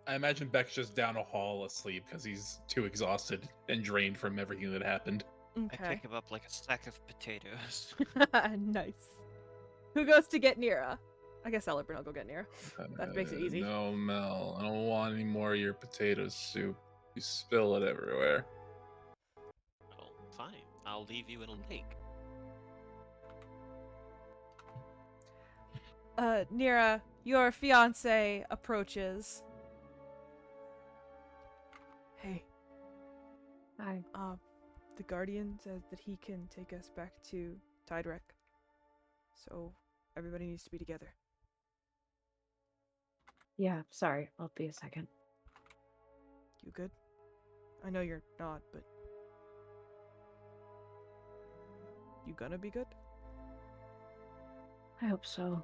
I imagine Beck's just down a hall asleep because he's too exhausted and drained from everything that happened. I Okay. pick him up like a sack of potatoes. Nice. Who goes to get Nira? I guess Celebrant will go get Nira. That makes it easy. No, Mel. I don't want any more of your potato soup. You spill it everywhere. Well, fine. I'll leave you in a lake. Nira, your fiance approaches. Hey, Hi. the Guardian says that he can take us back to Tidrick. So everybody needs to be together. Yeah, sorry. I'll be a second. You good? I know you're not, but you gonna be good? I hope so.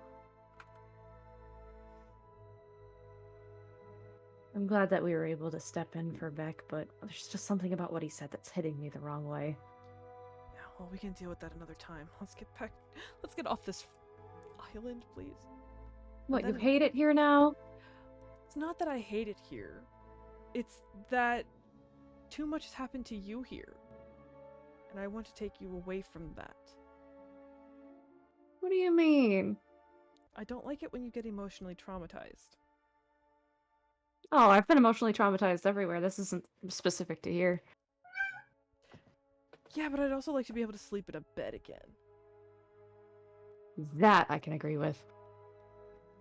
I'm glad that we were able to step in for Beck, but there's just something about what he said that's hitting me the wrong way. Yeah, well, we can deal with that another time. Let's get back. Let's get off this island, please. What, you then- hate it here now? It's not that I hate it here. It's that too much has happened to you here. And I want to take you away from that. What do you mean? I don't like it when you get emotionally traumatized. Oh, I've been emotionally traumatized everywhere. This isn't specific to here. Yeah, but I'd also like to be able to sleep in a bed again. That I can agree with.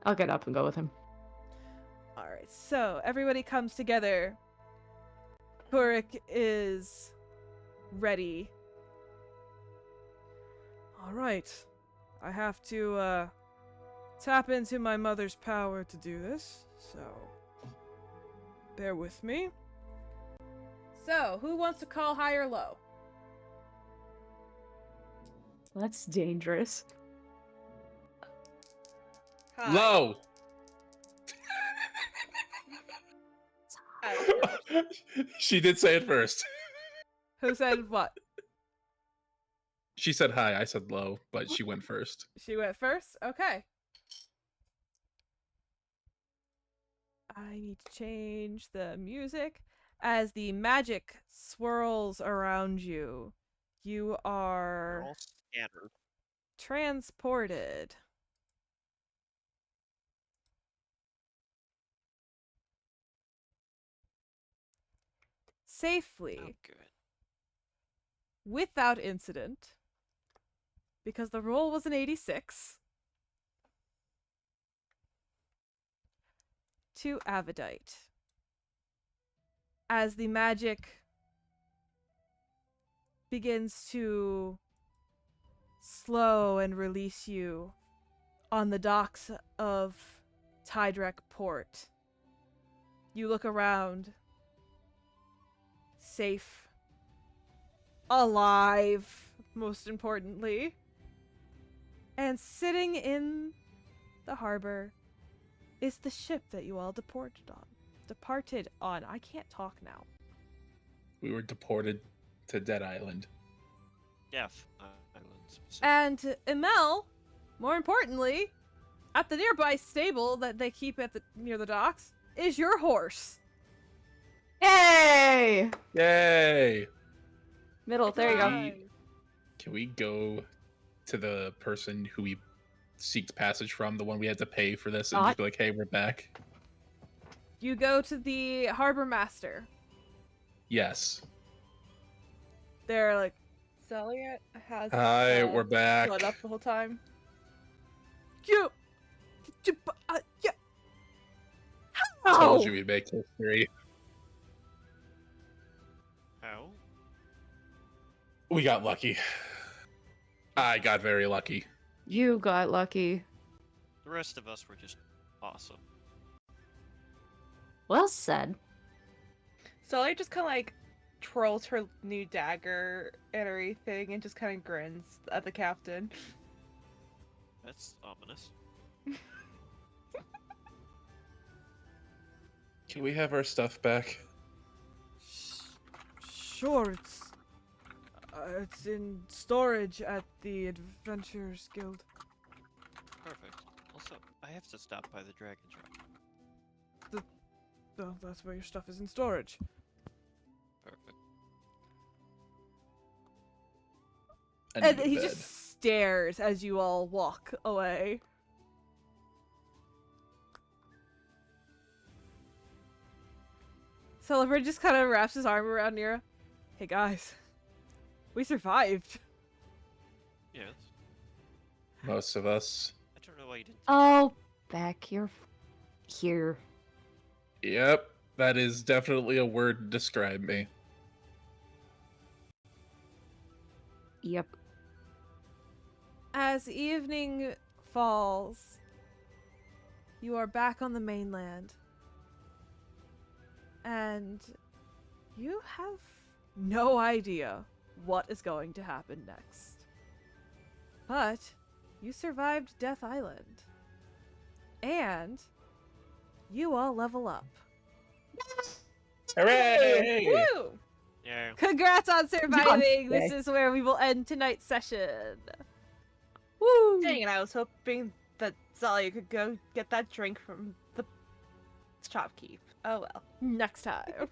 I'll get up and go with him. Alright, so everybody comes together. Purik is ready. Alright. I have to, tap into my mother's power to do this, so bear with me. So, who wants to call high or low? That's dangerous. Hi. Low. Hi. She did say it first. Who said what? She said hi, I said low, but she went first. She went first? Okay. I need to change the music. As the magic swirls around you, you We're are all scattered. transported. Safely, Oh, good. without incident, because the roll was an 86, to Avidite. As the magic begins to slow and release you on the docks of Tidrek Port, you look around, safe, alive, most importantly, and sitting in the harbor is the ship that you all departed on. I can't talk now. We were deported to Dead Island. Deaf Islands. And Emel, more importantly, at the nearby stable that they keep at near the docks, is your horse. Yay! Yay! Middle, there you go. Can we go to the person who we seeked passage from, the one we had to pay for this, and just be like, hey, we're back? You go to the harbor master. Yes. They're like, Celia has Hi, we're back. stood up the whole time. yeah. Told you we'd make history. How? We got lucky. I got very lucky. You got lucky. The rest of us were just awesome. Well said. Celia just kind of like twirls her new dagger and everything and just kind of grins at the captain. That's ominous. Can we have our stuff back? Sure, it's in storage at the Adventurers Guild. Perfect. Also, I have to stop by the dragon shop. Oh, that's where your stuff is in storage. Perfect. I And need a he bed. just stares as you all walk away. Sullivan just kind of wraps his arm around Nira. Hey guys, we survived. Yes. Most of us. I don't know why you didn't. Oh, back here. Yep, that is definitely a word to describe me. Yep. As evening falls, you are back on the mainland. And you have no idea what is going to happen next. But you survived Death Island. And you all level up. Hooray! Woo! Yeah. Congrats on surviving! This Okay. is where we will end tonight's session. Woo! Dang, and I was hoping that Celia could go get that drink from the shopkeep. Oh well. Next time.